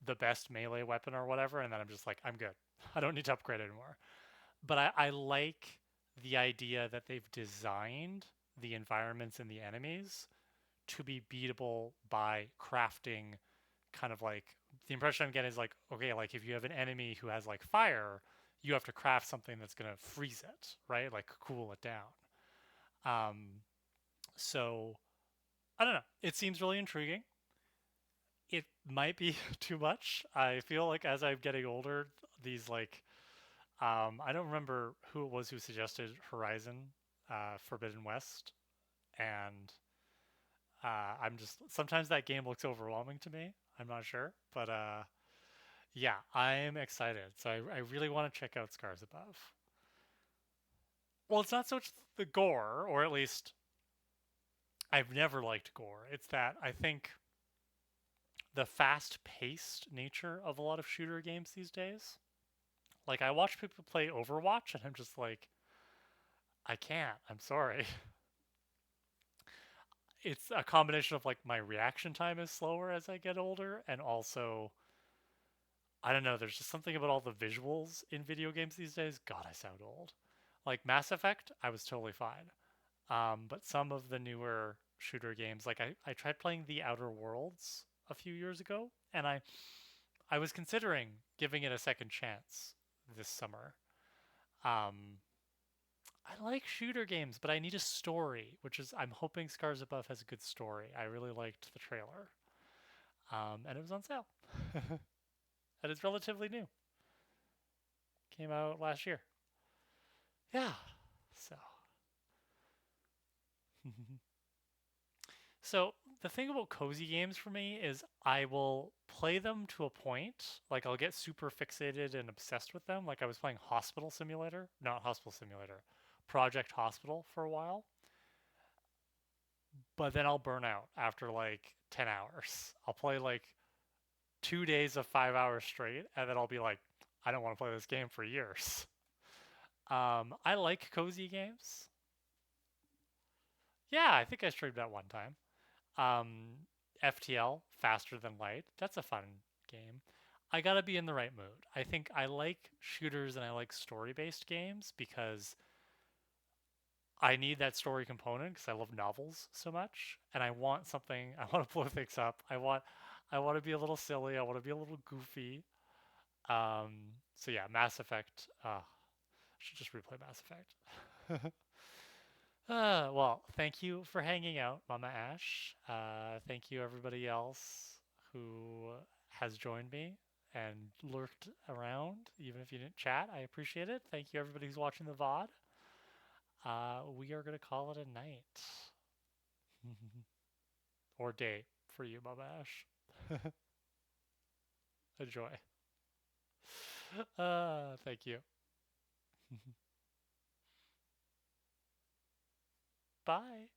the best melee weapon or whatever, and then I'm just like, I'm good. I don't need to upgrade anymore. But I like the idea that they've designed the environments and the enemies to be beatable by crafting. Kind of like the impression I'm getting is like, okay, like if you have an enemy who has like fire, you have to craft something that's going to freeze it, right? Like cool it down. So I don't know. It seems really intriguing. It might be too much. I feel like as I'm getting older, these like, I don't remember who it was who suggested Horizon Forbidden West, and I'm just sometimes that game looks overwhelming to me. I'm not sure, but yeah, I'm excited. So I really want to check out Scars Above. Well, it's not so much the gore, or at least I've never liked gore. It's that I think the fast-paced nature of a lot of shooter games these days. Like I watch people play Overwatch, and I'm just like, I can't. I'm sorry. It's a combination of like my reaction time is slower as I get older, and also I don't know, there's just something about all the visuals in video games these days. God, I sound old. Like Mass Effect, I was totally fine. But some of the newer shooter games, like I tried playing The Outer Worlds a few years ago, and I was considering giving it a second chance this summer. I like shooter games, but I need a story, which is I'm hoping Scars Above has a good story. I really liked the trailer, and it was on sale, and it's relatively new. Came out last year. Yeah, so. So the thing about cozy games for me is I will play them to a point. Like I'll get super fixated and obsessed with them. Like I was playing Hospital Simulator, not Hospital Simulator, Project Hospital for a while. But then I'll burn out after like 10 hours. I'll play like 2 days of 5 hours straight, and then I'll be like, I don't want to play this game for years. I like cozy games. Yeah, I think I streamed that one time. FTL, Faster Than Light. That's a fun game. I gotta be in the right mood. I think I like shooters and I like story-based games because I need that story component because I love novels so much, and I want something. I want to blow things up. I want to be a little silly. I want to be a little goofy. So yeah, Mass Effect. I should just replay Mass Effect. Well, thank you for hanging out, Mama Ash. Thank you, everybody else who has joined me and lurked around, even if you didn't chat. I appreciate it. Thank you, everybody who's watching the VOD. We are going to call it a night. Or day for you, Mama Ash. Enjoy. Thank you. Bye.